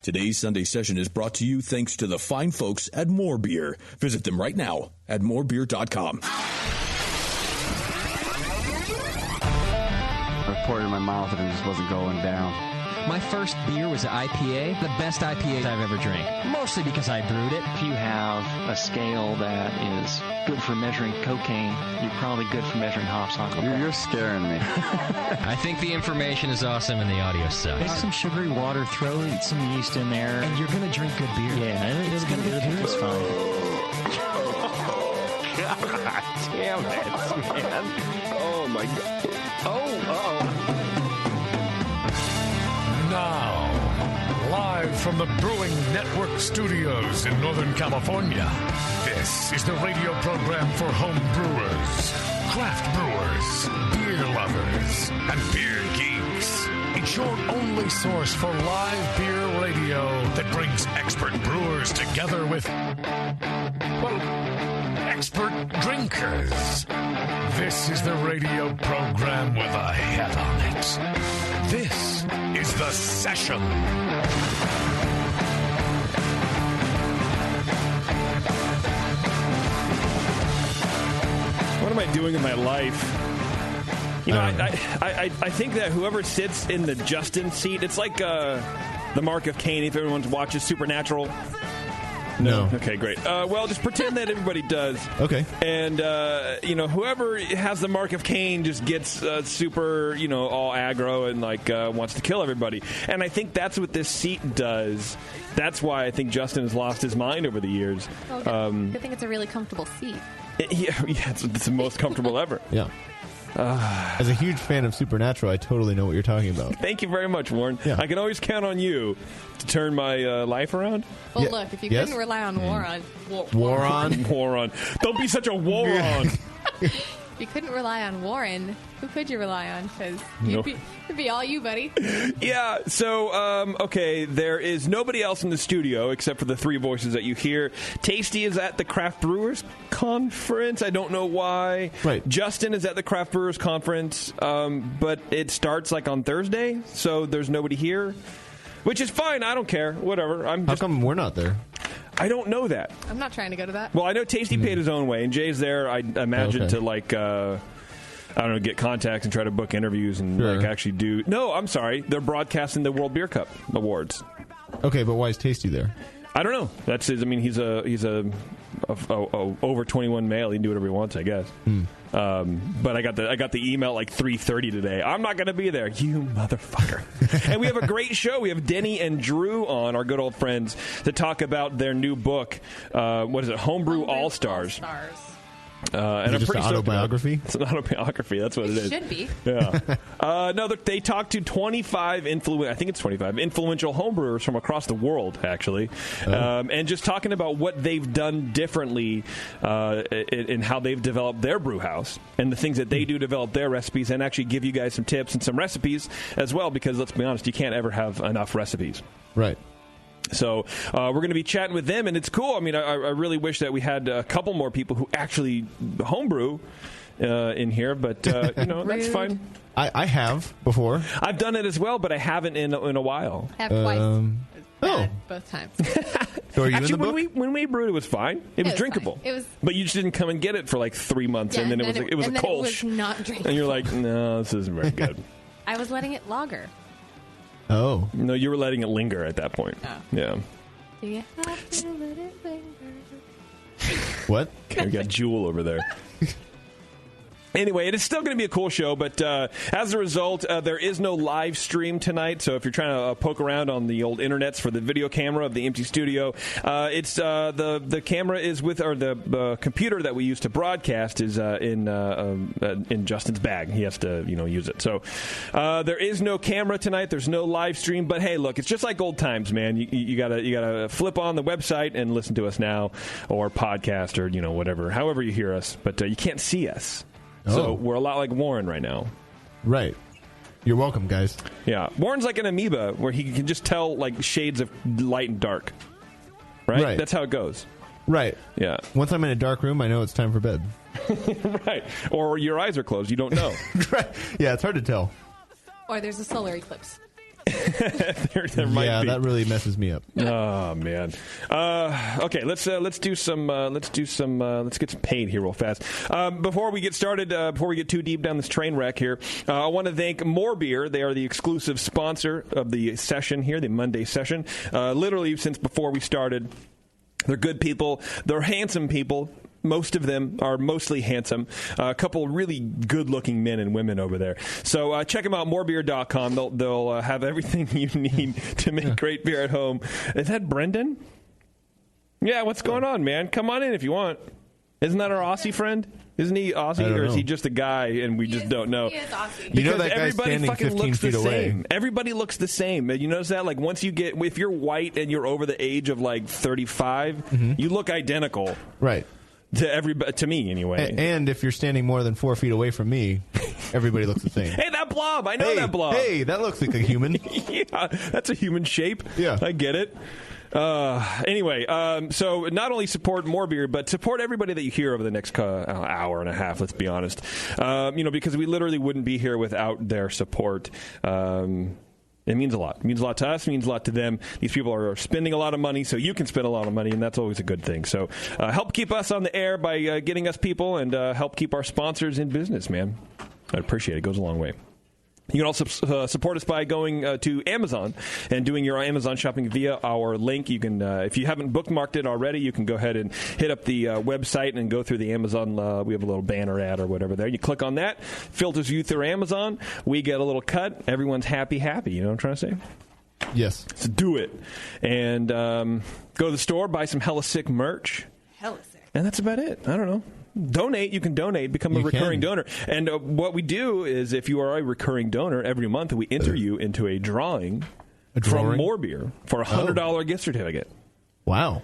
Today's Sunday session is brought to you thanks to the fine folks at More Beer. Visit them right now at morebeer.com. I poured it in my mouth and it just wasn't going down. My first beer was an IPA, the best IPA I've ever drank, mostly because I brewed it. If you have a scale that is good for measuring cocaine, you're probably good for measuring hops on cocaine. You're scaring me. I think the information is awesome and the audio sucks. Make some sugary water, throw some yeast in there. And you're going to drink good beer. Yeah, it's going to be good. It's fine. God damn it, man. Oh, my God. Oh, uh-oh. Now, live from the Brewing Network studios in Northern California, this is the radio program for home brewers, craft brewers, beer lovers, and beer geeks. It's your only source for live beer radio that brings expert brewers together with, well, expert drinkers. This is the radio program with a head on it. This is The Session. What am I doing in my life? You know, I think that whoever sits in the Justin seat, it's like the Mark of Cain, if everyone watches Supernatural. No. Okay, great. Well, just pretend that everybody does. Okay. And, whoever has the Mark of Cain just gets super, all aggro and, wants to kill everybody. And I think that's what this seat does. That's why I think Justin has lost his mind over the years. Well, good thing it's a really comfortable seat. It's the most comfortable ever. Yeah. As a huge fan of Supernatural, I totally know what you're talking about. Thank you very much, Warren. Yeah. I can always count on you to turn my life around. Well, look, if you couldn't rely on Warren... Warren. Don't be such a Warren. If you couldn't rely on Warren, who could you rely on? Because it'd be all you, buddy. Yeah, so, there is nobody else in the studio except for the three voices that you hear. Tasty is at the Craft Brewers Conference. I don't know why. Right. Justin is at the Craft Brewers Conference, but it starts, on Thursday, so there's nobody here, which is fine. I don't care. Whatever. How come we're not there? I don't know that. I'm not trying to go to that. Well, I know Tasty paid his own way, and Jay's there, I imagine, to, get contacts and try to book interviews and actually do. No, I'm sorry. They're broadcasting the World Beer Cup Awards. Okay, but why is Tasty there? I don't know. That's his. I mean, he's a over 21 male. He can do whatever he wants, I guess. But I got the email 3:30 today. I'm not going to be there. You motherfucker. And we have a great show. We have Denny and Drew on, our good old friends, to talk about their new book. What is it? Homebrew All-Stars. And I'm pretty autobiography? It's an autobiography. That's what it is. Should be. Yeah. They talked to 25 influential homebrewers from across the world, actually, and just talking about what they've done differently in how they've developed their brew house and the things that they do to develop their recipes, and actually give you guys some tips and some recipes as well, because let's be honest, you can't ever have enough recipes. Right. So we're going to be chatting with them, and it's cool. I mean, I really wish that we had a couple more people who actually homebrew in here, but, that's fine. I have before. I've done it as well, but I haven't in a while. I have twice. Both times. So are you actually, in the book? when we brewed, it was fine. It was drinkable. Fine. It was, but you just didn't come and get it for 3 months, and then it was a Kolsch. It was not drinkable. And you're like, no, this isn't very good. I was letting it lager. Oh. No, you were letting it linger at that point. Oh. Yeah. Do you have to let it linger? What? Okay, we got Jewel over there. Anyway, it is still going to be a cool show, but as a result, there is no live stream tonight. So if you're trying to poke around on the old internets for the video camera of the empty studio, it's the camera is with, or the computer that we use to broadcast is in Justin's bag. He has to use it. So there is no camera tonight. There's no live stream. But hey, look, it's just like old times, man. You gotta flip on the website and listen to us now, or podcast, or whatever, however you hear us. But you can't see us. So we're a lot like Warren right now. Right. You're welcome, guys. Yeah. Warren's like an amoeba where he can just tell shades of light and dark. Right? That's how it goes. Right. Yeah. Once I'm in a dark room, I know it's time for bed. Right. Or your eyes are closed. You don't know. Right. Yeah, it's hard to tell. Or there's a solar eclipse. there might be. That really messes me up. Oh man. Okay, let's get some paint here real fast. Before we get started, before we get too deep down this train wreck here, I want to thank More Beer. They are the exclusive sponsor of the session here, the Monday session. Literally since before we started. They're good people. They're handsome people. Most of them are mostly handsome. A couple really good-looking men and women over there. So check them out, morebeer.com. They'll have everything you need to make great beer at home. Is that Brendan? Yeah, what's going on, man? Come on in if you want. Isn't that our Aussie friend? Isn't he Aussie, or is he just a guy and we just don't know? He is Aussie. You know that guy's standing 15 feet away. Everybody looks the same. You notice that? Like, once you get, if you're white and you're over the age of like 35, you look identical. Right. To everybody, to me anyway. And if you're standing more than 4 feet away from me, everybody looks the same. Hey, that blob! I know that blob. Hey, that looks like a human. Yeah, that's a human shape. Yeah, I get it. Anyway, so not only support More Beer, but support everybody that you hear over the next hour and a half, let's be honest. Because we literally wouldn't be here without their support. It means a lot. It means a lot to us. It means a lot to them. These people are spending a lot of money, so you can spend a lot of money, and that's always a good thing. So help keep us on the air by getting us people, and help keep our sponsors in business, man. I'd appreciate it. It goes a long way. You can also support us by going to Amazon and doing your Amazon shopping via our link. You can, if you haven't bookmarked it already, you can go ahead and hit up the website and go through the Amazon. We have a little banner ad or whatever there. You click on that, filters you through Amazon. We get a little cut. Everyone's happy. You know what I'm trying to say? Yes. So do it. And go to the store, buy some Hella Sick merch. Hella Sick. And that's about it. I don't know. Donate. You can donate. Become a recurring donor. And what we do is, if you are a recurring donor, every month we enter you into a drawing from More Beer for a $100 gift certificate. Wow.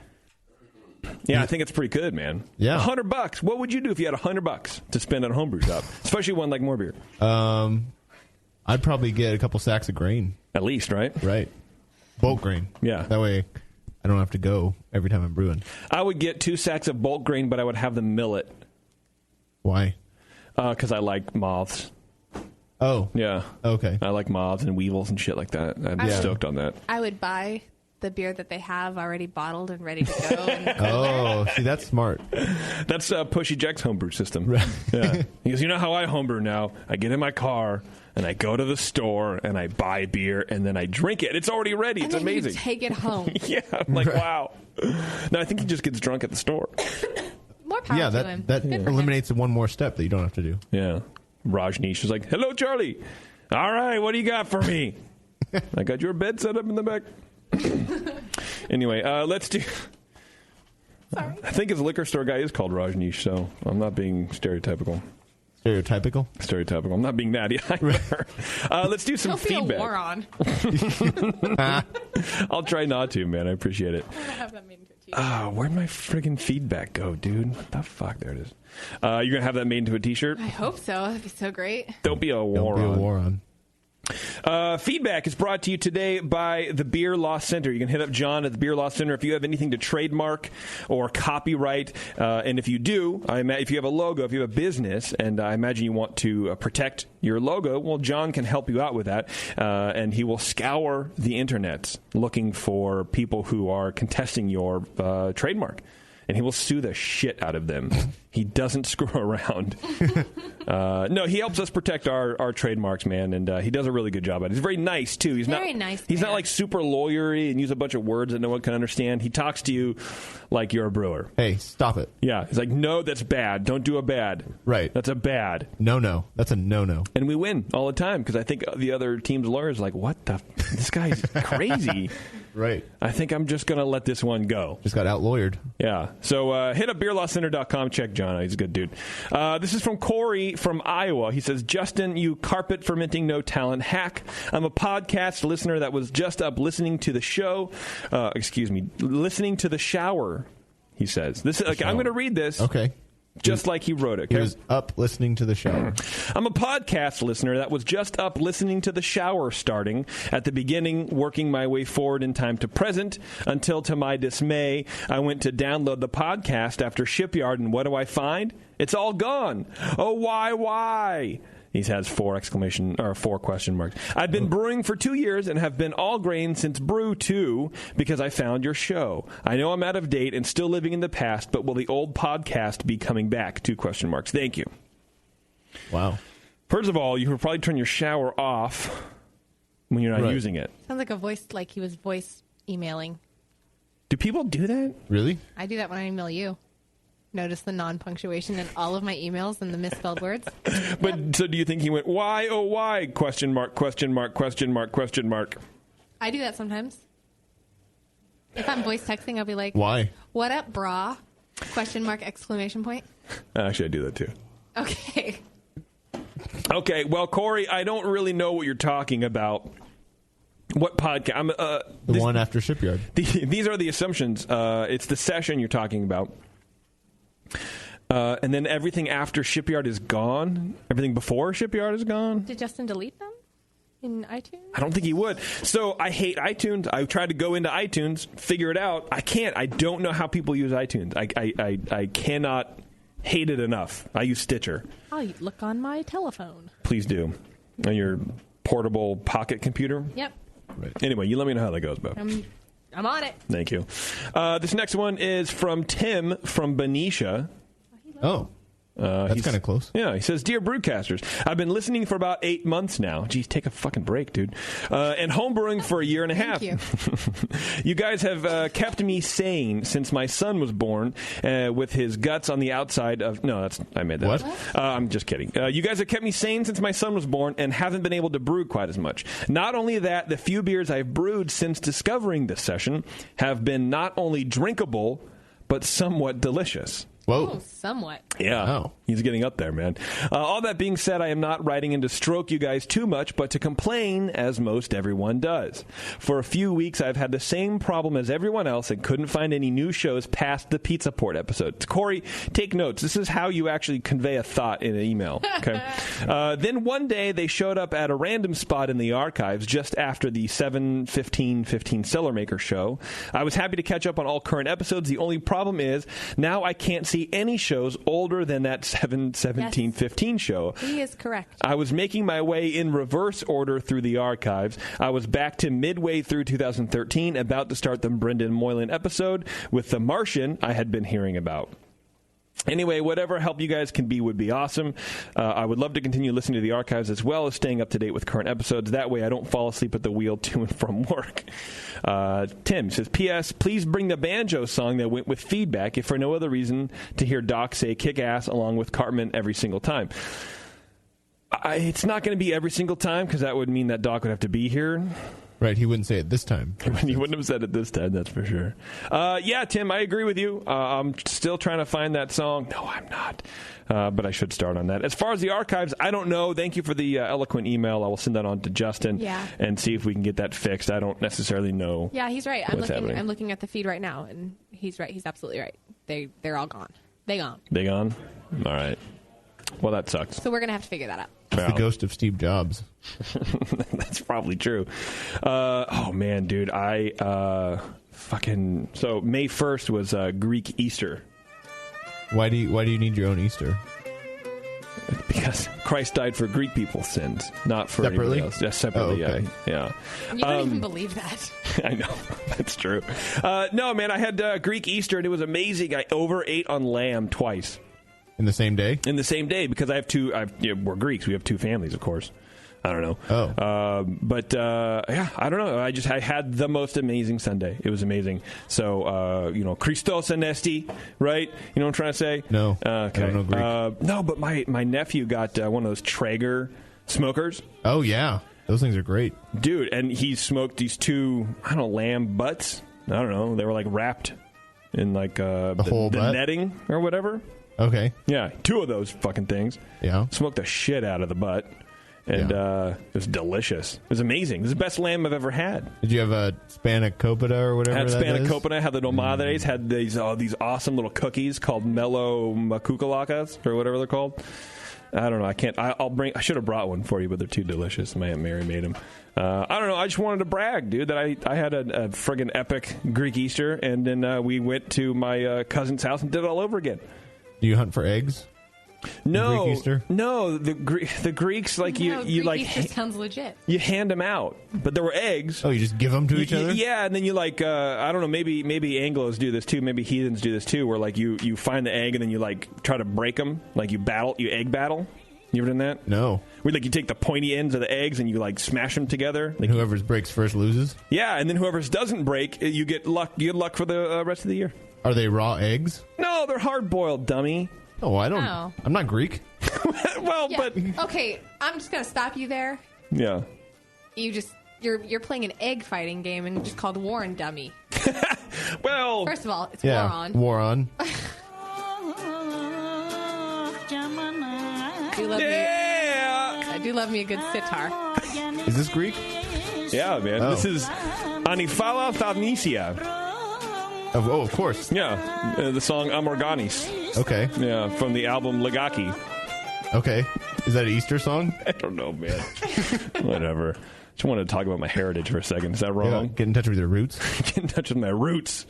Yeah, I think it's pretty good, man. Yeah. $100. What would you do if you had $100 to spend at a homebrew shop, especially one like More Beer? I'd probably get a couple sacks of grain. At least, right? Right. Bulk grain. Yeah. That way I don't have to go every time I'm brewing. I would get 2 sacks of bulk grain, but I would have them mill it. Why? Because I like moths. Oh. Yeah. Okay. I like moths and weevils and shit like that. I'm stoked on that. I would buy the beer that they have already bottled and ready to go. And oh, see, that's smart. That's Pushy Jack's homebrew system. Right. Yeah. He goes, you know how I homebrew now? I get in my car and I go to the store and I buy beer and then I drink it. It's already ready. and it's then amazing. You take it home. Yeah. I'm like, wow. No, I think he just gets drunk at the store. More power to him. That eliminates one more step that you don't have to do. Yeah. Rajneesh is like, hello, Charlie. All right, what do you got for me? I got your bed set up in the back. Anyway, let's do... Sorry. I think his liquor store guy is called Rajneesh, so I'm not being stereotypical. Stereotypical? I'm not being that either. Let's do some Don't feedback. Be a moron. I'll try not to, man. I appreciate it. I'm gonna have that made into a t-shirt. Where'd my friggin' feedback go, dude? What the fuck? There it is. You're going to have that made into a t-shirt? I hope so. That'd be so great. Don't be a moron. Feedback is brought to you today by the Beer Law Center. You can hit up John at the Beer Law Center if you have anything to trademark or copyright. And if you do, if you have a logo, if you have a business, and I imagine you want to protect your logo, well, John can help you out with that. And he will scour the internet looking for people who are contesting your trademark. And he will sue the shit out of them. He doesn't screw around. No, he helps us protect our trademarks, man, and he does a really good job at it. He's very nice, too. He's not like super lawyery and use a bunch of words that no one can understand. He talks to you like you're a brewer. Hey, stop it. Yeah, he's like, no, that's bad. Don't do a bad. Right. That's a bad. No. That's a no-no. And we win all the time because I think the other team's lawyers are like, what the? This guy's crazy. Right. I think I'm just going to let this one go. Just got outlawyered. Yeah. So hit up beerlawcenter.com. Check John. He's a good dude. This is from Corey from Iowa. He says, Justin, you carpet fermenting no talent hack. I'm a podcast listener that was just up listening to the show. Listening to the shower, he says. I'm going to read this. Okay. Just like he wrote it. Okay? He was up listening to the shower. I'm a podcast listener that was just up listening to the shower starting at the beginning, working my way forward in time to present, until to my dismay, I went to download the podcast after Shipyard, and what do I find? It's all gone. Oh, why? He has 4 question marks. I've been brewing for 2 years and have been all grain since brew 2 because I found your show. I know I'm out of date and still living in the past, but will the old podcast be coming back? 2 question marks. Thank you. Wow. First of all, you could probably turn your shower off when you're not using it. Sounds like a voice, like he was voice emailing. Do people do that? Really? I do that when I email you. Notice the non-punctuation in all of my emails and the misspelled words. But so do you think he went, why, oh, why? Question mark, question mark, question mark, question mark. I do that sometimes. If I'm voice texting, I'll be like, why? What up, brah? Question mark, exclamation point. Actually, I do that too. Okay. Okay, well, Corey, I don't really know what you're talking about. What podcast? The one after Shipyard. These are the assumptions. It's the session you're talking about. And then everything after Shipyard is gone. Everything before Shipyard is gone. Did Justin delete them in iTunes? I don't think he would. So I hate iTunes. I tried to go into iTunes, figure it out. I can't. I don't know how people use iTunes. I cannot hate it enough. I use Stitcher. I'll look on my telephone. Please do. On your portable pocket computer. Yep. Right. Anyway, you let me know how that goes, Bo. I'm on it. Thank you. This next one is from Tim from Benicia. Oh. That's kind of close. Yeah, he says, Dear Brewcasters, I've been listening for about 8 months now. Geez, take a fucking break, dude. And homebrewing for a year and a half. Thank you. You guys have kept me sane since my son was born with his guts on the outside of... No, I made that. What? I'm just kidding. You guys have kept me sane since my son was born and haven't been able to brew quite as much. Not only that, the few beers I've brewed since discovering this session have been not only drinkable, but somewhat delicious. Whoa. Oh, somewhat. Yeah. Wow. He's getting up there, man. All that being said, I am not writing in to stroke you guys too much, but to complain, as most everyone does. For a few weeks, I've had the same problem as everyone else and couldn't find any new shows past the Pizza Port episode. Corey, take notes. This is how you actually convey a thought in an email. Okay. Then one day, they showed up at a random spot in the archives just after the 7/15/15 Cellar Maker show. I was happy to catch up on all current episodes. The only problem is now I can't see any shows older than that 7/17/15 show. He is correct. I was making my way in reverse order through the archives. I was back to midway through 2013, about to start the Brendan Moylan episode with The Martian I had been hearing about. Anyway, whatever help you guys can be would be awesome. I would love to continue listening to the archives as well as staying up to date with current episodes. That way I don't fall asleep at the wheel to and from work. Tim says, P.S. Please bring the banjo song that went with feedback, if for no other reason, to hear Doc say kick ass along with Cartman every single time. It's not going to be every single time because that would mean that Doc would have to be here. Right, he wouldn't say it this time. He wouldn't have said it this time, that's for sure. Yeah, Tim, I agree with you. I'm still trying to find that song. No, I'm not. But I should start on that. As far as the archives, I don't know. Thank you for the eloquent email. I will send that on to Justin and see if we can get that fixed. I don't necessarily know. Yeah, he's right. Happening. I'm looking at the feed right now, and he's right. He's absolutely right. They're all gone. They gone. They gone? All right. Well, that sucks. So we're going to have to figure that out. It's the ghost of Steve Jobs. That's probably true. Oh, man, dude. So May 1st was Greek Easter. Why do you need your own Easter? Because Christ died for Greek people's sins, not for separately? anybody else. Yeah, separately. Oh, okay. Yeah. You don't even believe that. I know. That's true. No, man, I had Greek Easter, and it was amazing. I overate on lamb twice. In the same day? In the same day, because I have two. We're Greeks. We have two families, of course. I don't know. Oh. But I don't know. I had the most amazing Sunday. It was amazing. So, Christos Anesti, right? You know what I'm trying to say? No. Okay. I don't know Greek. No, but my nephew got one of those Traeger smokers. Oh, yeah. Those things are great. Dude, and he smoked these two, lamb butts. I don't know. They were like wrapped in like the netting or whatever. Okay. Yeah, two of those fucking things. Yeah. Smoked the shit out of the butt. And it was delicious. It was amazing. This is the best lamb I've ever had. Did you have a spanakopita or whatever had that is? spanakopita, had the nomades, had these awesome little cookies called mellow makukalakas or whatever they're called. I don't know. I should have brought one for you, but they're too delicious. My Aunt Mary made them. I don't know. I just wanted to brag, dude, that I had a friggin' epic Greek Easter, and then we went to my cousin's house and did it all over again. Do you hunt for eggs? No, Greek Easter? No, the Greeks like No, you Greek like Easter sounds legit. you hand them out, but there were eggs. Oh, you just give them to each other? Yeah, and then you like I don't know, maybe Anglos do this too, maybe heathens do this too, where like you find the egg and then you like try to break them, like you egg battle. You ever done that? No. Where like you take the pointy ends of the eggs and you like smash them together. Like, and whoever breaks first loses? Yeah, and then whoever doesn't break, you get luck. You get luck for the rest of the year. Are they raw eggs? No, they're hard boiled, dummy. Oh, I don't. No. I'm not Greek. Well, Yeah. but Okay, I'm just gonna stop you there. yeah. You're playing an egg fighting game and just called Warren dummy. Well, First of all, it's Yeah. war on. War on. I do love me a good sitar. Is this Greek? yeah, man. Oh. This is Anifala Thavnisia. Oh, of course. Yeah, the song Amorganis. Okay. Yeah, from the album Legaki. Okay. Is that an Easter song? I don't know, man. Whatever. Just wanted to talk about my heritage for a second. Is that Yeah, wrong? get in touch with your roots. Get in touch with my roots.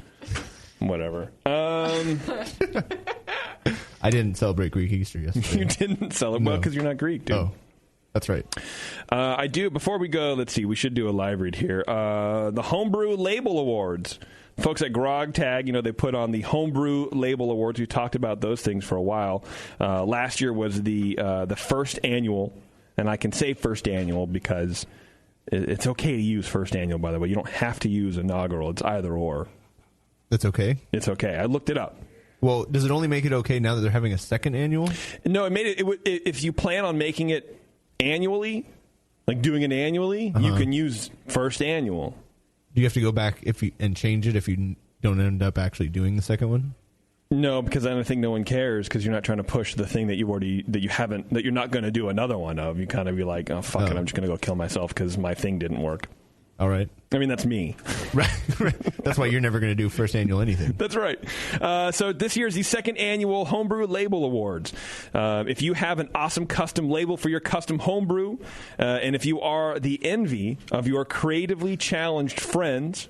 Whatever. I didn't celebrate Greek Easter yesterday. You didn't celebrate No. because you're not Greek, dude. Oh, that's right. I do. Before we go, let's see. We should do a live read here. The Homebrew Label Awards. Folks at Grog Tag, they put on the Homebrew Label Awards. We talked about those things for a while. Last year was the first annual, and I can say first annual because it's okay to use first annual, by the way. You don't have to use inaugural. It's either or. That's okay? It's okay. I looked it up. Well, does it only make it okay now that they're having a second annual? No, it made it. If you plan on making it annually, like doing it annually, you can use first annual. Do you have to go back and change it if you don't end up actually doing the second one? No, because I don't think no one cares because you're not trying to push the thing that you're not going to do another one of. You kind of be like, oh fuck it, I'm just going to go kill myself because my thing didn't work. All right. I mean, that's me. Right. That's why you're never going to do first annual anything. That's right. So this year is the second annual Homebrew Label Awards. If you have an awesome custom label for your custom homebrew, and if you are the envy of your creatively challenged friends,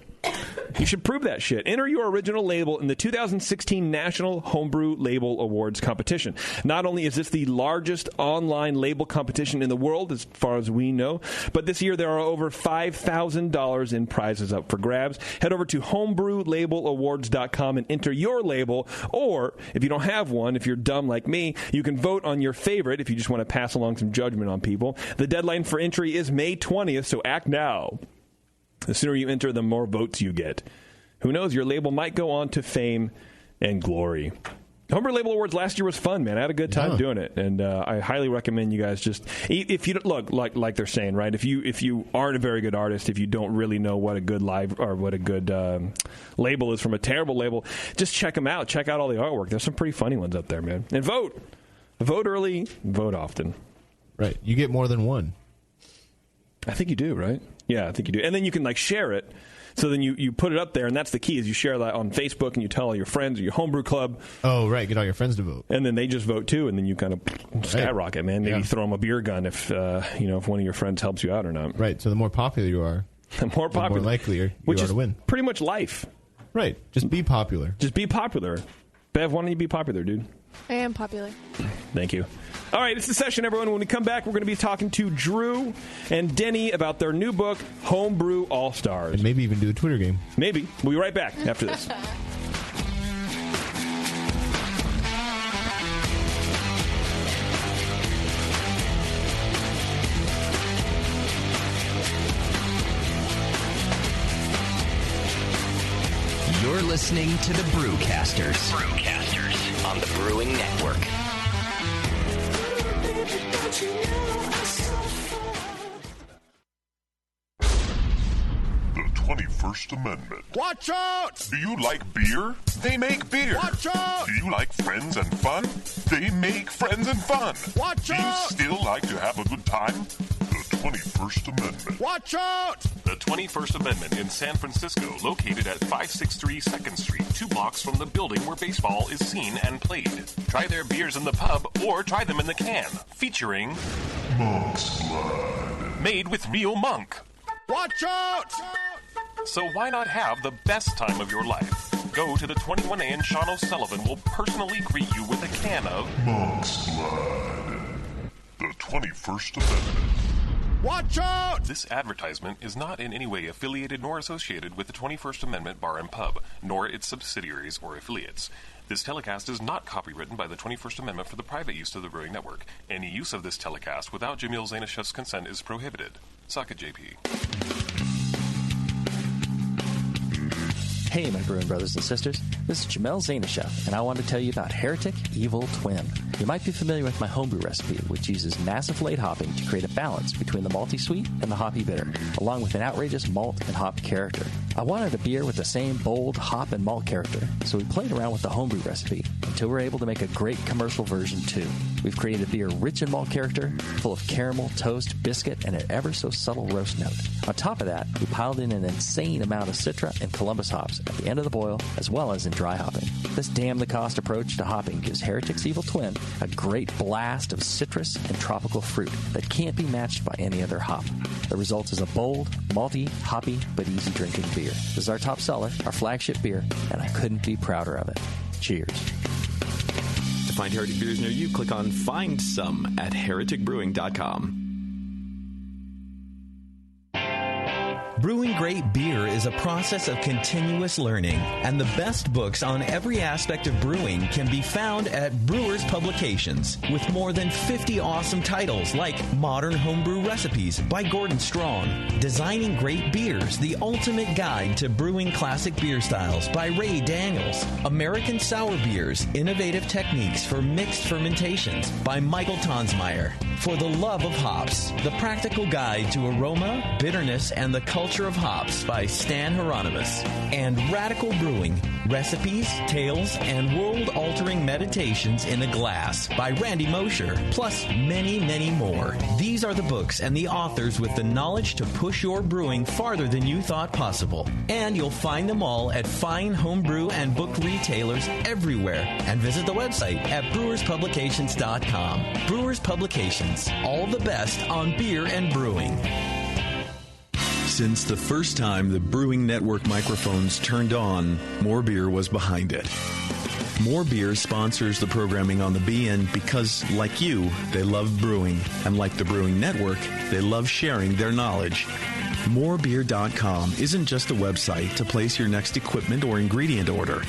you should prove that shit. Enter your original label in the 2016 National Homebrew Label Awards competition. Not only is this the largest online label competition in the world, as far as we know, but this year there are over $5,000 in prizes up for grabs. Head over to homebrewlabelawards.com and enter your label, or if you don't have one, if you're dumb like me, you can vote on your favorite if you just want to pass along some judgment on people. The deadline for entry is May 20th, so act now. The sooner you enter, the more votes you get. Who knows? Your label might go on to fame and glory. Homebrew Label Awards last year was fun, man. I had a good time doing it, and I highly recommend you guys just if you look like they're saying, right? If you aren't a very good artist, if you don't really know what a good live or what a good label is from a terrible label, just check them out. Check out all the artwork. There's some pretty funny ones up there, man. And vote early, vote often. Right. You get more than one. I think you do, right? Yeah, I think you do. And then you can share it. So then you put it up there, and that's the key, is you share that on Facebook, and you tell all your friends or your homebrew club. Oh, right. Get all your friends to vote. And then they just vote, too, and then you kind of skyrocket, man. Maybe throw them a beer gun if one of your friends helps you out or not. Right. So the more popular you are, the more likely you are to win. Pretty much life. Right. Just be popular. Just be popular. Bev, why don't you be popular, dude? I am popular. Thank you. All right, it's the session, everyone. When we come back, we're going to be talking to Drew and Denny about their new book, Homebrew All-Stars. And maybe even do a Twitter game. Maybe. We'll be right back after this. You're listening to the Brewcasters. Brewcasters on the Brewing Network. The 21st Amendment. Watch out! Do you like beer? They make beer. Watch out! Do you like friends and fun? They make friends and fun. Watch Do out! you still like to have a good time? The 21st Amendment. Watch out! The 21st Amendment in San Francisco, located at 563 2nd Street, 2 blocks from the building where baseball is seen and played. Try their beers in the pub or try them in the can, featuring Monk's Blood, made with real monk. Watch out! So why not have the best time of your life? go to the 21A and Sean O'Sullivan will personally greet you with a can of Monk's Blood. The 21st Amendment. Watch out! This advertisement is not in any way affiliated nor associated with the 21st Amendment Bar and Pub, nor its subsidiaries or affiliates. This telecast is not copywritten by the 21st Amendment for the private use of the Brewing Network. Any use of this telecast without Jamil Zainashev's consent is prohibited. Suck it, JP. Hey, my brewing brothers and sisters. This is Jamel Zainashev, and I want to tell you about Heretic Evil Twin. You might be familiar with my homebrew recipe, which uses massive late hopping to create a balance between the malty sweet and the hoppy bitter, along with an outrageous malt and hop character. I wanted a beer with the same bold hop and malt character, so we played around with the homebrew recipe until we were able to make a great commercial version too. We've created a beer rich in malt character, full of caramel, toast, biscuit, and an ever so subtle roast note. On top of that, we piled in an insane amount of Citra and Columbus hops at the end of the boil, as well as in dry hopping. This damn-the-cost approach to hopping gives Heretic's Evil Twin a great blast of citrus and tropical fruit that can't be matched by any other hop. The result is a bold, malty, hoppy, but easy-drinking beer. This is our top seller, our flagship beer, and I couldn't be prouder of it. Cheers. To find Heretic beers near you, click on Find Some at hereticbrewing.com. Brewing great beer is a process of continuous learning, and the best books on every aspect of brewing can be found at Brewers Publications, with more than 50 awesome titles like Modern Homebrew Recipes by Gordon Strong, Designing Great Beers, the Ultimate Guide to Brewing Classic Beer Styles by Ray Daniels, American Sour Beers, Innovative Techniques for Mixed Fermentations by Michael Tonsmeyer, For the Love of Hops, The Practical Guide to Aroma, Bitterness, and the Culture of Hops by Stan Hieronymus, and Radical Brewing, Recipes, Tales, and World-Altering Meditations in a Glass by Randy Mosher, plus many, many more. These are the books and the authors with the knowledge to push your brewing farther than you thought possible. And you'll find them all at fine homebrew and book retailers everywhere. And visit the website at brewerspublications.com. Brewers Publications, all the best on beer and brewing. Since the first time the Brewing Network microphones turned on, More Beer was behind it. More Beer sponsors the programming on the BN because, like you, they love brewing. And like the Brewing Network, they love sharing their knowledge. Morebeer.com isn't just a website to place your next equipment or ingredient order.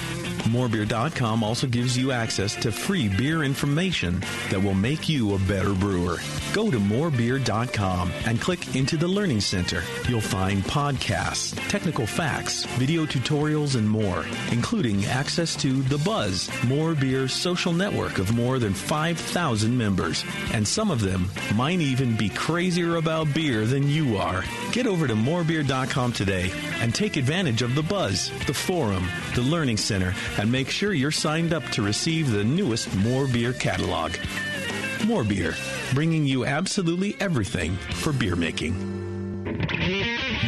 Morebeer.com also gives you access to free beer information that will make you a better brewer. Go to morebeer.com and click into the Learning Center. You'll find podcasts, technical facts, video tutorials, and more, including access to The Buzz, More Beer's social network of more than 5,000 members. And some of them might even be crazier about beer than you are. Get over to morebeer.com today and take advantage of The Buzz, the forum, the Learning Center, and make sure you're signed up to receive the newest More Beer catalog. More Beer, bringing you absolutely everything for beer making.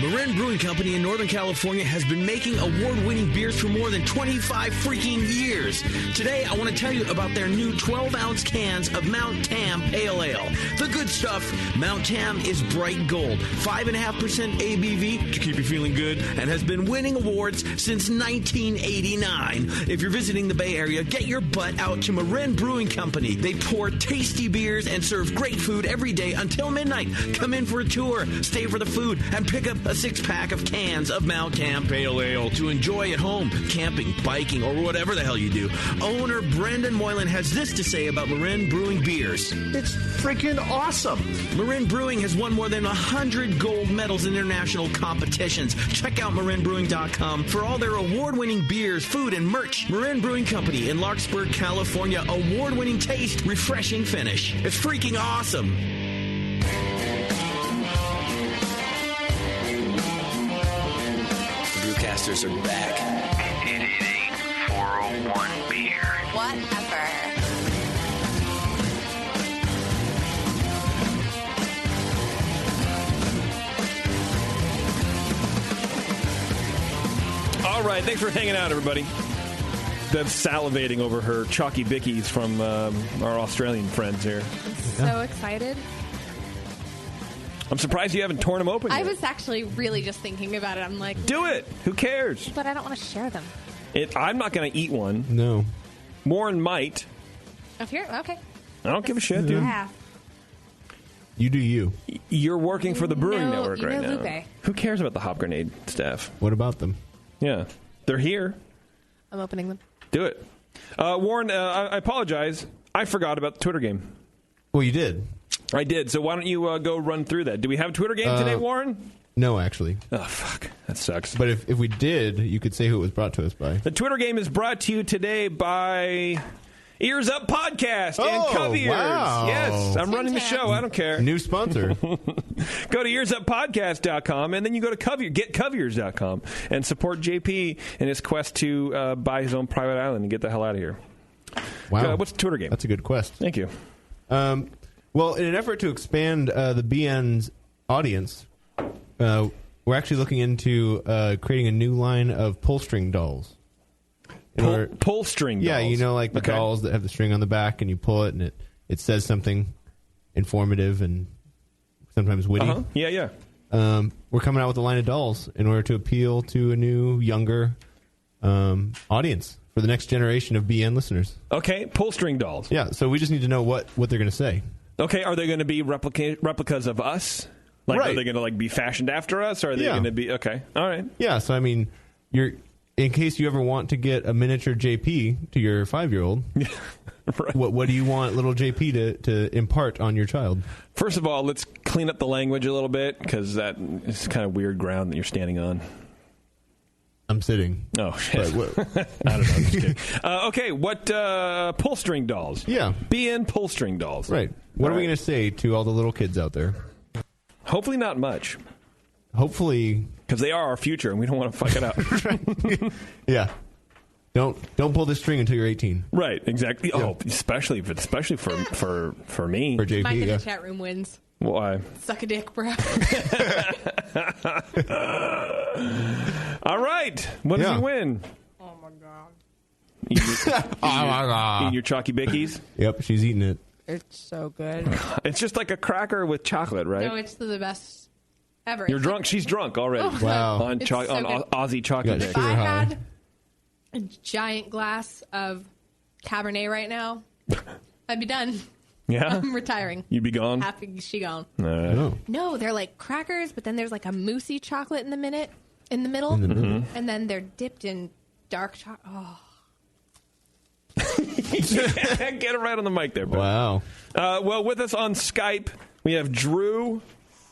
Marin Brewing Company in Northern California has been making award-winning beers for more than 25 freaking years. Today, I want to tell you about their new 12-ounce cans of Mount Tam Pale Ale. The good stuff. Mount Tam is bright gold, 5.5% ABV to keep you feeling good, and has been winning awards since 1989. If you're visiting the Bay Area, get your butt out to Marin Brewing Company. They pour tasty beers and serve great food every day until midnight. Come in for a tour, stay for the food, and pick up a 6-pack of cans of Mount Tam Pale Ale to enjoy at home, camping, biking, or whatever the hell you do. Owner Brendan Moylan has this to say about Marin Brewing beers. It's freaking awesome. Marin Brewing has won more than 100 gold medals in international competitions. Check out marinbrewing.com for all their award-winning beers, food, and merch. Marin Brewing Company in Larkspur, California. Award-winning taste, refreshing finish. It's freaking awesome. Brewcasters are back. 888-401 beer. Whatever. All right, thanks for hanging out, everybody. Bev's salivating over her chalky bickies from our Australian friends here. So excited. I'm surprised you haven't torn them open yet. I was actually really just thinking about it. I'm like, do it. Who cares? But I don't want to share them. I'm not going to eat one. No. Warren might. Up here? Okay. I don't give a shit, dude. Half. You do you. You're working for the Brewing know- Network you right know now. Lupe. Who cares about the Hop Grenade staff? What about them? Yeah. They're here. I'm opening them. Do it. Warren, I apologize. I forgot about the Twitter game. Well, you did. I did. So why don't you go run through that? Do we have a Twitter game today, Warren? No, actually. Oh, fuck. That sucks. But if we did, you could say who it was brought to us by. The Twitter game is brought to you today by Ears Up Podcast and Oh, Cove Ears. wow. Yes, I'm running the show. I don't care. New sponsor. Go to earsuppodcast.com, and then you go to getcoveyears.com and support JP in his quest to buy his own private island and get the hell out of here. Wow. What's the Twitter game? That's a good quest. Thank you. Well, in an effort to expand the BN's audience, we're actually looking into creating a new line of pull string dolls. Pull string dolls? Yeah, you know, like the Okay. dolls that have the string on the back, and you pull it, and it says something informative and sometimes witty. Uh-huh. Yeah, yeah. We're coming out with a line of dolls in order to appeal to a new, younger audience for the next generation of BN listeners. Okay, pull string dolls. Yeah, so we just need to know what they're going to say. Okay, are they going to be replicas of us? Like, Right. Are they going to be fashioned after us, or are they going to be okay? All right. Yeah, so I mean, in case you ever want to get a miniature JP to your 5-year-old, right. what do you want little JP to impart on your child? First of all, let's clean up the language a little bit, because that is kind of weird ground that you're standing on. I'm sitting. Oh, shit. I don't know. I'm just kidding. Okay, what pull string dolls? Yeah. BN pull string dolls. Right. What are we going to say to all the little kids out there? Hopefully not much. Hopefully. Because they are our future, and we don't want to fuck it up. Yeah. Don't pull this string until you're 18. Right, exactly. Yeah. Oh, especially for me. For JP, Mike in yeah. the chat room wins. Why? Suck a dick, bro. All right. What does he win? Oh, my God. Eating your chalky bickies? Yep, she's eating it. It's so good. It's just like a cracker with chocolate, right? No, it's the best ever. You're It's drunk. She's drunk already. Oh, Wow. On, it's so on good. Aussie chocolate. If I had a giant glass of Cabernet right now, I'd be done. Yeah? I'm retiring. You'd be gone? Happy she gone. Oh. No, they're like crackers, but then there's like a moussey chocolate in the middle. In the middle. And then they're dipped in dark chocolate. Oh. Get it right on the mic there, bro. Wow. Well, with us on Skype, we have Drew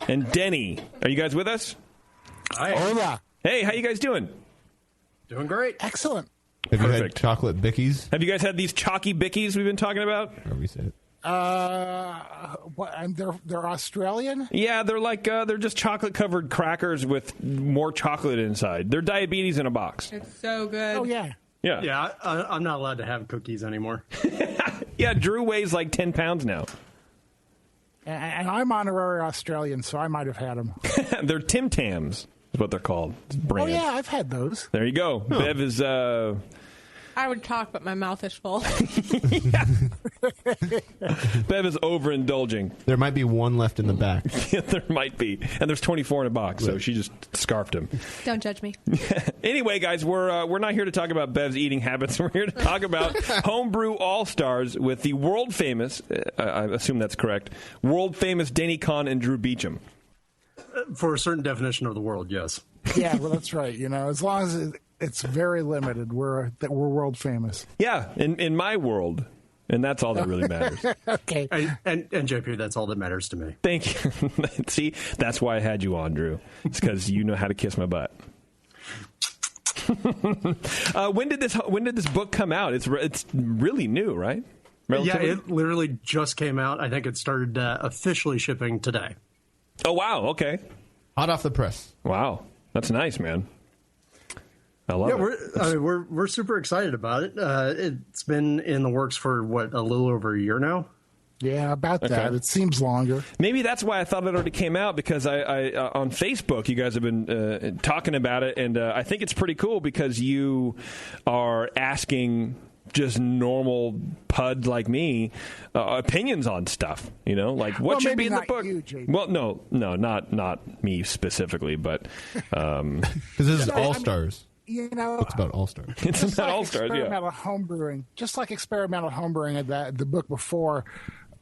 and Denny. Are you guys with us? Hola. Hey, how you guys doing? Doing great. Excellent. Have you had chocolate bickies? Have you guys had these chalky bickies we've been talking about? Or we said it. What? And they're Australian. Yeah, they're like they're just chocolate covered crackers with more chocolate inside. They're diabetes in a box. It's so good. Oh yeah. Yeah. Yeah, I'm not allowed to have cookies anymore. Yeah, Drew weighs like 10 pounds now. And I'm honorary Australian, so I might have had them. They're Tim Tams, is what they're called. It's Oh brand. yeah, I've had those. There you go. Bev is. I would talk, but my mouth is full. Bev is overindulging. There might be one left in the back. Yeah, there might be. And there's 24 in a box, so she just scarfed him. Don't judge me. Anyway, guys, we're not here to talk about Bev's eating habits. We're here to talk about Homebrew All-Stars with the world-famous, I assume that's correct, world-famous Denny Conn and Drew Beechum. For a certain definition of the world, yes. Yeah, well, that's right. You know, as long as it's very limited, we're world famous. Yeah, in my world. And that's all that really matters. Okay. And JP, that's all that matters to me. Thank you. See, that's why I had you on, Drew. It's because you know how to kiss my butt. When did this book come out? It's really new, right? Relatively? Yeah, it literally just came out. I think it started officially shipping today. Oh wow! Okay, hot off the press. Wow, that's nice, man. I love it. We're super excited about it. It's been in the works for a little over a year now. Yeah, about that. It seems longer. Maybe that's why I thought it already came out, because I on Facebook you guys have been talking about it, and I think it's pretty cool because you are asking just normal pud like me opinions on stuff. You know, like what should be in the book. You, JP. Well, no, not me specifically, but because this is All-Stars. It's about All-Stars. It's just about like All-Stars, yeah. experimental homebrewing. Just like experimental homebrewing, the book before,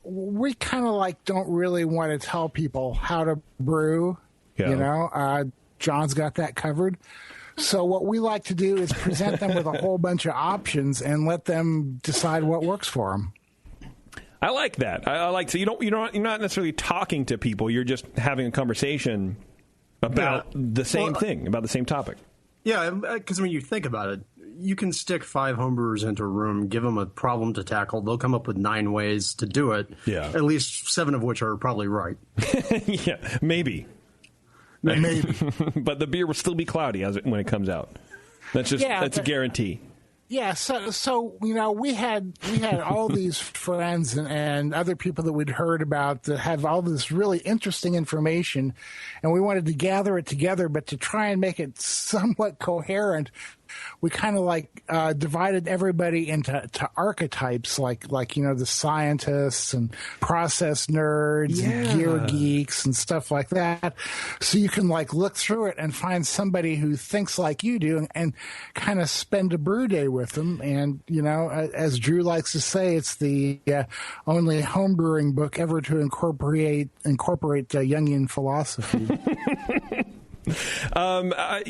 we kind of like don't really want to tell people how to brew. Yeah. John's got that covered. So what we like to do is present them with a whole bunch of options and let them decide what works for them. I like that. I like so you're not necessarily talking to people. You're just having a conversation about the same thing, about the same topic. Yeah, because when you think about it, you can stick 5 homebrewers into a room, give them a problem to tackle. They'll come up with 9 ways to do it. Yeah. At least 7 of which are probably right. Yeah, maybe. But the beer will still be cloudy when it comes out. That's a guarantee. Yeah, so we had all these friends and other people that we'd heard about that have all this really interesting information, and we wanted to gather it together, but to try and make it somewhat coherent, we kind of divided everybody into archetypes, like the scientists and process nerds and gear geeks and stuff like that. So you can look through it and find somebody who thinks like you do and kind of spend a brew day with them. And as Drew likes to say, it's the only homebrewing book ever to incorporate Jungian philosophy. I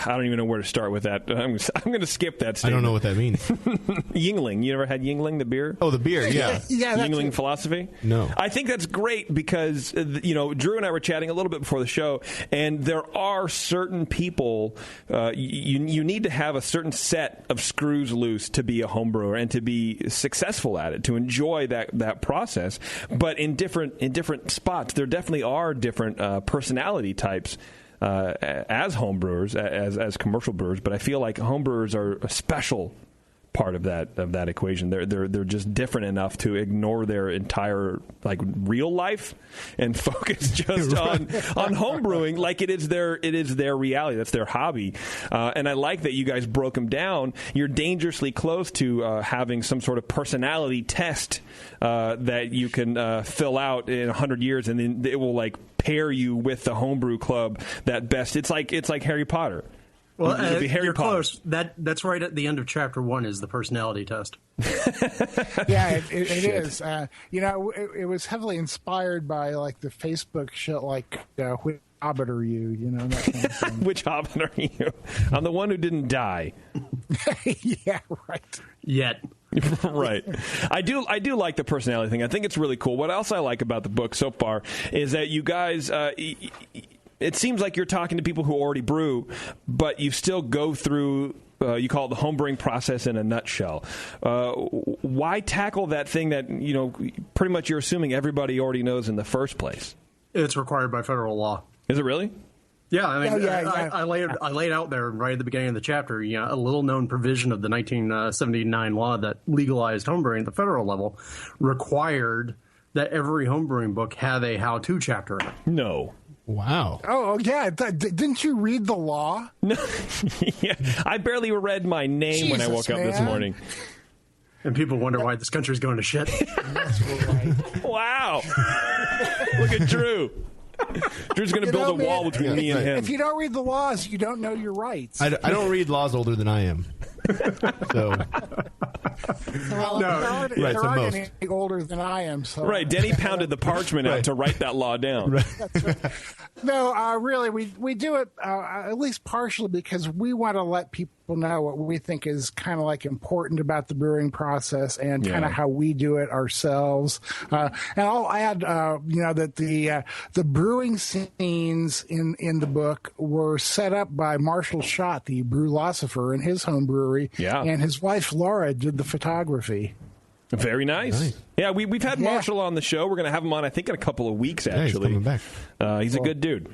don't even know where to start with that. I'm going to skip that statement. I don't know what that means. Yingling. You ever had Yingling, the beer? Oh, the beer, yeah. Yingling philosophy? No. I think that's great because, Drew and I were chatting a little bit before the show, and there are certain people, you need to have a certain set of screws loose to be a homebrewer and to be successful at it, to enjoy that process. But in different spots, there definitely are different personality types. As homebrewers, as commercial brewers, but I feel like homebrewers are a special part of that equation. They're just different enough to ignore their entire real life and focus just on homebrewing like it is their reality. That's their hobby. And I like that you guys broke them down. You're dangerously close to having some sort of personality test that you can fill out in 100 years, and then it will pair you with the homebrew club that best. It's like Harry Potter. Well, you're close. That's right at the end of chapter 1 is the personality test. Yeah, it is. It was heavily inspired by the Facebook shit, which hobbit are you? That kind of thing. Which hobbit are you? I'm the one who didn't die. Yeah, right. Yet. Right. I do like the personality thing. I think it's really cool. What else I like about the book so far is that you guys, it seems like you're talking to people who already brew, but you still go through, you call it the homebrewing process in a nutshell. Why tackle that thing that, pretty much you're assuming everybody already knows in the first place? It's required by federal law. Is it really? Yeah, I laid out there right at the beginning of the chapter, a little-known provision of the 1979 law that legalized homebrewing at the federal level required that every homebrewing book have a how-to chapter in it. No. Wow. Oh, yeah. Didn't you read the law? No. Yeah, I barely read my name when I woke up this morning. And people wonder why this country's going to shit. That's right. Wow. Look at Drew. Drew's going to build a wall between me and him. If you don't read the laws, you don't know your rights. I don't read laws older than I am. So. There aren't any older than I am. So. Right, Denny pounded the parchment out to write that law down. Right. That's right. No, really, we do it at least partially because we want to let people know what we think is kind of important about the brewing process and kind of how we do it ourselves. And I'll add, that the brewing scenes in the book were set up by Marshall Schott, the brewlosopher, in his home brewery. Yeah. And his wife Laura did the photography. Very nice. Yeah, we've had Marshall on the show. We're going to have him on, I think, in a couple of weeks, actually. He's coming back. He's a good dude.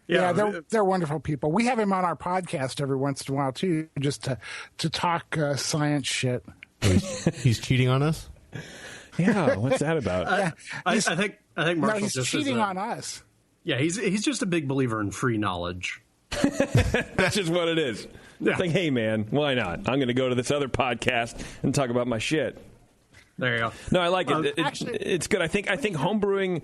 Yeah, they're wonderful people. We have him on our podcast every once in a while, too, just to talk science shit. He's cheating on us? Yeah, what's that about? I think Marshall he's just cheating on us. Yeah, he's just a big believer in free knowledge. That's just what it is. Yeah. It's like, hey, man, why not? I'm going to go to this other podcast and talk about my shit. There you go. No, I like it. It's good. I think homebrewing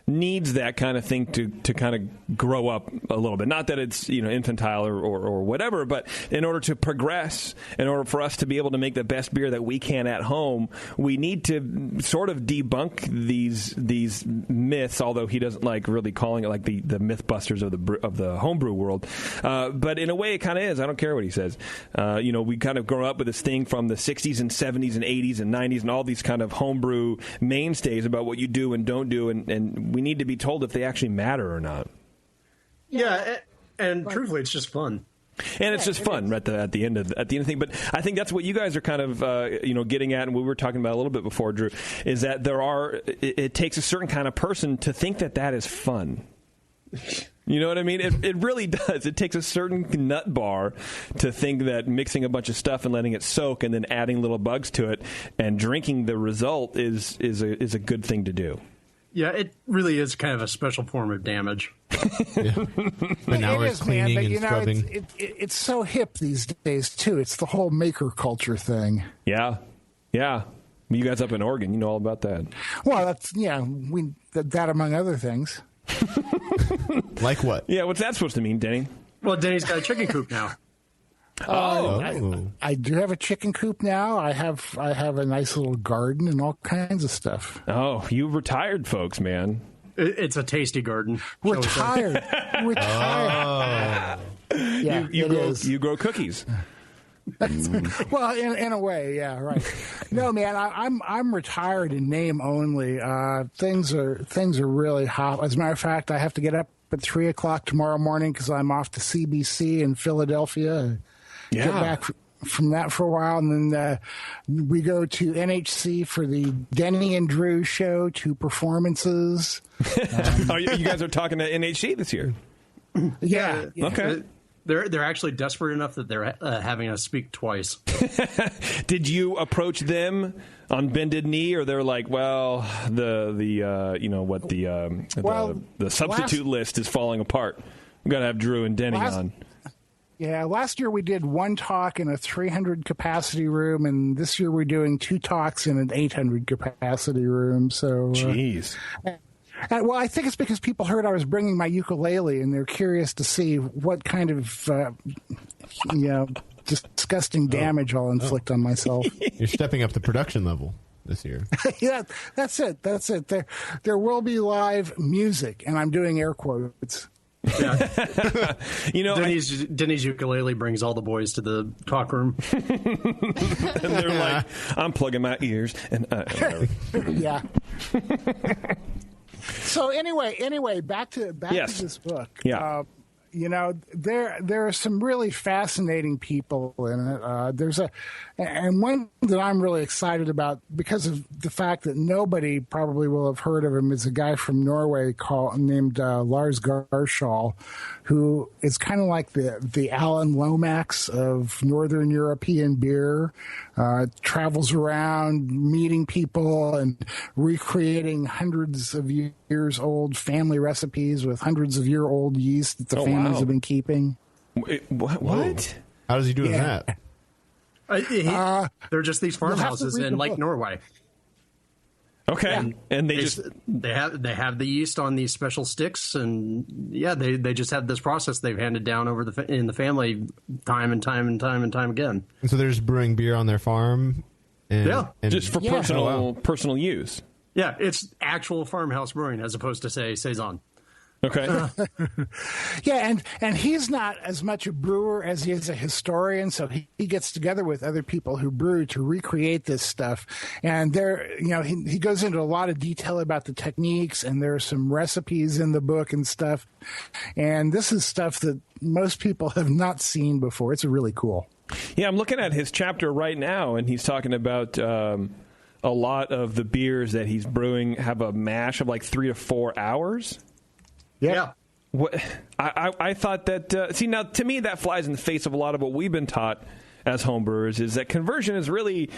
needs that kind of thing to kind of grow up a little bit. Not that it's infantile or whatever, but in order to progress, in order for us to be able to make the best beer that we can at home, we need to sort of debunk these myths. Although he doesn't like really calling it like the MythBusters of the homebrew world, but in a way it kind of is. I don't care what he says. We kind of grow up with this thing from the 60s and 70s and 80s and 90s and all these kind of homebrew mainstays about what you do and don't do, and we need to be told if they actually matter or not. Yeah, and truthfully, it's just fun. And it's just fun at the end of the thing. But I think that's what you guys are kind of getting at, and we were talking about a little bit before, Drew, is that it takes a certain kind of person to think that is fun. You know what I mean? It really does. It takes a certain nut bar to think that mixing a bunch of stuff and letting it soak and then adding little bugs to it and drinking the result is a good thing to do. Yeah, it really is kind of a special form of damage. An hour's cleaning and scrubbing. It's so hip these days, too. It's the whole maker culture thing. Yeah. You guys up in Oregon, you know all about that. Well, that among other things. Like what? Yeah, what's that supposed to mean, Denny? Well, Denny's got a chicken coop now. I do have a chicken coop now. I have a nice little garden and all kinds of stuff. Oh, you retired folks, man. It's a tasty garden. Retired. Yeah, you grow cookies. Well, in a way, yeah, right. No, man, I'm retired in name only. Things are really hot. As a matter of fact, I have to get up at 3:00 tomorrow morning because I'm off to CBC in Philadelphia. Yeah. Get back from that for a while, and then we go to NHC for the Denny and Drew show, 2 performances. You guys are talking to NHC this year? Yeah. Okay. They're actually desperate enough that they're having us speak twice. Did you approach them on bended knee, or they're like, well, the substitute list is falling apart. We've got to have Drew and Denny on. Yeah, last year we did 1 talk in a 300 capacity room, and this year we're doing 2 talks in an 800 capacity room. So, jeez. Well, I think it's because people heard I was bringing my ukulele, and they're curious to see what kind of, disgusting damage I'll inflict on myself. You're stepping up the production level this year. Yeah, that's it. There will be live music, and I'm doing air quotes. Yeah. Denny's ukulele brings all the boys to the talk room. And they're like, I'm plugging my ears. And yeah. So anyway, back to this book. Yeah. There are some really fascinating people in it. And one that I'm really excited about because of the fact that nobody probably will have heard of him is a guy from Norway named Lars Garshol, who is kind of like the Alan Lomax of Northern European beer. Travels around meeting people and recreating hundreds of years old family recipes with hundreds of year old yeast that the families have been keeping. What? How does he do that? They're just these farmhouses in Lake Norway. Okay, and they have the yeast on these special sticks, and they just have this process they've handed down in the family time and time again. And so they're just brewing beer on their farm, just for personal use. Yeah, it's actual farmhouse brewing as opposed to say saison. Okay. Yeah, and he's not as much a brewer as he is a historian, so he gets together with other people who brew to recreate this stuff. And he goes into a lot of detail about the techniques, and there are some recipes in the book and stuff. And this is stuff that most people have not seen before. It's really cool. Yeah, I'm looking at his chapter right now, and he's talking about a lot of the beers that he's brewing have a mash of like 3 to 4 hours. Yeah. What I thought that now to me that flies in the face of a lot of what we've been taught as homebrewers is that conversion is really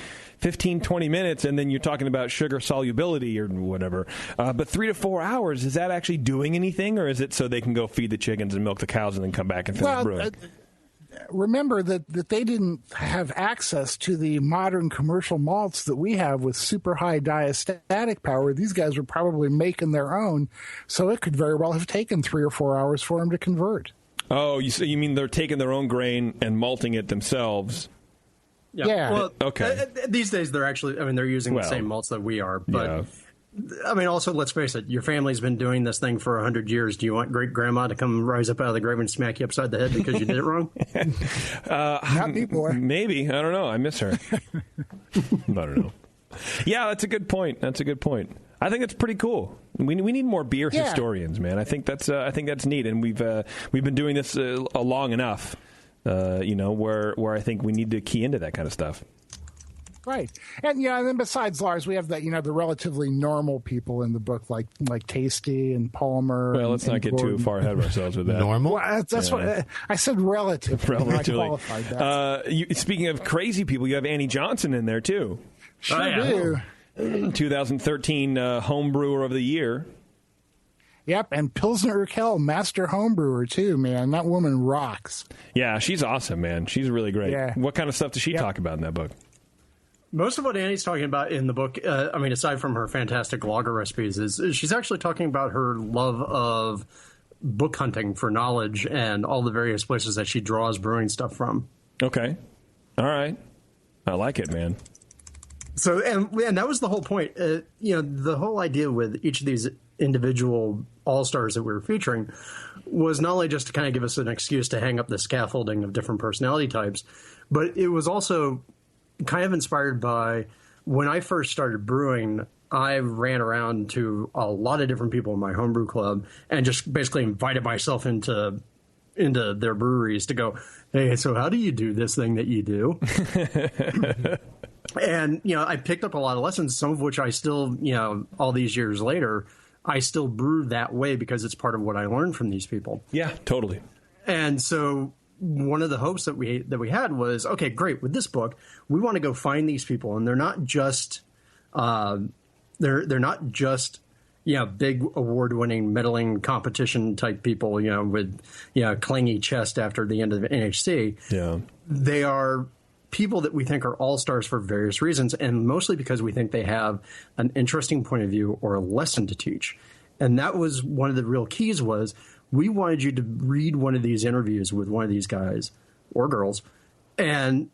15-20 minutes, and then you're talking about sugar solubility or whatever. But 3 to 4 hours, is that actually doing anything, or is it so they can go feed the chickens and milk the cows and then come back and finish brewing? remember that they didn't have access to the modern commercial malts that we have with super high diastatic power. These guys were probably making their own, so it could very well have taken 3 or 4 hours for them to convert. Oh, you mean they're taking their own grain and malting it themselves? Yeah. Well, okay. These days they're actually, they're using the same malts that we are. But, also, let's face it, your family's been doing this thing for 100 years. Do you want great-grandma to come rise up out of the grave and smack you upside the head because you did it wrong? Not me, boy. Maybe. I don't know. I miss her. I don't know. Yeah, that's a good point. I think it's pretty cool. We need more beer historians, man. I think that's neat, and we've been doing this long enough, where I think we need to key into that kind of stuff. Right. And then besides Lars, we have the relatively normal people in the book like Tasty and Palmer. Well, let's not get too far ahead of ourselves with that. Normal? Well, that's what I said. Relatively. I qualified that. Speaking of crazy people, you have Annie Johnson in there too. Sure do. 2013 Homebrewer of the Year. Yep, and Pilsner Urquell, master homebrewer too, man. That woman rocks. Yeah, she's awesome, man. She's really great. Yeah. What kind of stuff does she talk about in that book? Most of what Annie's talking about in the book, aside from her fantastic lager recipes, is she's actually talking about her love of book hunting for knowledge and all the various places that she draws brewing stuff from. Okay. All right. I like it, man. So, and that was the whole point. The whole idea with each of these individual all-stars that we were featuring was not only just to kind of give us an excuse to hang up the scaffolding of different personality types, but it was also kind of inspired by when I first started brewing. I ran around to a lot of different people in my homebrew club and just basically invited myself into their breweries to go, hey, so how do you do this thing that you do? And, I picked up a lot of lessons, some of which I still, all these years later, I still brew that way because it's part of what I learned from these people. Yeah, totally. And so one of the hopes that we had was, okay, great. With this book, we want to go find these people, and they're not just big award-winning medaling competition type people, with clangy chest after the end of the NHC. Yeah, they are people that we think are all-stars for various reasons, and mostly because we think they have an interesting point of view or a lesson to teach. And that was one of the real keys was we wanted you to read one of these interviews with one of these guys or girls and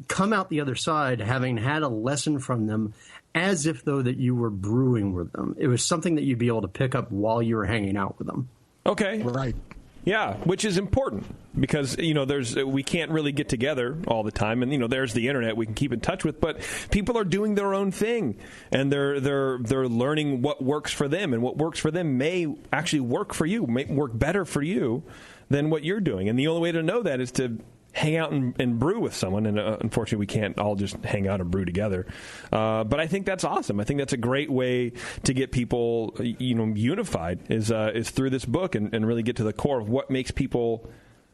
come out the other side having had a lesson from them as if though that you were brewing with them. It was something that you'd be able to pick up while you were hanging out with them. Okay. Right. Yeah, which is important because, we can't really get together all the time. And, there's the internet we can keep in touch with. But people are doing their own thing and they're learning what works for them. And what works for them may actually work for you, may work better for you than what you're doing. And the only way to know that is to hang out and brew with someone. And unfortunately, we can't all just hang out and brew together. But I think that's awesome. I think that's a great way to get people, unified is through this book and really get to the core of what makes people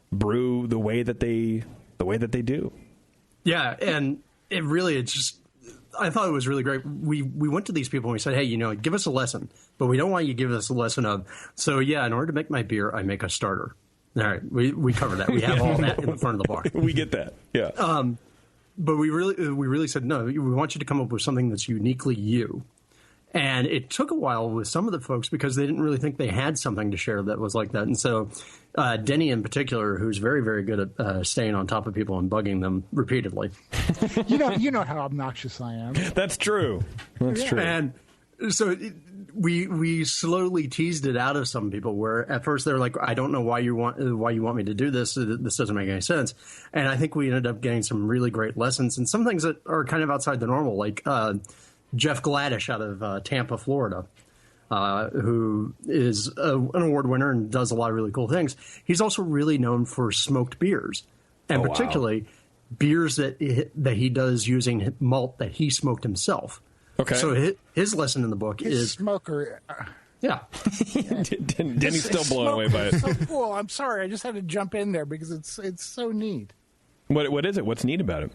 brew the way that they do. Yeah, and I thought it was really great. We went to these people and we said, hey, give us a lesson, but we don't want you to give us a lesson of, in order to make my beer, I make a starter. All right, we cover that. We have all that in the front of the bar. We get that, yeah. But we really said, no, we want you to come up with something that's uniquely you. And it took a while with some of the folks because they didn't really think they had something to share that was like that. And so Denny in particular, who's very, very good at staying on top of people and bugging them repeatedly. You know how obnoxious I am. That's true. That's true. And so we slowly teased it out of some people where at first they're like, I don't know why you want me to do this. This doesn't make any sense. And I think we ended up getting some really great lessons and some things that are kind of outside the normal, like Jeff Gladish out of Tampa, Florida, who is an award winner and does a lot of really cool things. He's also really known for smoked beers, and particularly beers that he does using malt that he smoked himself. Okay. So his lesson in the book is smoker. Yeah. Denny's still blown away by it. So cool. I'm sorry. I just had to jump in there because it's so neat. What is it? What's neat about it?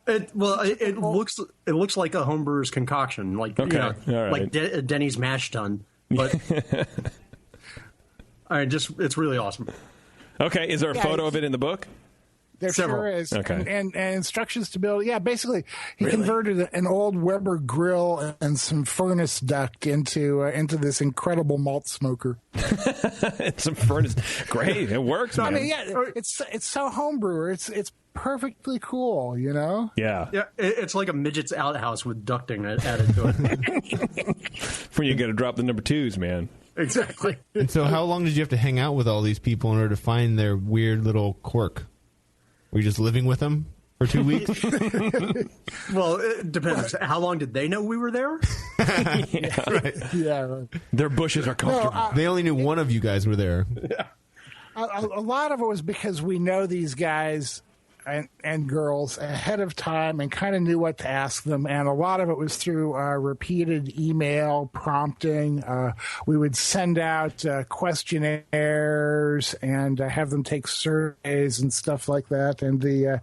It looks like a homebrewer's concoction, like like Denny's mash tun, but it's really awesome. Okay, is there a photo of it in the book? There Several. sure is. Okay. And instructions to build. Yeah, basically, he converted an old Weber grill and some furnace duct into this incredible malt smoker. Some furnace. Great. It works, man. I mean, yeah, it's so homebrewer. It's perfectly cool, you know? Yeah. Yeah, it's like a midget's outhouse with ducting added to it. When you got to drop the number 2s, man. Exactly. And so how long did you have to hang out with all these people in order to find their weird little quirk? Were you just living with them for 2 weeks? Well, it depends. How long did they know we were there? Yeah. Their bushes are comfortable. They only knew one of you guys were there. Yeah. A lot of it was because we know these guys and girls ahead of time and kind of knew what to ask them. And a lot of it was through repeated email prompting. We would send out questionnaires and have them take surveys and stuff like that. And the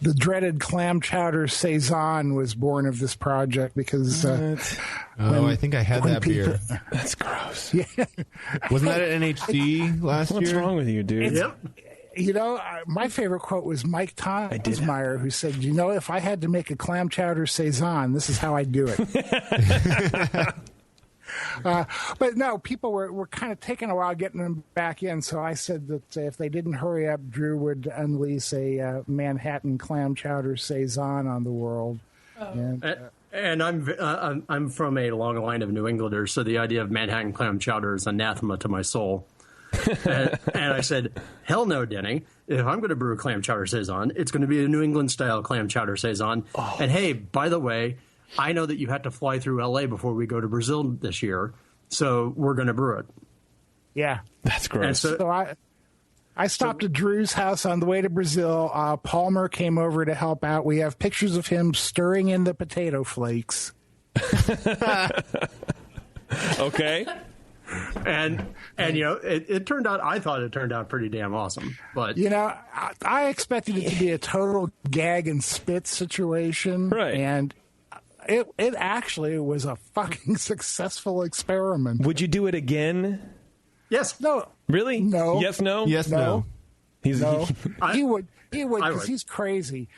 dreaded clam chowder saison was born of this project because... I think I had that beer. That's gross. Yeah. Wasn't that at NHC last year? What's wrong with you, dude? Yep. You know, my favorite quote was Mike Tonsmeyer, who said, you know, if I had to make a clam chowder saison, this is how I'd do it. But no, people were kind of taking a while getting them back in. So I said that if they didn't hurry up, Drew would unleash a Manhattan clam chowder saison on the world. Oh. And I'm from a long line of New Englanders, so the idea of Manhattan clam chowder is anathema to my soul. And I said, hell no, Denny. If I'm going to brew a clam chowder saison, it's going to be a New England style clam chowder saison. Oh. And hey, by the way, I know that you had to fly through L.A. before we go to Brazil this year, so we're going to brew it. Yeah, that's gross. And so I stopped at Drew's house on the way to Brazil. Palmer came over to help out. We have pictures of him stirring in the potato flakes. Okay. And you know, it turned out, I thought it turned out pretty damn awesome. But you know, I expected it to be a total gag and spit situation. Right. And it actually was a fucking successful experiment. Would you do it again? Yes. No. Really? No. Yes, no? Yes, no. No. He would I because would. he's crazy.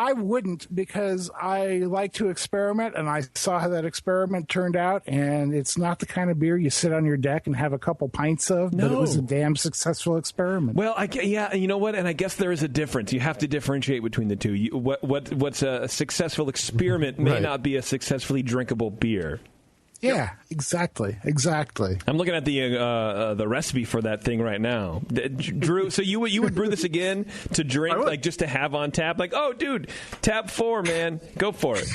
I wouldn't because I like to experiment, and I saw how that experiment turned out, and it's not the kind of beer you sit on your deck and have a couple pints of, but it was a damn successful experiment. Well, yeah, you know what? And I guess there is a difference. You have to differentiate between the two. What's a successful experiment may not be a successfully drinkable beer. Yeah, exactly. I'm looking at the recipe for that thing right now, Drew. So you would brew this again to drink, like just to have on tap? Like, oh, dude, tap 4, man, go for it.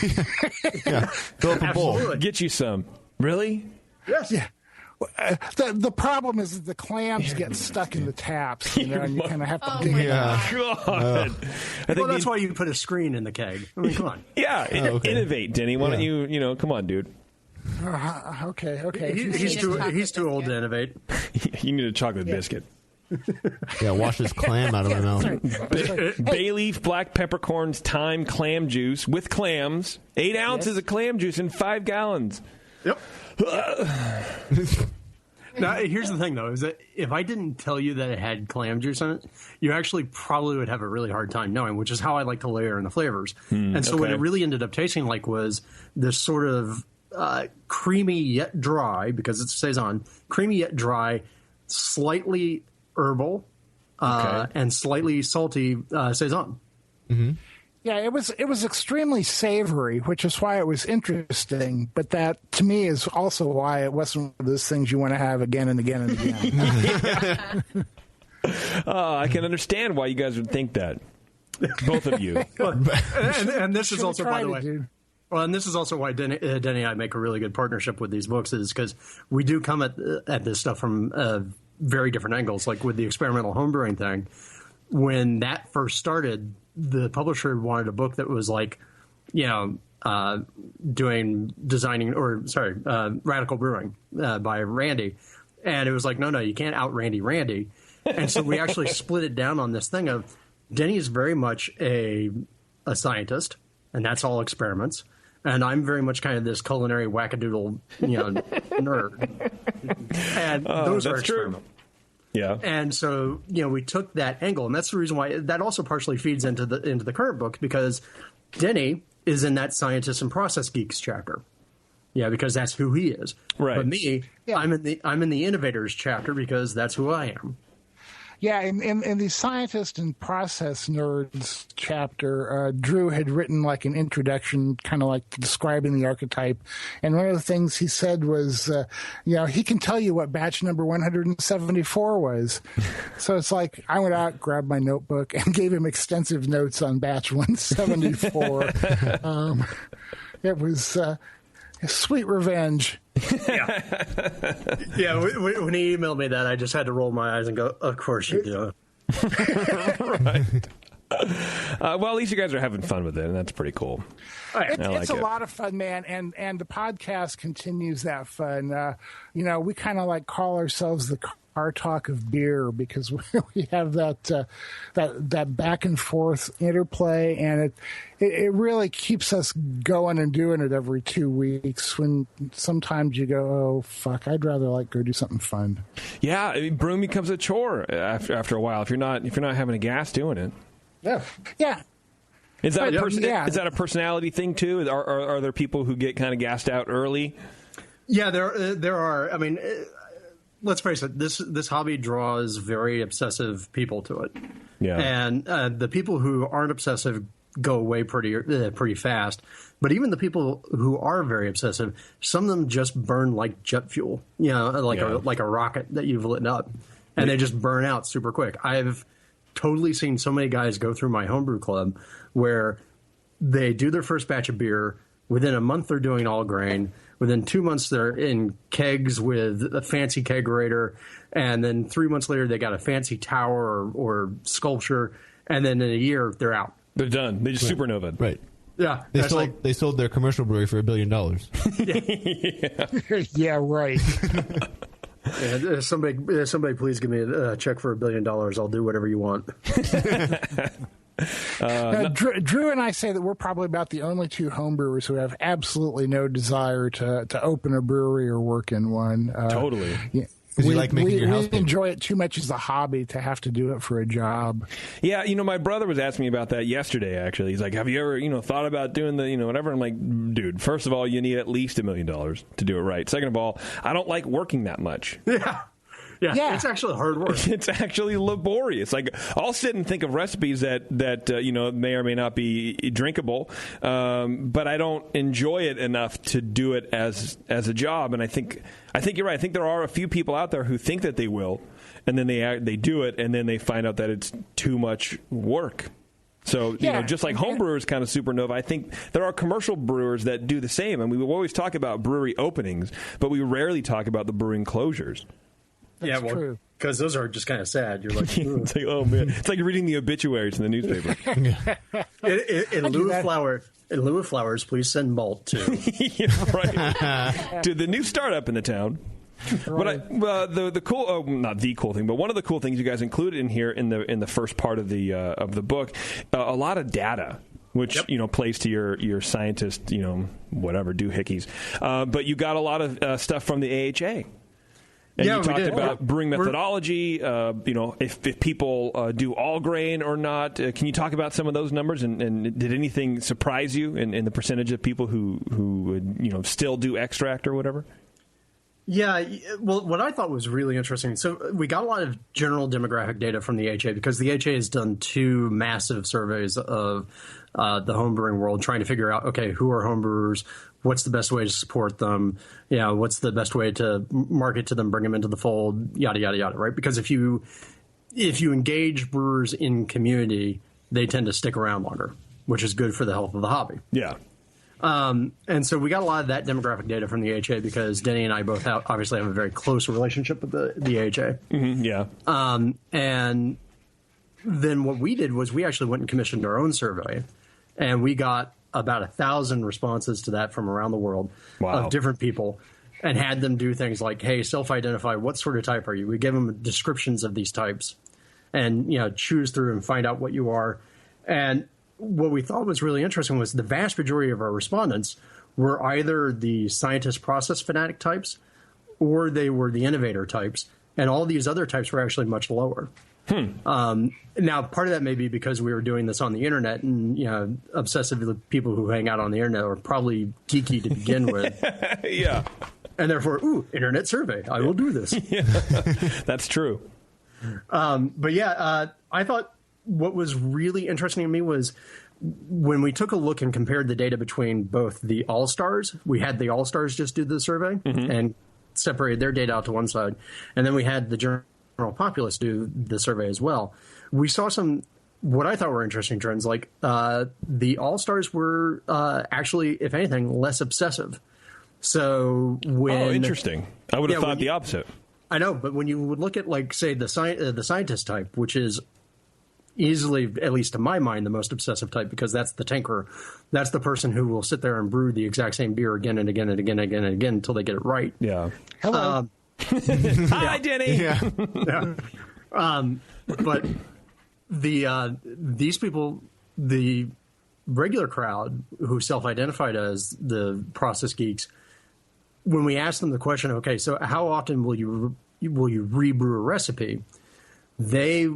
Yeah, fill up a bowl. Get you some. Really? Yes. Yeah. The problem is that the clams get stuck in the taps, you know, and you kind of have to dig it out. God. Well, that's why you put a screen in the keg. I mean, come on. Yeah, innovate, Denny. Why don't you come on, dude. Okay. He's too old to innovate. You need a chocolate biscuit. Yeah, wash this clam out of my mouth. Bay leaf, black peppercorns, thyme, clam juice with clams. 8 ounces of clam juice in 5 gallons. Yep. Now, here's the thing, though, is that if I didn't tell you that it had clam juice in it, you actually probably would have a really hard time knowing, which is how I like to layer in the flavors. And so what it really ended up tasting like was this sort of creamy yet dry, because it's a saison, creamy yet dry, slightly herbal, and slightly salty saison. Mm-hmm. Yeah, it was extremely savory, which is why it was interesting. But that, to me, is also why it wasn't one of those things you want to have again and again and again. I can understand why you guys would think that. Both of you. and this is also, by the way, dude. Well, and this is also why Denny and I make a really good partnership with these books, is because we do come at this stuff from very different angles. Like with the experimental homebrewing thing, when that first started, the publisher wanted a book that was like, radical brewing by Randy, and it was like, no, you can't out Randy, and so we actually split it down on this thing of Denny is very much a scientist, and that's all experiments. And I'm very much kind of this culinary wackadoodle, nerd. And those are experiments. Yeah. And so, we took that angle, and that's the reason why that also partially feeds into the current book, because Denny is in that Scientists and Process Geeks chapter. Yeah, because that's who he is. Right. But me, I'm in the Innovators chapter because that's who I am. Yeah, in the Scientist and Process Nerds chapter, Drew had written like an introduction, kind of like describing the archetype. And one of the things he said was, he can tell you what batch number 174 was. So it's like I went out, grabbed my notebook, and gave him extensive notes on batch 174. It was sweet revenge. Yeah, when he emailed me that, I just had to roll my eyes and go, of course you do. Right. Well, at least you guys are having fun with it, and that's pretty cool. It's a lot of fun, man, and the podcast continues that fun. We kind of like call ourselves the Car Talk of Beer because we have that back and forth interplay, and it really keeps us going and doing it every 2 weeks. When sometimes you go, oh fuck, I'd rather go do something fun. Yeah, brewing becomes a chore after a while if you're not having a gas doing it. Yeah. Is that is that a personality thing too? Are there people who get kind of gassed out early? Yeah, there are. I mean, let's face it. This hobby draws very obsessive people to it. Yeah, and the people who aren't obsessive go away pretty fast. But even the people who are very obsessive, some of them just burn like jet fuel. Like a rocket that you've lit up, and they just burn out super quick. I've totally seen so many guys go through my homebrew club where they do their first batch of beer. Within a month, they're doing all grain. Within 2 months, they're in kegs with a fancy kegerator. And then 3 months later, they got a fancy tower or sculpture. And then in a year, they're out. They're done. They just supernova. Right. Yeah. They sold their commercial brewery for $1 billion. Yeah, right. Yeah, somebody please give me a check for $1 billion. I'll do whatever you want. Drew and I say that we're probably about the only two homebrewers who have absolutely no desire to open a brewery or work in one. Totally. Yeah. We enjoy it too much as a hobby to have to do it for a job. Yeah, my brother was asking me about that yesterday, actually. He's like, have you ever, thought about doing the, whatever? I'm like, dude, first of all, you need at least $1 million to do it right. Second of all, I don't like working that much. Yeah, it's actually hard work. It's actually laborious. Like, I'll sit and think of recipes that may or may not be drinkable, but I don't enjoy it enough to do it as a job. And I think you're right. I think there are a few people out there who think that they will, and then they do it, and then they find out that it's too much work. So, just like homebrewers kind of supernova, I think there are commercial brewers that do the same. And we always talk about brewery openings, but we rarely talk about the brewing closures. That's true. Because those are just kind of sad. You're like, it's like, oh man, it's like reading the obituaries in the newspaper. in lieu of flowers, please send malt too. Right. To the new startup in the town. Right. But the cool, not the cool thing, but one of the cool things you guys included in here in the first part of the book, a lot of data. Which, plays to your scientist, whatever, doohickeys. But you got a lot of stuff from the AHA. And you talked about brewing methodology, if people do all grain or not. Can you talk about some of those numbers? And did anything surprise you in the percentage of people who would, still do extract or whatever? Yeah, well, what I thought was really interesting, so we got a lot of general demographic data from the AHA because the AHA has done 2 massive surveys of the homebrewing world trying to figure out, okay, who are homebrewers, what's the best way to support them, what's the best way to market to them, bring them into the fold, yada, yada, yada, right? Because if you engage brewers in community, they tend to stick around longer, which is good for the health of the hobby. Yeah. And so we got a lot of that demographic data from the AHA because Denny and I both obviously have a very close relationship with the AHA. Mm-hmm, yeah. And then what we did was we actually went and commissioned our own survey, and we got about 1,000 responses to that from around the world of different people, and had them do things like, hey, self-identify, what sort of type are you? We gave them descriptions of these types and, choose through and find out what you are. And what we thought was really interesting was the vast majority of our respondents were either the scientist process fanatic types or they were the innovator types. and all these other types were actually much lower. Now, part of that may be because we were doing this on the internet, and obsessive people who hang out on the internet are probably geeky to begin with. Yeah, and therefore, internet survey. I will do this. Yeah, that's true. But yeah, I thought what was really interesting to me was when we took a look and compared the data between both the All-Stars. We had the All-Stars just do the survey and separated their data out to one side, and then we had the general populace do the survey as well. We saw some what I thought were interesting trends, like the All-Stars were actually, if anything, less obsessive. So interesting. I would have thought the opposite. I know, but when you would look at, like, say, the scientist type, which is easily, at least to my mind, the most obsessive type, because that's the tinkerer. That's the person who will sit there and brew the exact same beer again and again and again and again and again until they get it right. Yeah. Hello. Hi, Denny. Yeah. But these people, the regular crowd who self-identified as the process geeks, when we asked them the question, okay, so how often will you rebrew a recipe? They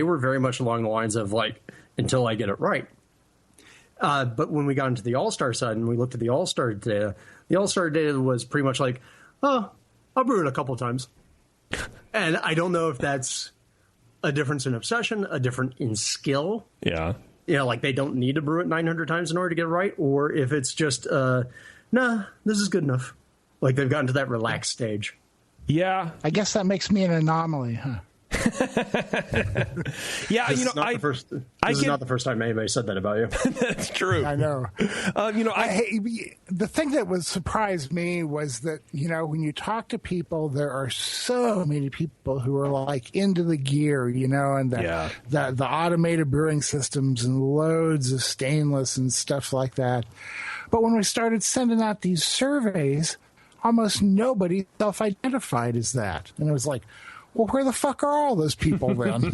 were very much along the lines of, like, until I get it right. But when we got into the All-Star side and we looked at the All-Star data, the All-Star data was pretty much like, I'll brew it a couple times. And I don't know if that's a difference in obsession, a difference in skill. Yeah. Like they don't need to brew it 900 times in order to get it right, or if it's just, nah, this is good enough. Like they've gotten to that relaxed stage. Yeah. I guess that makes me an anomaly, huh? Yeah, this is not the first time anybody said that about you. That's true. I know. The thing that would surprise me was that, when you talk to people, there are so many people who are like into the gear, and the automated brewing systems and loads of stainless and stuff like that. But when we started sending out these surveys, almost nobody self-identified as that. And it was like, well, where the fuck are all those people then?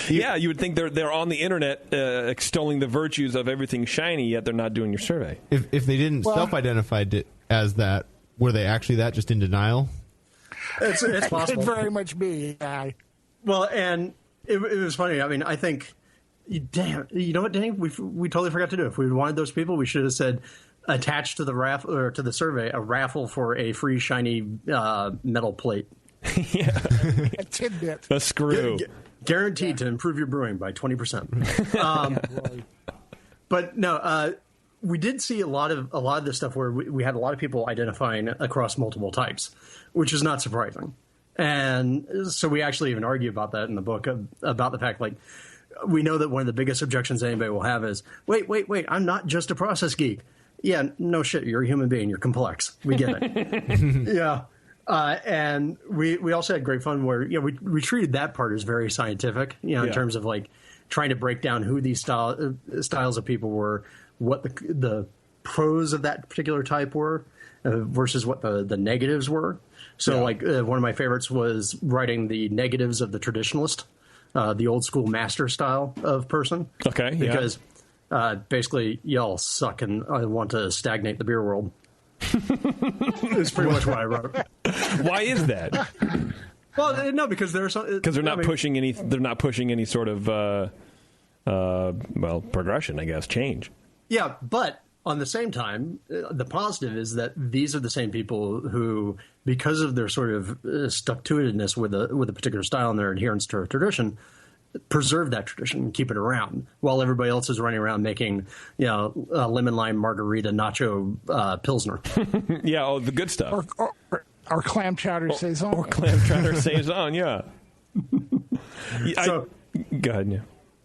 Yeah, you would think they're on the internet extolling the virtues of everything shiny, yet they're not doing your survey. If they didn't self-identify it as that, were they actually that, just in denial? It's possible. It could very much be. Yeah. Well, and it was funny. I mean, I think, damn, you know what, Danny? We totally forgot to do it. If we wanted those people, we should have said, attached to the raffle or to the survey, a raffle for a free shiny metal plate. Yeah. A tidbit. A screw. Guaranteed to improve your brewing by 20%. But no, we did see a lot of this stuff where we had a lot of people identifying across multiple types, which is not surprising. And so we actually even argue about that in the book, about the fact, like, we know that one of the biggest objections anybody will have is, wait, I'm not just a process geek. Yeah, no shit, you're a human being, you're complex. We get it. Yeah. And we also had great fun where, we treated that part as very scientific, in terms of, like, trying to break down who these styles of people were, what the pros of that particular type were, versus what the negatives were. So, like, one of my favorites was writing the negatives of the traditionalist, the old school master style of person. Okay, because basically, y'all suck and I want to stagnate the beer world. It's pretty much what I wrote. Why is that? Well, no, because they're pushing any. They're not pushing any sort of progression, I guess, change. Yeah, but on the same time, the positive is that these are the same people who, because of their sort of stuck-to-itedness with a particular style and their adherence to a tradition, preserve that tradition and keep it around, while everybody else is running around making, lemon lime margarita nacho pilsner. Yeah, the good stuff. Or clam chowder saison. Or clam chowder saison. Yeah. So, go ahead. Yeah.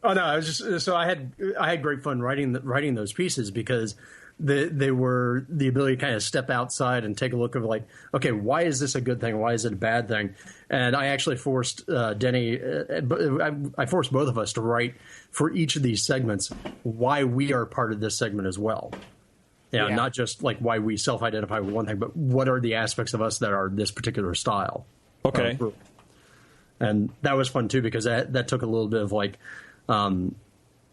Oh no, I was just I had great fun writing those pieces because they were the ability to kind of step outside and take a look of, like, okay, why is this a good thing? Why is it a bad thing? And I actually forced Denny, I forced both of us to write for each of these segments why we are part of this segment as well. Yeah, not just like why we self-identify with one thing, but what are the aspects of us that are this particular style. Okay. And that was fun too because that took a little bit of, like,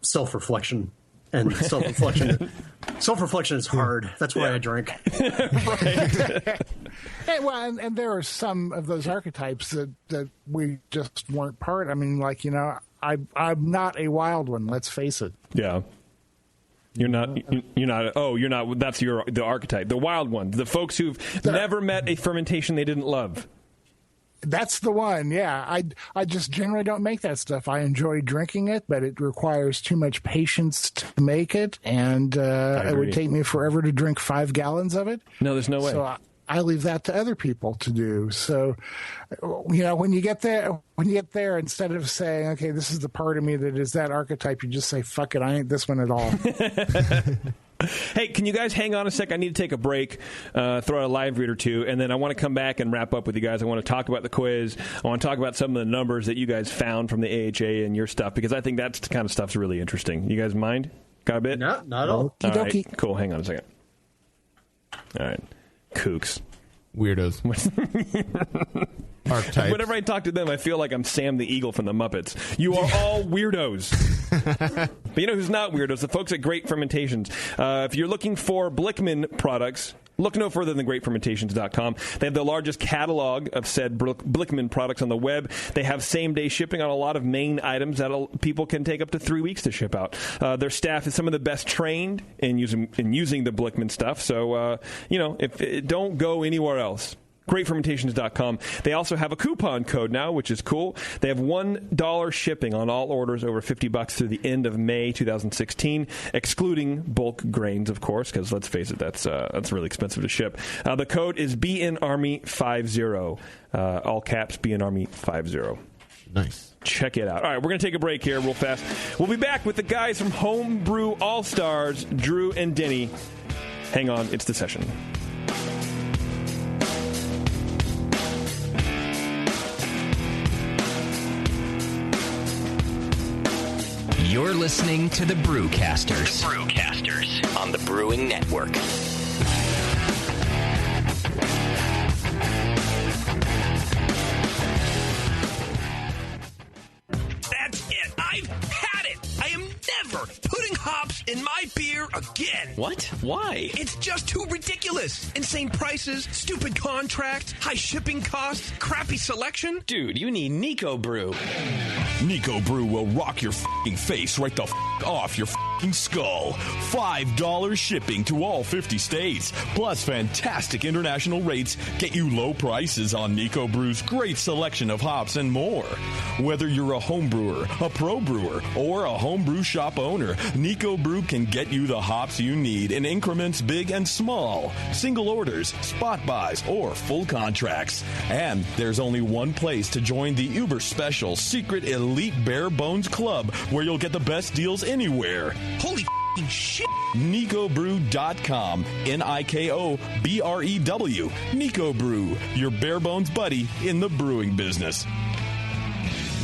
self-reflection and self-reflection Self-reflection is hard. That's why I drink. And there are some of those archetypes that we just weren't part. I mean, like, I'm not a wild one. Let's face it. Yeah. You're not. Oh, you're not. That's the archetype, the wild one, the folks who've never met a fermentation they didn't love. That's the one. Yeah, I just generally don't make that stuff. I enjoy drinking it, but it requires too much patience to make it, and it would take me forever to drink 5 gallons of it. No, there's no way. So I leave that to other people to do. So, when you get there, instead of saying, okay, this is the part of me that is that archetype, you just say, fuck it, I ain't this one at all. Hey, can you guys hang on a sec? I need to take a break, throw out a live read or two, and then I want to come back and wrap up with you guys. I want to talk about the quiz. I want to talk about some of the numbers that you guys found from the AHA and your stuff, because I think that kind of stuff's really interesting. You guys mind? Got a bit? No, not at all. All right, cool. Hang on a second. All right. Kooks. Weirdos. Archetypes. Whenever I talk to them, I feel like I'm Sam the Eagle from the Muppets. You are all weirdos. But you know who's not weirdos? The folks at Great Fermentations. If you're looking for Blickman products, look no further than greatfermentations.com. They have the largest catalog of said Blickman products on the web. They have same-day shipping on a lot of main items that people can take up to 3 weeks to ship out. Their staff is some of the best trained in using the Blickman stuff. So, don't go anywhere else. GreatFermentations.com. They also have a coupon code now, which is cool. They have $1 shipping on all orders over $50 through the end of May 2016, excluding bulk grains, of course, because let's face it, that's really expensive to ship. The code is BNArmy50. All caps, BNArmy50. Nice. Check it out. All right, we're going to take a break here real fast. We'll be back with the guys from Homebrew All-Stars, Drew and Denny. Hang on, it's the session. You're listening to the Brewcasters. The Brewcasters on the Brewing Network. That's it. I've had it. I am never putting hops in my beer again. What? Why? It's just too ridiculous. Insane prices, stupid contracts, high shipping costs, crappy selection. Dude, you need Nico Brew. Nico Brew will rock your f***ing face right the f*** off your f***ing skull. $5 shipping to all 50 states, plus fantastic international rates get you low prices on Nico Brew's great selection of hops and more. Whether you're a home brewer, a pro brewer, or a homebrew shop owner, Nico Brew can get you the hops you need in increments big and small, single orders, spot buys, or full contracts. And there's only one place to join the uber special secret elite bare bones club where you'll get the best deals anywhere. Holy shit. NicoBrew.com. NIKOBREW. Nico Brew, your bare bones buddy in the brewing business.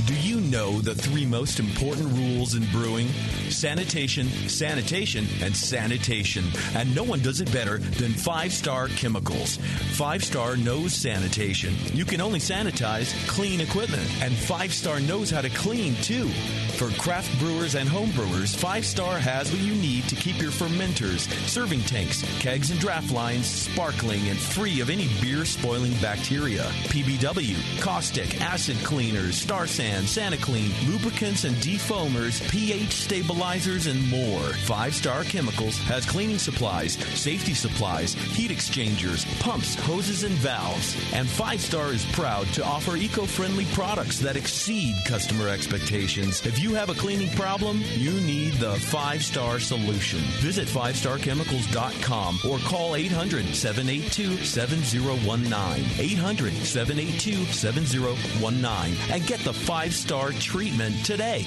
Do you know the 3 most important rules in brewing? Sanitation, sanitation, and sanitation. And no one does it better than 5-Star Chemicals. 5-Star knows sanitation. You can only sanitize clean equipment. And 5-Star knows how to clean, too. For craft brewers and home brewers, 5-Star has what you need to keep your fermenters, serving tanks, kegs, and draft lines sparkling and free of any beer-spoiling bacteria. PBW, caustic, acid cleaners, Star San, SaniClean, lubricants and defoamers, pH stabilizers, and more. 5-Star Chemicals has cleaning supplies, safety supplies, heat exchangers, pumps, hoses, and valves. And 5-Star is proud to offer eco-friendly products that exceed customer expectations. If you have a cleaning problem, you need the 5-Star solution. Visit 5starchemicals.com or call 800-782-7019. 800-782-7019 and get the 5-Star treatment today.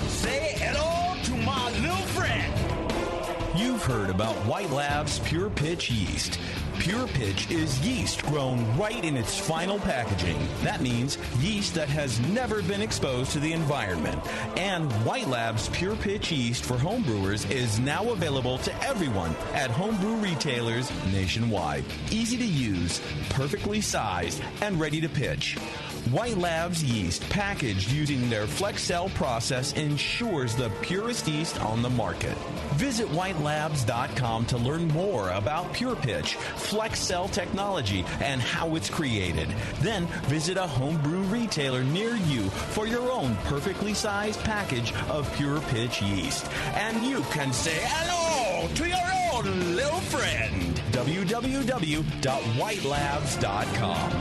Say hello to my little friend. You've heard about White Labs Pure Pitch yeast. Pure Pitch is yeast grown right in its final packaging. That means yeast that has never been exposed to the environment. And White Labs Pure Pitch yeast for homebrewers is now available to everyone at homebrew retailers nationwide. Easy to use, perfectly sized, and ready to pitch. White Labs yeast, packaged using their Flex Cell process, ensures the purest yeast on the market. Visit whitelabs.com to learn more about Pure Pitch, Flex Cell technology, and how it's created. Then visit a homebrew retailer near you for your own perfectly sized package of Pure Pitch yeast. And you can say hello to your own little friend. www.whitelabs.com.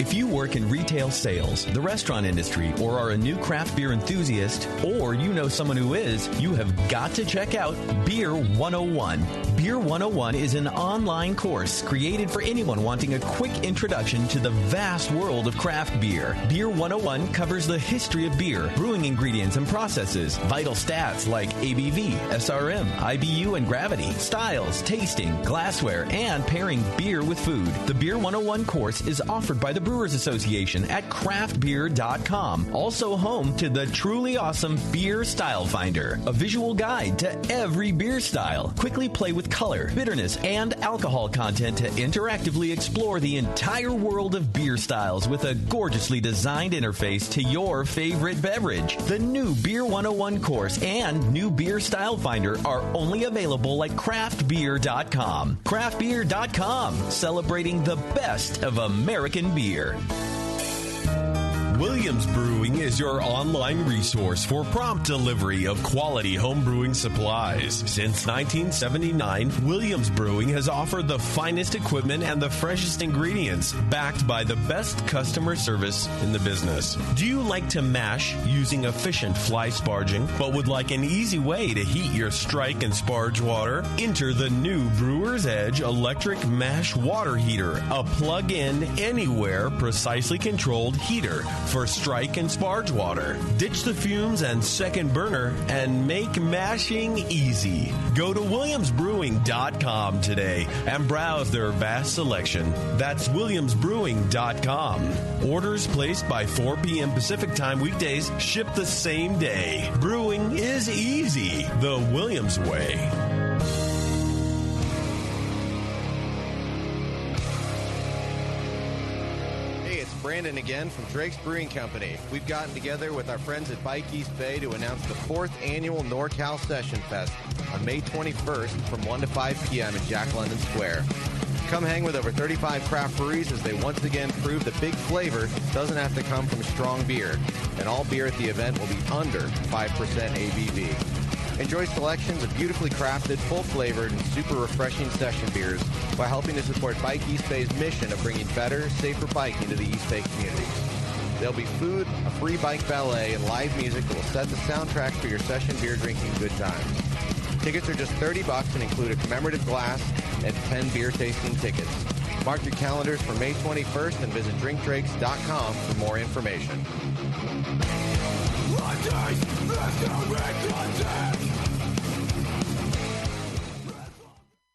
If you work in retail sales, the restaurant industry, or are a new craft beer enthusiast, or you know someone who is, you have got to check out Beer 101. Beer 101 is an online course created for anyone wanting a quick introduction to the vast world of craft beer. Beer 101 covers the history of beer, brewing ingredients and processes, vital stats like ABV, SRM, IBU, and gravity, styles, tasting, glassware, and pairing beer with food. The Beer 101 course is offered by the Brewers Association at craftbeer.com, also home to the truly awesome Beer Style Finder, a visual guide to every beer style. Quickly play with color, bitterness, and alcohol content to interactively explore the entire world of beer styles with a gorgeously designed interface to your favorite beverage. The new Beer 101 course and new Beer Style Finder are only available at craftbeer.com. Craftbeer.com, celebrating the best of American beer. Williams Brewing is your online resource for prompt delivery of quality home brewing supplies. Since 1979, Williams Brewing has offered the finest equipment and the freshest ingredients, backed by the best customer service in the business. Do you like to mash using efficient fly sparging, but would like an easy way to heat your strike and sparge water? Enter the new Brewer's Edge electric mash water heater, a plug-in, anywhere, precisely controlled heater for strike and sparge water. Ditch the fumes and second burner and make mashing easy. Go to williamsbrewing.com today and browse their vast selection. That's williamsbrewing.com. Orders placed by 4 p.m. Pacific Time weekdays ship the same day. Brewing is easy the Williams way. Brandon again from Drake's Brewing Company. We've gotten together with our friends at Bike East Bay to announce the 4th annual NorCal Session Fest on May 21st from 1 to 5 p.m. in Jack London Square. Come hang with over 35 craft breweries as they once again prove that big flavor doesn't have to come from strong beer, and all beer at the event will be under 5% ABV. Enjoy selections of beautifully crafted, full-flavored, and super refreshing session beers while helping to support Bike East Bay's mission of bringing better, safer biking to the East Bay community. There'll be food, a free bike valet, and live music that will set the soundtrack for your session beer drinking good times. Tickets are just $30 and include a commemorative glass and 10 beer tasting tickets. Mark your calendars for May 21st and visit drinkdrakes.com for more information.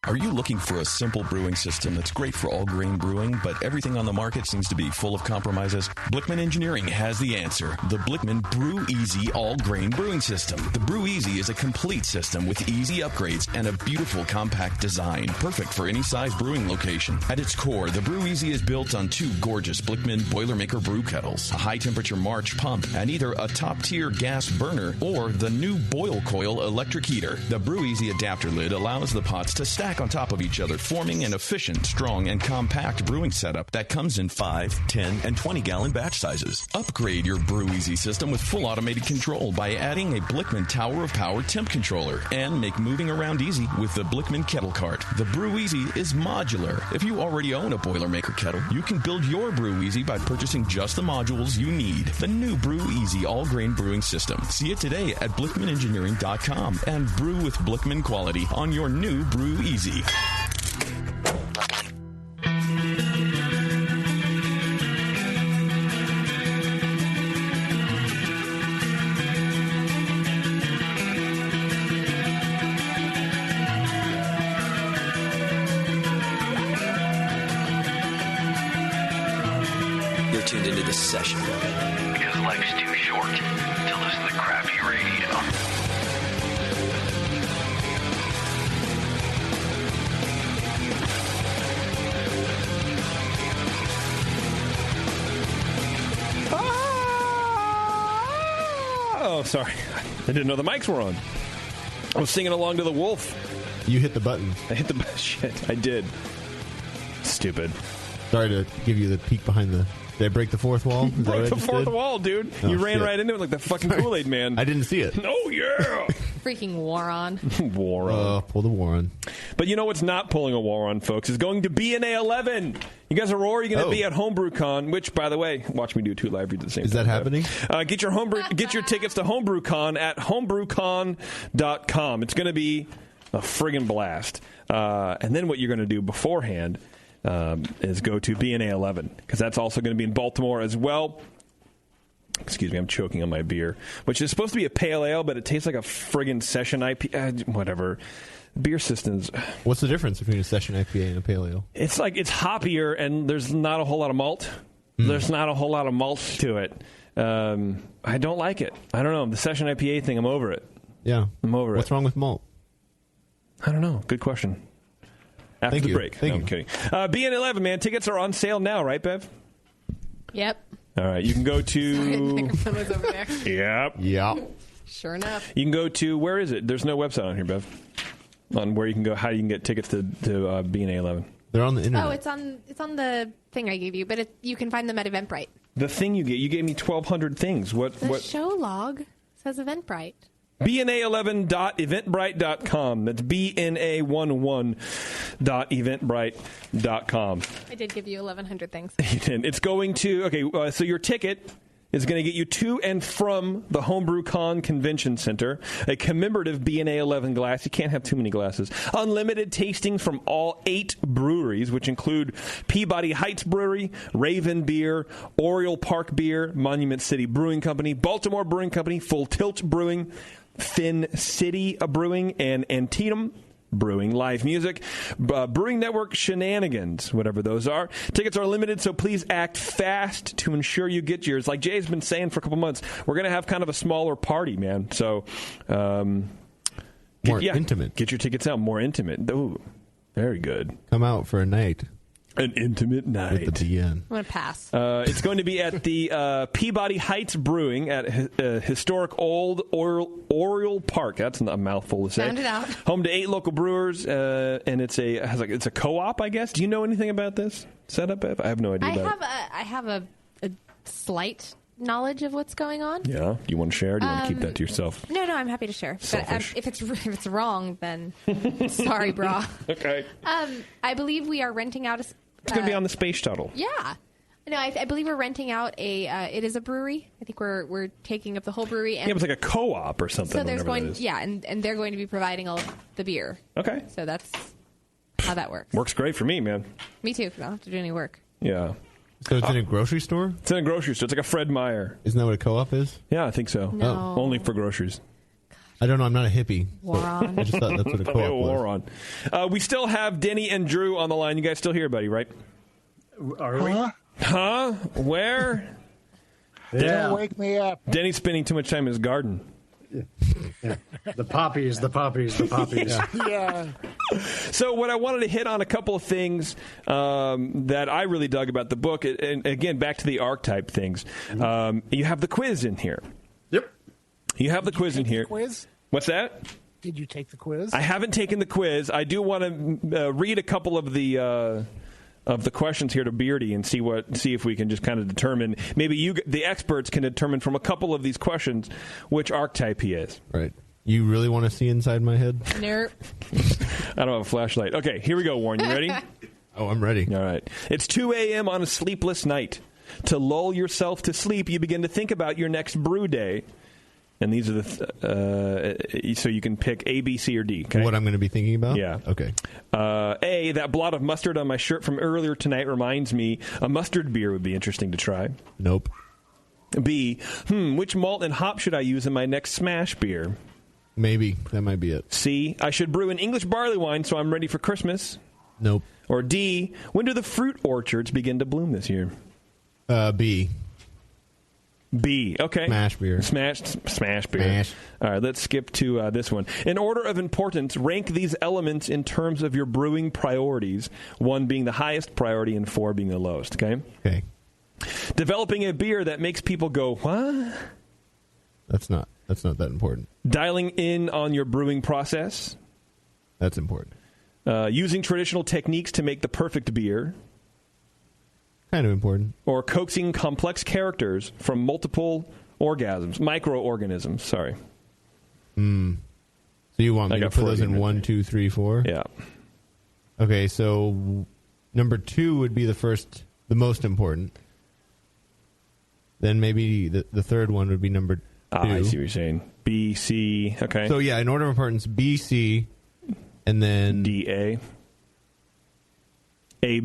Are you looking for a simple brewing system that's great for all grain brewing, but everything on the market seems to be full of compromises? Blickman Engineering has the answer. The Blickman Brew Easy All Grain Brewing System. The Brew Easy is a complete system with easy upgrades and a beautiful compact design, perfect for any size brewing location. At its core, the Brew Easy is built on 2 gorgeous Blickman Boilermaker brew kettles, a high-temperature March pump, and either a top-tier gas burner or the new Boil Coil electric heater. The Brew Easy adapter lid allows the pots to stack on top of each other, forming an efficient, strong, and compact brewing setup that comes in 5, 10, and 20-gallon batch sizes. Upgrade your Brew Easy system with full automated control by adding a Blickman Tower of Power temp controller, and make moving around easy with the Blickman Kettle Cart. The Brew Easy is modular. If you already own a Boilermaker kettle, you can build your Brew Easy by purchasing just the modules you need. The new Brew Easy all-grain brewing system. See it today at BlickmanEngineering.com and brew with Blickman quality on your new Brew Easy. You're tuned into the session because life's too short to listen to crappy radio. Oh, sorry. I didn't know the mics were on. I was singing along to the wolf. You hit the button. I hit the shit. I did. Stupid. Sorry to give you the peek behind the... Did I break the fourth wall? Broke the fourth wall, dude. Oh, you ran shit. right into it like the fucking Kool-Aid man. I didn't see it. Oh, yeah. Freaking war on. War on. Pull the war on. But you know what's not pulling a war on, folks, is going to BNA 11. You guys are going to be at Homebrew Con, which, by the way, watch me do 2 live reads at the same time. Is that happening? Get your tickets to Homebrew Con at homebrewcon.com. It's going to be a friggin' blast. And then what you're going to do beforehand is go to BNA 11, because that's also going to be in Baltimore as well. Excuse me, I'm choking on my beer, which is supposed to be a pale ale, but it tastes like a friggin' session IPA. Whatever. Beer systems. What's the difference between a session IPA and a pale ale? It's hoppier, and there's not a whole lot of malt. There's not a whole lot of malt to it. I don't like it. I don't know. The session IPA thing, I'm over it. Yeah. I'm over it. What's wrong with malt? I don't know. Good question. After the break. Thank you. I'm kidding. BN11, man. Tickets are on sale now, right, Bev? Yep. All right. You can go to... Sorry, the microphone was over there. Yep. Yep. Sure enough. You can go to... Where is it? There's no website on here, Bev. On where you can go, how you can get tickets to BNA 11. They're on the internet. Oh, it's on the thing I gave you, but you can find them at Eventbrite. The thing you gave me 1,200 things. The show log says Eventbrite. BNA11.eventbrite.com. That's BNA11.eventbrite.com. I did give you 1,100 things. You did. It's going to... so your ticket is going to get you to and from the Homebrew Con Convention Center, a commemorative BNA 11 glass. You can't have too many glasses. Unlimited tastings from all 8 breweries, which include Peabody Heights Brewery, Raven Beer, Oriole Park Beer, Monument City Brewing Company, Baltimore Brewing Company, Full Tilt Brewing, Finn City Brewing, and Antietam Brewing. Live music, Brewing Network shenanigans, whatever those are. Tickets are limited, so please act fast to ensure you get yours. Like Jay's been saying for a couple months, we're going to have kind of a smaller party, man. So, more intimate. Get your tickets out. More intimate. Ooh, very good. Come out for a night. An intimate night. With the BN. I'm going to pass. It's going to be at the Peabody Heights Brewing at historic Old Oriole Park. That's a mouthful to say. Found it out. Home to 8 local brewers, and it's a co-op, I guess. Do you know anything about this setup, Bev? I have no idea about it. I have a slight knowledge of what's going on. Yeah. Do you want to share, or do you want to keep that to yourself? No, I'm happy to share. Selfish. But if it's wrong, then sorry, brah. Okay. I believe we are renting out It's going to be on the space shuttle. Yeah. No, I believe we're renting out it is a brewery. I think we're taking up the whole brewery. And it was like a co-op or something. So there's and they're going to be providing all of the beer. Okay. So that's how that works. Works great for me, man. Me too, because I don't have to do any work. Yeah. So it's in a grocery store? It's in a grocery store. It's like a Fred Meyer. Isn't that what a co-op is? Yeah, I think so. No. Only for groceries. I don't know. I'm not a hippie. War on. I just thought that's what a co-op was. War on. We still have Denny and Drew on the line. You guys still here, buddy, right? Are we? Huh? Where? Yeah. Don't wake me up. Denny's spending too much time in his garden. Yeah. The poppies. Yeah. So what I wanted to hit on a couple of things that I really dug about the book, and again, back to the archetype things. You have the quiz in here. Yep. You have the quiz in here. Quiz? What's that? Did you take the quiz? I haven't taken the quiz. I do want to read a couple of the questions here to Beardy and see if we can just kind of determine. Maybe you, the experts, can determine from a couple of these questions which archetype he is. Right. You really want to see inside my head? Nope. I don't have a flashlight. Okay, here we go, Warren. You ready? Oh, I'm ready. All right. It's 2 a.m. on a sleepless night. To lull yourself to sleep, you begin to think about your next brew day. And these are so you can pick A, B, C, or D. Okay? What I'm going to be thinking about? Yeah. Okay. A, that blot of mustard on my shirt from earlier tonight reminds me a mustard beer would be interesting to try. Nope. B, which malt and hop should I use in my next smash beer? Maybe. That might be it. C, I should brew an English barley wine so I'm ready for Christmas. Nope. Or D, when do the fruit orchards begin to bloom this year? B. B. Okay. Smash beer. Smash beer. Smash. All right, let's skip to this one. In order of importance, rank these elements in terms of your brewing priorities, 1 being the highest priority and 4 being the lowest, okay? Okay. Developing a beer that makes people go, what? That's not. That's not that important. Dialing in on your brewing process. That's important. Using traditional techniques to make the perfect beer. Kind of important. Or coaxing complex characters from multiple microorganisms. Sorry. So you want me to put those in 1, 2, 3, 4? Yeah. Okay, so number 2 would be the most important. Then maybe the third one would be number 2. I see what you're saying. B, C. Okay. So yeah, in order of importance, B, C, and then D, A. A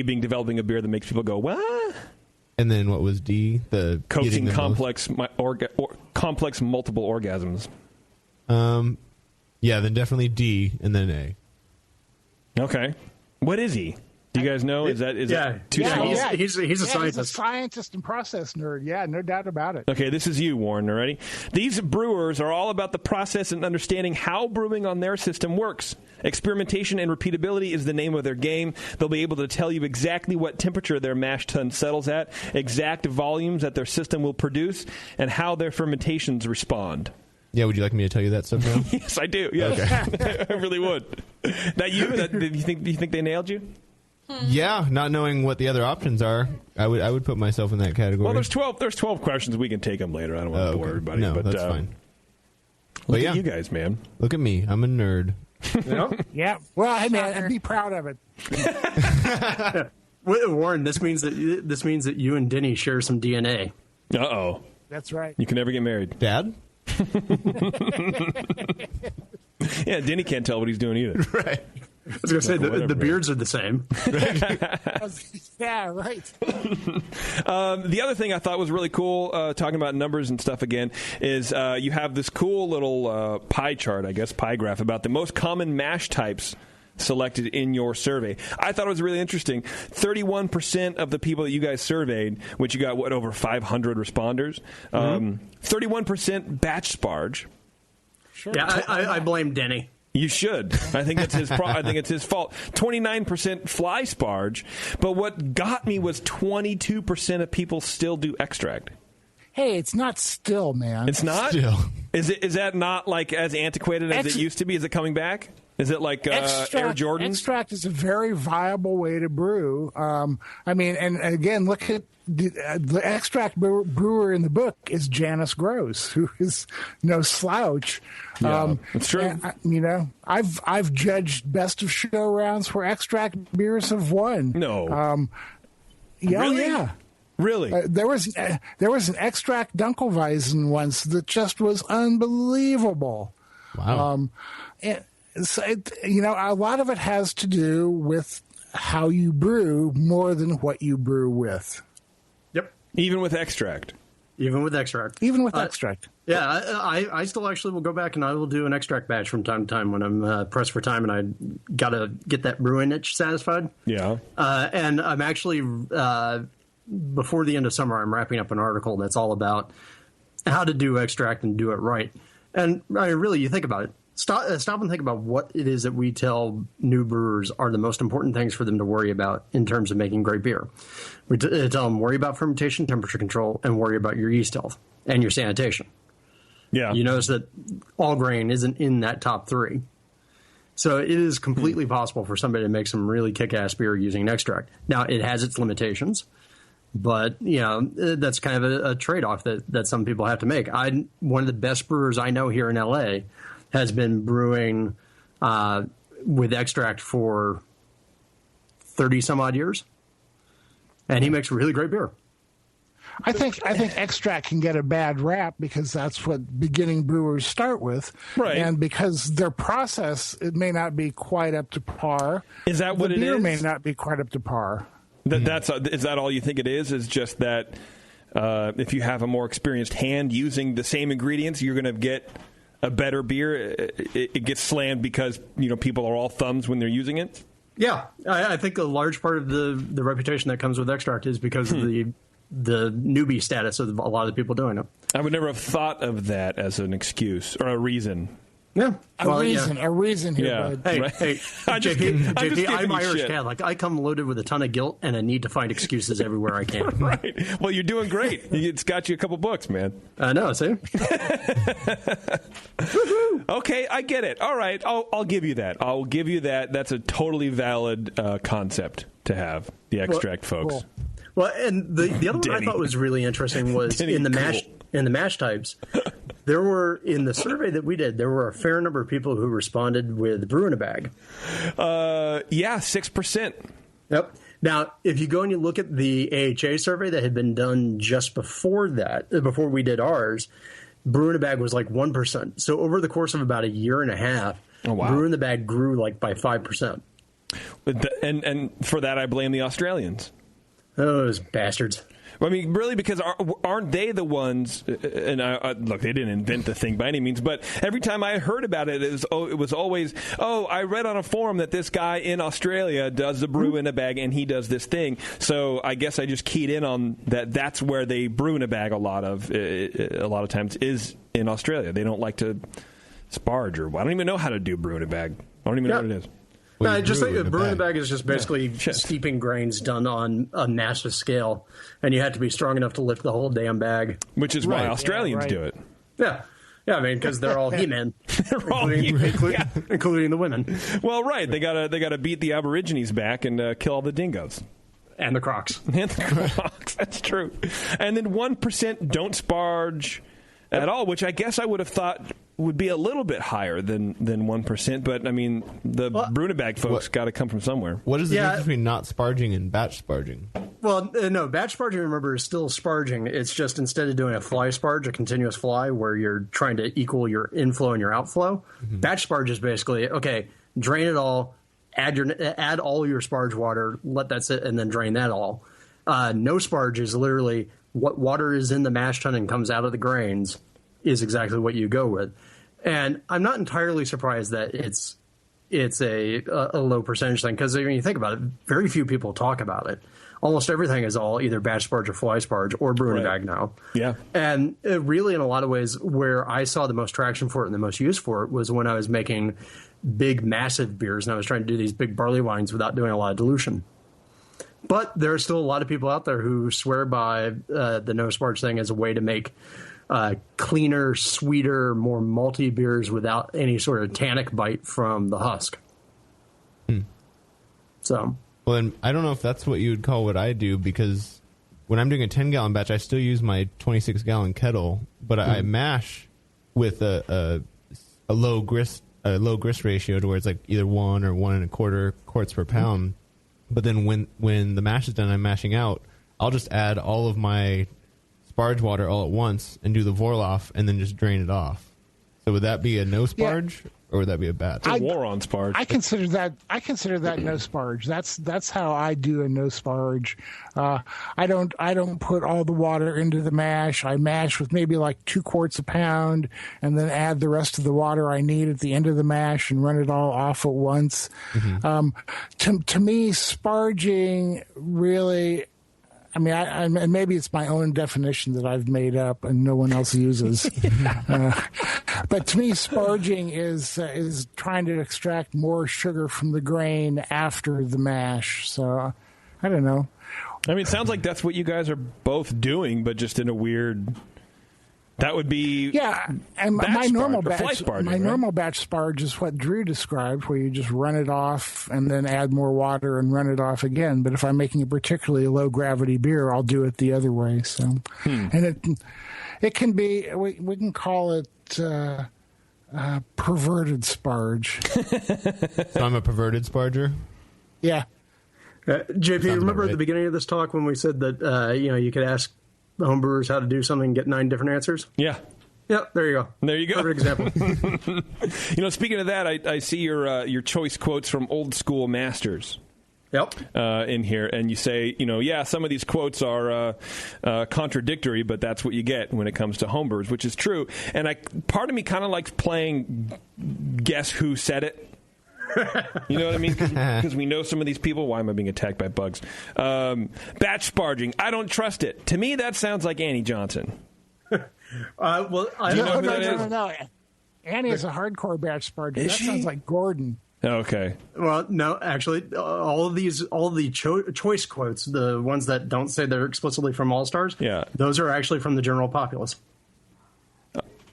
being developing a beer that makes people go, what? And then what was D? The coaxing complex multiple orgasms. Yeah, then definitely D, and then A. Okay. What is he? Do you guys know? Is that too small? He's a scientist. He's a scientist and process nerd. Yeah, no doubt about it. Okay, this is you, Warren, already. These brewers are all about the process and understanding how brewing on their system works. Experimentation and repeatability is the name of their game. They'll be able to tell you exactly what temperature their mash tun settles at, exact volumes that their system will produce, and how their fermentations respond. Yeah, would you like me to tell you that stuff now? Yes, I do. Yes. Okay. I really would. That you? Do you think they nailed you? Yeah, not knowing what the other options are, I would put myself in that category. Well, there's 12 questions. We can take them later. I don't want to bore everybody. No, but, that's fine. Look at you guys, man. Look at me. I'm a nerd. Yeah. Well, hey, man, and be proud of it. Warren, this means that you and Denny share some DNA. Uh-oh. That's right. You can never get married. Dad? Yeah, Denny can't tell what he's doing either. Right. I was going to say, the beards are the same. Yeah, right. The other thing I thought was really cool, talking about numbers and stuff again, is you have this cool little pie chart, pie graph, about the most common mash types selected in your survey. I thought it was really interesting. 31% of the people that you guys surveyed, which you got, over 500 responders, 31% batch sparge. Sure. Yeah, I blame Denny. You should. I think that's his. I think it's his fault. 29% fly sparge, but what got me was 22% of people still do extract. Hey, it's not still, man. It's not. Still. Is that not like as antiquated as it used to be? Is it coming back? Is it like Air Jordan? Extract is a very viable way to brew. I mean, and again, look at the extract brewer in the book is Janice Gross, who is no slouch. Yeah, that's true. And, I've judged best of show rounds where extract beers have won. No. Really? Yeah. Really? There was an extract Dunkelweizen once that just was unbelievable. Wow. So a lot of it has to do with how you brew more than what you brew with. Yep. Even with extract. Even with extract. Yeah, I still actually will go back and I will do an extract batch from time to time when I'm pressed for time and I got to get that brewing itch satisfied. Yeah. And I'm actually, before the end of summer, I'm wrapping up an article that's all about how to do extract and do it right. And I mean, really, you think about it. Stop and think about what it is that we tell new brewers are the most important things for them to worry about in terms of making great beer. We tell them worry about fermentation, temperature control, and worry about your yeast health and your sanitation. Yeah. You notice that all grain isn't in that top 3. So it is completely possible for somebody to make some really kick-ass beer using an extract. Now, it has its limitations, but that's kind of a trade-off that some people have to make. One of the best brewers I know here in L.A. has been brewing with extract for 30-some-odd years, and he makes really great beer. I think extract can get a bad rap because that's what beginning brewers start with, right? And because their process, it may not be quite up to par. Is that what it is? The beer may not be quite up to par. Is that all you think it is? Is just that if you have a more experienced hand using the same ingredients, you're going to get a better beer. It gets slammed because people are all thumbs when they're using it. Yeah, I think a large part of the reputation that comes with extract is because of the newbie status of a lot of the people doing it. I would never have thought of that as an excuse or a reason. Yeah. A reason here, Yeah. bud. Hey, Right. hey, I'm just JP, giving I'm you Irish shit. Catholic. I come loaded with a ton of guilt and a need to find excuses everywhere I can. Right. Well, you're doing great. It's got you a couple books, man. I know, see? Okay, I get it. All right, I'll give you that. I'll give you that. That's a totally valid concept to have, the extract, folks. Cool. Well, and the other one I Denny. thought was really interesting was Denny, in the cool. mash types. There were, in the survey that we did, there were a fair number of people who responded with brew in a bag. Yeah, 6%. Yep. Now, if you go and you look at the AHA survey that had been done just before that, before we did ours, brew in a bag was like 1%. So over the course of about a year and a half, brew in the bag grew like by 5%. And for that, I blame the Australians. Those bastards. I mean, really, because aren't they the ones? And look, they didn't invent the thing by any means, but every time I heard about it, it was always, I read on a forum that this guy in Australia does the brew in a bag, and he does this thing. So I guess I just keyed in on that. That's where they brew in a bag a lot of times is in Australia. They don't like to sparge, or I don't even know how to do brew in a bag. I don't even know what it is. No, I just think brew in the bag is just basically steeping grains done on a massive scale, and you have to be strong enough to lift the whole damn bag. Which is why Australians do it. Yeah. Yeah, I mean, because they're all he-men, including the women. Well, right. They gotta beat the Aborigines back and kill all the dingoes. And the crocs. And the crocs. That's true. And then 1% don't sparge at all, which I guess I would have thought would be a little bit higher than 1%. But, I mean, the Brunabag folks got to come from somewhere. What is the difference between not sparging and batch sparging? Well, no, batch sparging, remember, is still sparging. It's just instead of doing a fly sparge, a continuous fly, where you're trying to equal your inflow and your outflow, batch sparge is basically, okay, drain it all, add all your sparge water, let that sit, and then drain that all. No sparge is literally what water is in the mash tun and comes out of the grains is exactly what you go with. And I'm not entirely surprised that it's a low percentage thing, because when you think about it, very few people talk about it. Almost everything is all either batch sparge or fly sparge or brew in a bag now. Yeah. And really, in a lot of ways, where I saw the most traction for it and the most use for it was when I was making big, massive beers, and I was trying to do these big barley wines without doing a lot of dilution. But there are still a lot of people out there who swear by the no sparge thing as a way to make cleaner, sweeter, more malty beers without any sort of tannic bite from the husk. So, well, then I don't know if that's what you would call what I do, because when I'm doing a 10-gallon batch, I still use my 26-gallon kettle, but I mash with a low grist ratio to where it's like either 1 or 1 1/4 quarts per pound. But then when the mash is done, I'm mashing out, I'll just add all of my sparge water all at once and do the Vorloff and then just drain it off. So would that be a no sparge or would that be a batch? It's a war on sparge. I consider that no sparge. That's how I do a no sparge. I don't put all the water into the mash. I mash with maybe like 2 quarts a pound and then add the rest of the water I need at the end of the mash and run it all off at once. To me, sparging really, I mean, and maybe it's my own definition that I've made up and no one else uses. But to me, sparging is trying to extract more sugar from the grain after the mash. So, I don't know. I mean, it sounds like that's what you guys are both doing, but just in a weird. That would be and my normal batch sparge is what Drew described, where you just run it off and then add more water and run it off again. But if I'm making a particularly low gravity beer, I'll do it the other way. So, and it can be we can call it perverted sparge. So I'm a perverted sparger. Yeah. JP, remember at the beginning of this talk when we said that you could ask the homebrewers how to do something and get 9 different answers? Yeah. Yep, there you go. There you go. Perfect example. Speaking of that, I see your choice quotes from old school masters. Yep. In here, and you say, some of these quotes are contradictory, but that's what you get when it comes to homebrewers, which is true. And part of me kind of likes playing guess who said it. You know what I mean? Because we know some of these people. Why am I being attacked by bugs? Batch sparging. I don't trust it. To me, that sounds like Annie Johnson. Well, I know who that is. Annie is a hardcore batch sparger. That she? sounds like Gordon. Okay. Well, no, actually, all of the choice quotes, the ones that don't say they're explicitly from All-Stars, those are actually from the general populace.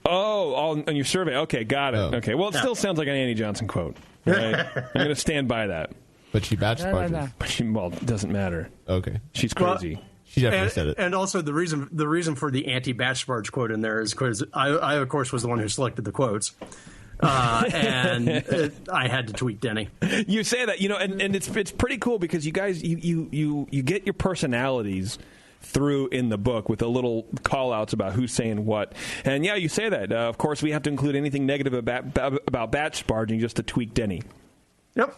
Oh, on your survey. Okay, got it. Oh. Okay. Well, it still sounds like an Annie Johnson quote. Right? I'm going to stand by that. But she batch sparges. No. But it doesn't matter. Okay. She's crazy. She definitely said it. And also the reason for the anti-batch sparge quote in there is because I of course was the one who selected the quotes. And I had to tweet Denny. You say that, and it's pretty cool because you guys you get your personalities through in the book with the little call-outs about who's saying what. And yeah, you say that. Of course, we have to include anything negative about batch sparging just to tweak Denny. Yep.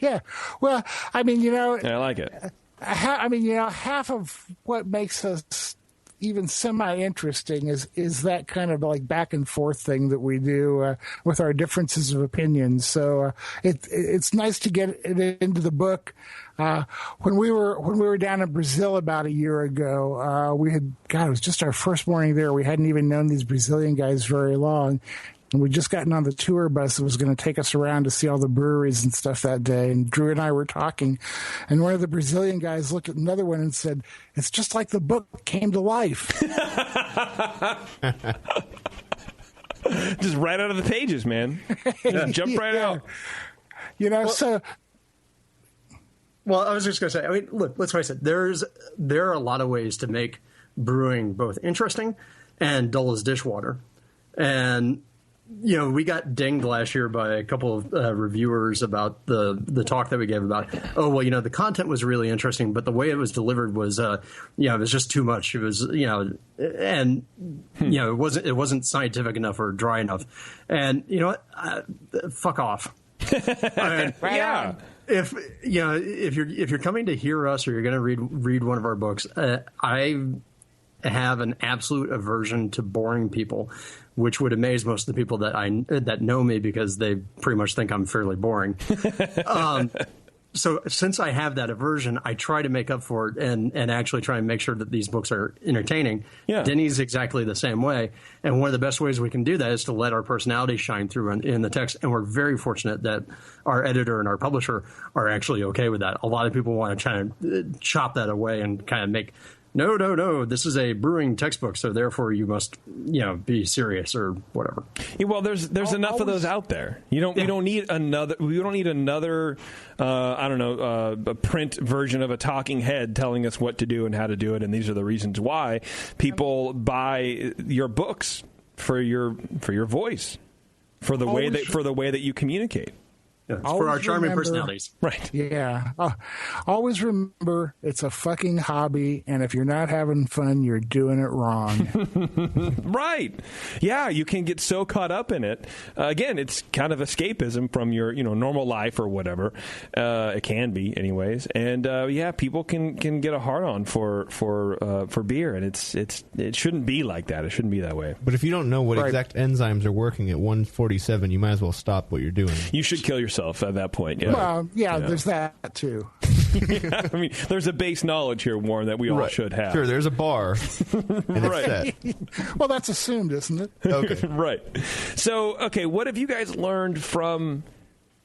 Yeah. Well, I mean, I like it. Half of what makes us even semi-interesting is that kind of like back and forth thing that we do with our differences of opinions. So it's nice to get it into the book. When we were down in Brazil about a year ago, it was just our first morning there. We hadn't even known these Brazilian guys very long. And we'd just gotten on the tour bus that was going to take us around to see all the breweries and stuff that day. And Drew and I were talking. And one of the Brazilian guys looked at another one and said, "It's just like the book came to life." Just right out of the pages, man. Just jump right out. Well, I was just going to say, I mean, look, let's face it. There are a lot of ways to make brewing both interesting and dull as dishwater. And we got dinged last year by a couple of reviewers about the talk that we gave about, the content was really interesting, but the way it was delivered was, it was just too much. It was, it wasn't scientific enough or dry enough. And you know what? Fuck off. Yeah. If you're coming to hear us or you're going to read one of our books, I have an absolute aversion to boring people, which would amaze most of the people that know me because they pretty much think I'm fairly boring. So since I have that aversion, I try to make up for it and actually try and make sure that these books are entertaining. Yeah. Denny's exactly the same way. And one of the best ways we can do that is to let our personality shine through in the text. And we're very fortunate that our editor and our publisher are actually okay with that. A lot of people want to try and chop that away and kind of make, no, this is a brewing textbook, so therefore you must, be serious or whatever. Yeah, well, there's enough of those out there. We don't need another a print version of a talking head telling us what to do and how to do it, and these are the reasons why people buy your books for your voice, for the way that you communicate. Yeah, it's for our charming personalities. Right. Yeah. Always remember, it's a fucking hobby, and if you're not having fun, you're doing it wrong. Right. Yeah, you can get so caught up in it. Again, it's kind of escapism from your normal life or whatever. It can be, anyways. And people can get a hard-on for beer, and it shouldn't be like that. It shouldn't be that way. But if you don't know what exact enzymes are working at 147, you might as well stop what you're doing. You should kill yourself at that point. Yeah. Well, there's that too. I mean, there's a base knowledge here, Warren, that we all should have. Sure, there's a bar. And right. It's set. Well, that's assumed, isn't it? Okay. Right. So, what have you guys learned from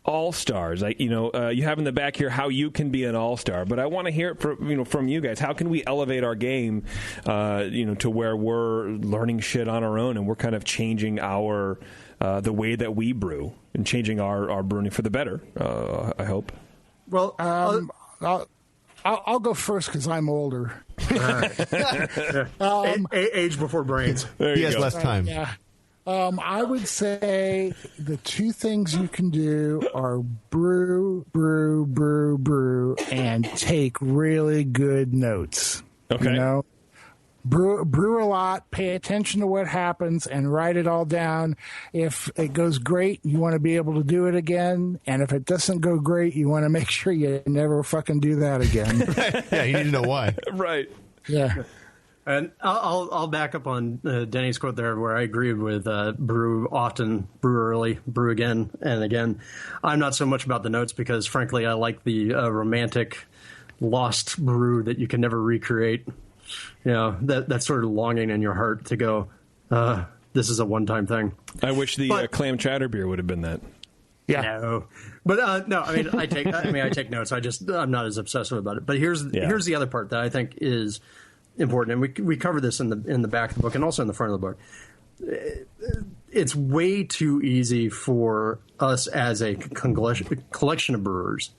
All-Stars? You have in the back here how you can be an All-Star, but I want to hear it from you guys. How can we elevate our game, to where we're learning shit on our own and we're kind of changing our the way that we brew and changing our brewing for the better, I hope. Well, I'll go first because I'm older. Age before brains. He has less time. Yeah. I would say the two things you can do are brew, and take really good notes. Okay. Brew a lot, pay attention to what happens, and write it all down. If it goes great, you want to be able to do it again. And if it doesn't go great, you want to make sure you never fucking do that again. Yeah, you need to know why. Right. Yeah. And I'll back up on Denny's quote there, where I agree with brew often, brew early, brew again and again. I'm not so much about the notes because, frankly, I like the romantic lost brew that you can never recreate. That sort of longing in your heart to go, this is a one-time thing. I wish the clam chowder beer would have been that. Yeah. No, but no. I mean, I take notes. I'm not as obsessive about it. But here's the other part that I think is important, and we cover this in the back of the book and also in the front of the book. It's way too easy for us as a collection of brewers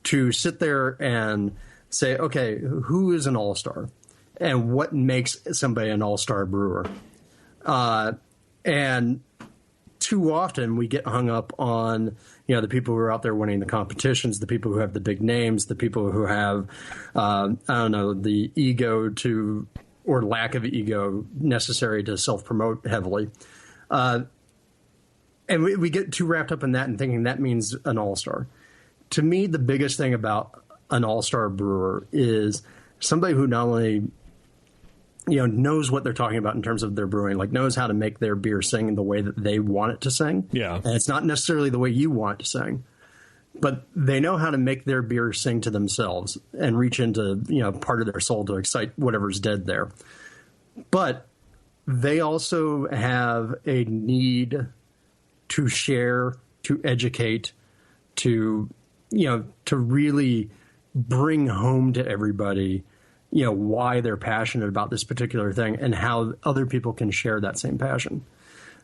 to sit there and say, okay, who is an all-star and what makes somebody an all-star brewer? And too often we get hung up on, the people who are out there winning the competitions, the people who have the big names, the people who have, the ego or lack of ego necessary to self-promote heavily. And we get too wrapped up in that and thinking that means an all-star. To me, the biggest thing about an all-star brewer is somebody who not only knows what they're talking about in terms of their brewing, like knows how to make their beer sing in the way that they want it to sing. Yeah. And it's not necessarily the way you want it to sing, but they know how to make their beer sing to themselves and reach into, part of their soul to excite whatever's dead there. But they also have a need to share, to educate, to really bring home to everybody why they're passionate about this particular thing and how other people can share that same passion.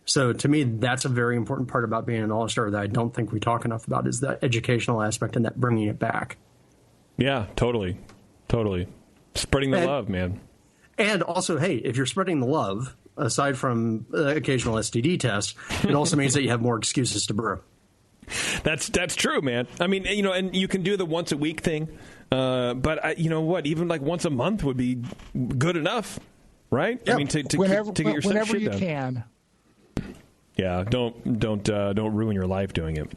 So to me, that's a very important part about being an all-star that I don't think we talk enough about, is that educational aspect and that bringing it back. Yeah, totally. Spreading the love, man. And also, hey, if you're spreading the love, aside from occasional STD tests, it also means that you have more excuses to brew. That's true, man. I mean, and you can do the once a week thing, but even like once a month would be good enough, right? Yeah. I mean, to get your whenever shit you done. can. Yeah, don't ruin your life doing it.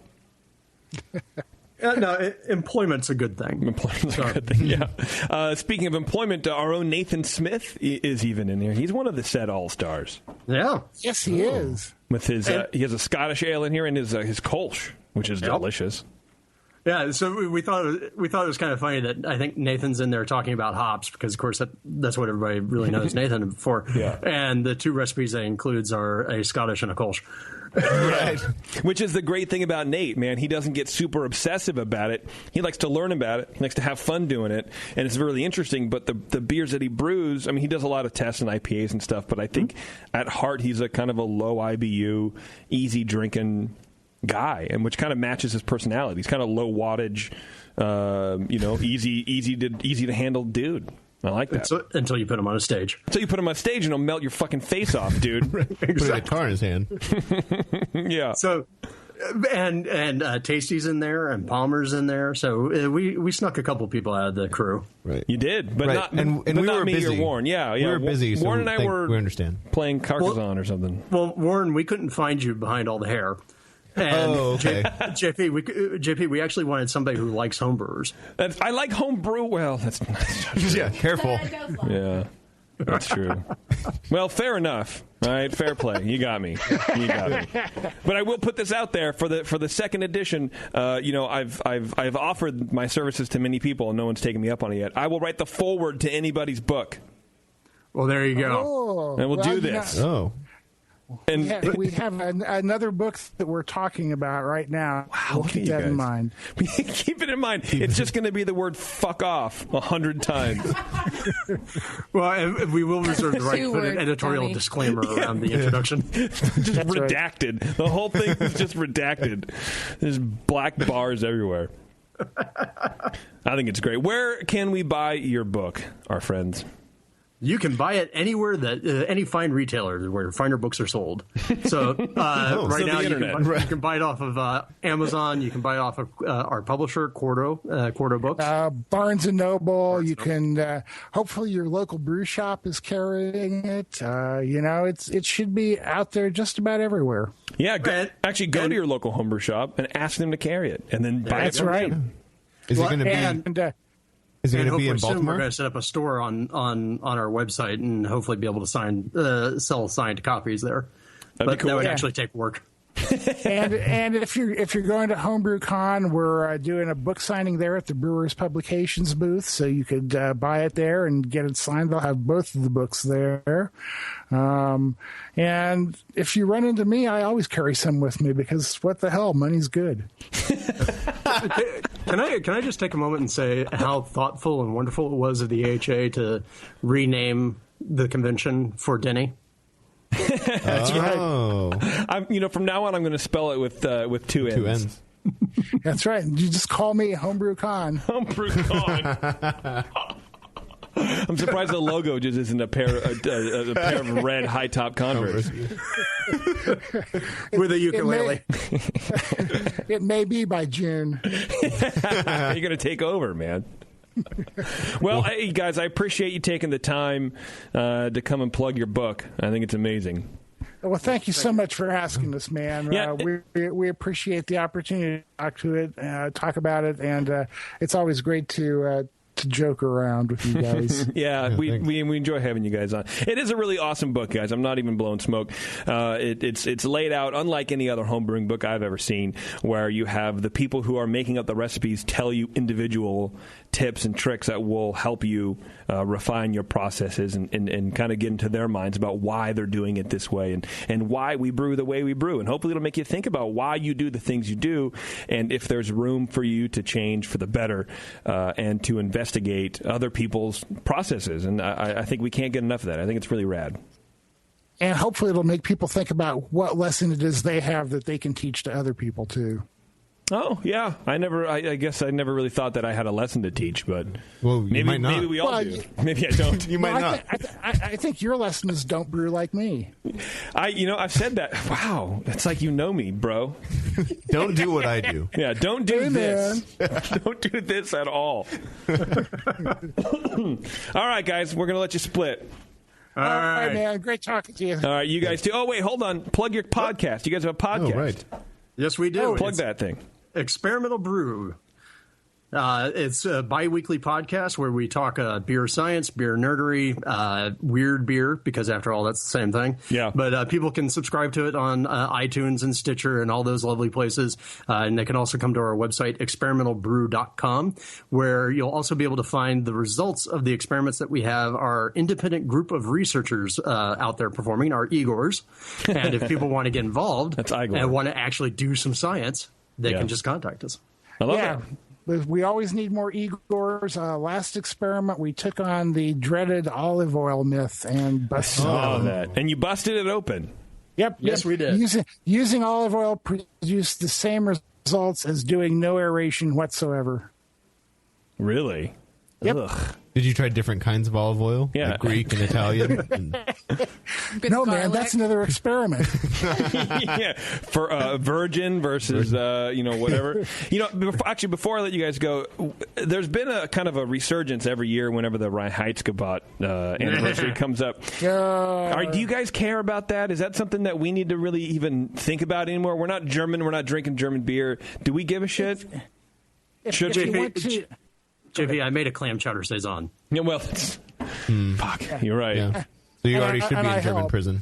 No, employment's a good thing. Employment's a good thing, yeah. Speaking of employment, our own Nathan Smith is even in here. He's one of the said all-stars. Yeah. Yes, he is. With his, he has a Scottish ale in here and his Kolsch, which is delicious. Yeah, so we thought it was kind of funny that I think Nathan's in there talking about hops because, of course, that's what everybody really knows Nathan for. Yeah. And the two recipes that he includes are a Scottish and a Kolsch. Right. Which is the great thing about Nate, man. He doesn't get super obsessive about it. He likes to learn about it. He likes to have fun doing it. And it's really interesting. But the beers that he brews, I mean, he does a lot of tests and IPAs and stuff. But I think at heart, he's a kind of a low IBU, easy drinking guy, and which kind of matches his personality. He's kind of low wattage, easy to handle dude. I like that. Until you put him on a stage. Until you put him on stage and he'll melt your fucking face off, dude. Exactly. Put a guitar in his hand. Yeah. So, and Tasty's in there, and Palmer's in there. So we snuck a couple people out of the crew. Right. You did, but right. not we not were me busy. or Warren. Yeah. We were busy. Warren and I we were understand. playing Carcassonne or something. Well, Warren, we couldn't find you behind all the hair. And okay. JP, we actually wanted somebody who likes homebrewers. I like homebrew. Well, that's yeah. Careful. Yeah, that's true. Well, fair enough. All right, fair play. You got me. But I will put this out there for the second edition. I've offered my services to many people, and no one's taken me up on it yet. I will write the foreword to anybody's book. Well, there you go. Oh, and we'll do this. And we have another book that we're talking about right now. Wow, we'll keep that in mind. Keep it in mind. It's just going to be the word "fuck off" 100 times. Well, and we will reserve the right to put an editorial disclaimer around the introduction. Just that's redacted. Right. The whole thing is just redacted. There's black bars everywhere. I think it's great. Where can we buy your book, our friends? You can buy it anywhere that any fine retailer where finer books are sold. So right now you can buy it off of Amazon. You can buy it off of our publisher, Quarto Books. Barnes and Noble. You can hopefully your local brew shop is carrying it. It should be out there just about everywhere. Yeah, go to your local homebrew shop and ask them to carry it, and then buy it. That's right. Is it going to be? Is it going to be in Baltimore? Soon we're going to set up a store on our website and hopefully be able to sell signed copies there. But that would actually take work. and if you're going to Homebrew Con, we're doing a book signing there at the Brewers Publications booth, so you could buy it there and get it signed. They'll have both of the books there. And if you run into me, I always carry some with me because what the hell, money's good. Can I just take a moment and say how thoughtful and wonderful it was of the AHA to rename the convention for Denny? That's right. From now on, I'm going to spell it with two N's. That's right. You just call me Homebrew Con. Homebrew Con. I'm surprised the logo just isn't a pair of red high top Converse with a ukulele. It may be by June. You're going to take over, man. Well, hey, guys, I appreciate you taking the time to come and plug your book. I think it's amazing. Well, thank you so much for asking us, man. Yeah. We appreciate the opportunity to talk about it, and it's always great to joke around with you guys. Yeah, we enjoy having you guys on. It is a really awesome book, guys. I'm not even blowing smoke. It's laid out unlike any other homebrewing book I've ever seen, where you have the people who are making up the recipes tell you individual tips and tricks that will help you refine your processes and kind of get into their minds about why they're doing it this way and why we brew the way we brew. And hopefully it'll make you think about why you do the things you do and if there's room for you to change for the better and to investigate other people's processes. And I think we can't get enough of that. I think it's really rad. And hopefully it'll make people think about what lesson it is they have that they can teach to other people, too. Oh, yeah. I guess I never really thought that I had a lesson to teach, but maybe we all do. Maybe I don't. You might not. I think your lesson is don't brew like me. I've said that. Wow. It's like you know me, bro. Don't do what I do. Yeah, don't do this. Don't do this at all. All right, guys. We're going to let you split. All right, man. Great talking to you. All right, you guys too. Oh, wait, hold on. Plug your podcast. You guys have a podcast. Oh, right. Yes, we do. Plug that thing. Experimental Brew. It's a bi-weekly podcast where we talk beer science, beer nerdery, weird beer, because after all, that's the same thing. Yeah. But people can subscribe to it on iTunes and Stitcher and all those lovely places. And they can also come to our website, experimentalbrew.com, where you'll also be able to find the results of the experiments that we have our independent group of researchers out there performing, our Igors. And if people want to get involved and want to actually do some science, they can just contact us. I love that. We always need more Igors. Last experiment, we took on the dreaded olive oil myth and busted it open. That. And you busted it open. Yep. Yes, we did. Using olive oil produced the same results as doing no aeration whatsoever. Really? Yep. Ugh. Did you try different kinds of olive oil? Yeah. Like Greek and Italian? No, man, that's another experiment. Yeah, for virgin versus whatever. Before I let you guys go, there's been a kind of a resurgence every year whenever the Reinheitsgebot anniversary comes up. Do you guys care about that? Is that something that we need to really even think about anymore? We're not German. We're not drinking German beer. Do we give a shit? If you want to... JP, I made a clam chowder saison. Yeah, well, fuck, you're right. Yeah. So you already should be in German prison.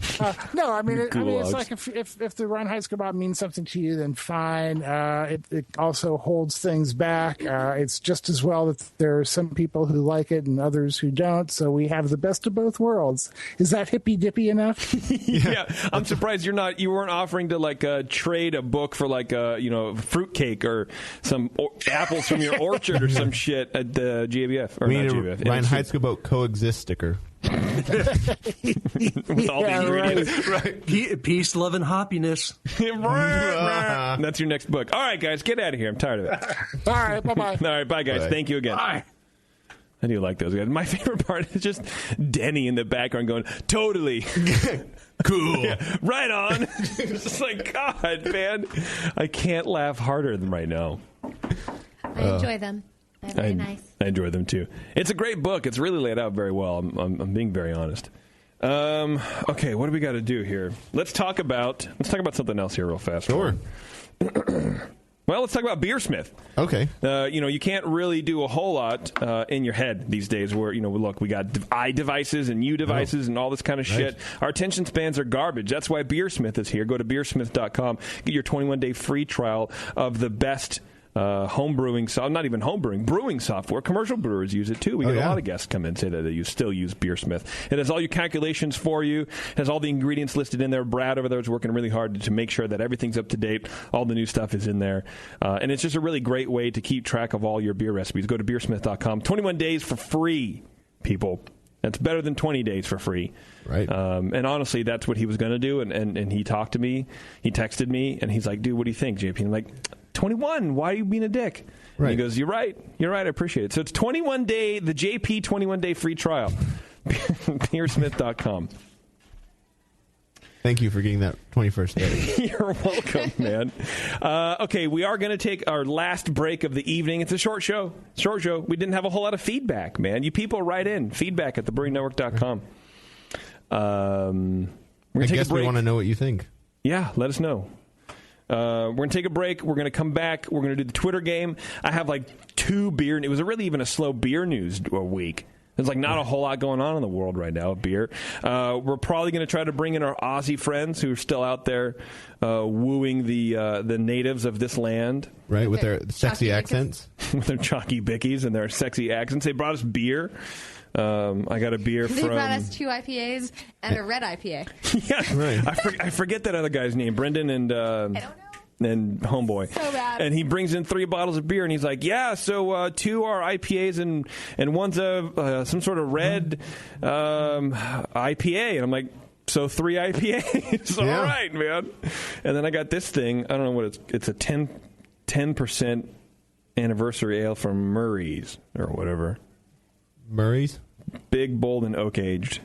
No, I mean, it's like if the Reinheitsgebot means something to you, then fine. It also holds things back. It's just as well that there are some people who like it and others who don't. So we have the best of both worlds. Is that hippy dippy enough? Yeah, I'm surprised you weren't offering to trade a book for fruitcake or some apples from your orchard or some shit at the GABF. Or we need GABF. a Reinheitsgebot coexist sticker. With all the ingredients. Right. Peace, love, and happiness. That's your next book. All right, guys, get out of here. I'm tired of it. All right, bye-bye. All right, bye, guys. Bye. Thank you again. Bye. I do like those guys. My favorite part is just Denny in the background going, totally. Cool. Yeah, right on. It's just like, God, man. I can't laugh harder than right now. I enjoy them. They're very nice. I enjoy them too. It's a great book. It's really laid out very well. I'm being very honest. Okay, what do we got to do here? Let's talk about something else here real fast. Sure. Well, let's talk about Beersmith. Okay. You can't really do a whole lot in your head these days where, look, we got I devices and U devices and all this kind of shit. Our attention spans are garbage. That's why Beersmith is here. Go to beersmith.com. Get your 21-day free trial of the best brewing software. Commercial brewers use it too. We get a lot of guests come in and say that you still use Beersmith. It has all your calculations for you, has all the ingredients listed in there. Brad over there is working really hard to make sure that everything's up to date. All the new stuff is in there. And it's just a really great way to keep track of all your beer recipes. Go to beersmith.com. 21 days for free, people. That's better than 20 days for free. Right. And honestly, that's what he was going to do. And he talked to me. He texted me, and he's like, dude, what do you think, JP? And I'm like, 21, why are you being a dick? Right. And he goes, you're right, I appreciate it. So it's the JP 21-day free trial. Beersmith.com. Thank you for getting that 21st day. You're welcome, man. Okay, we are going to take our last break of the evening. It's a short show. We didn't have a whole lot of feedback, man. You people write in. Feedback at thebrewingnetwork.com. I guess we want to know what you think. Yeah, let us know. We're going to take a break. We're going to come back. We're going to do the Twitter game. I have like 2 beer. It was really even a slow beer news week. There's like not a whole lot going on in the world right now of beer. We're probably going to try to bring in our Aussie friends who are still out there wooing the natives of this land. Right, with their sexy accents. With their chalky bickies and their sexy accents. They brought us beer. I got a beer They brought us 2 IPAs and a red IPA. Yeah, right. I forget that other guy's name, Brendan and I don't know. And Homeboy. So bad. And he brings in 3 bottles of beer, and he's like, yeah, so 2 are IPAs and one's some sort of red IPA. And I'm like, so 3 IPAs. All right, man. And then I got this thing. I don't know what it's a 10% anniversary ale from Murray's or whatever. Murray's? Big, bold, and oak aged.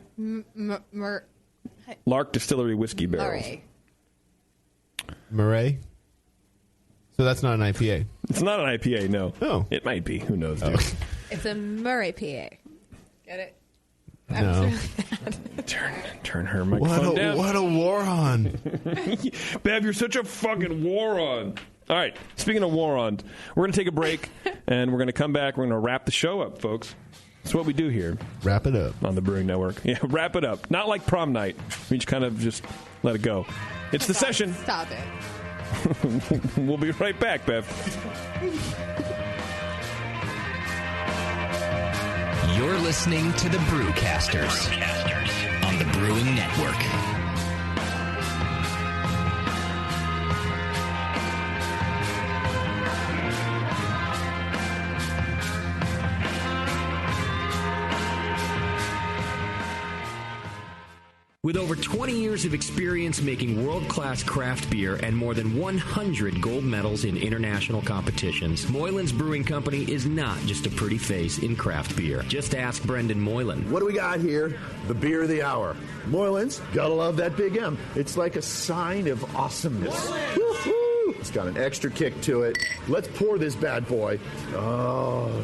Lark Distillery whiskey barrels. Murray? So that's not an IPA? It's not an IPA, no. Oh. It might be. Who knows, dude? It's a Murray PA. Get it? No. Turn her microphone down. What a war-on. Bev, you're such a fucking war-on. All right, speaking of war-ons, we're going to take a break, and we're going to come back. We're going to wrap the show up, folks. That's what we do here. Wrap it up. On the Brewing Network. Yeah, wrap it up. Not like prom night. We just kind of just let it go. It's the session. Stop it. We'll be right back, Bev. You're listening to the Brewcasters on the Brewing Network. With over 20 years of experience making world-class craft beer and more than 100 gold medals in international competitions, Moylan's Brewing Company is not just a pretty face in craft beer. Just ask Brendan Moylan. What do we got here? The beer of the hour. Moylan's, gotta love that big M. It's like a sign of awesomeness. Woo-hoo! It's got an extra kick to it. Let's pour this bad boy. Oh,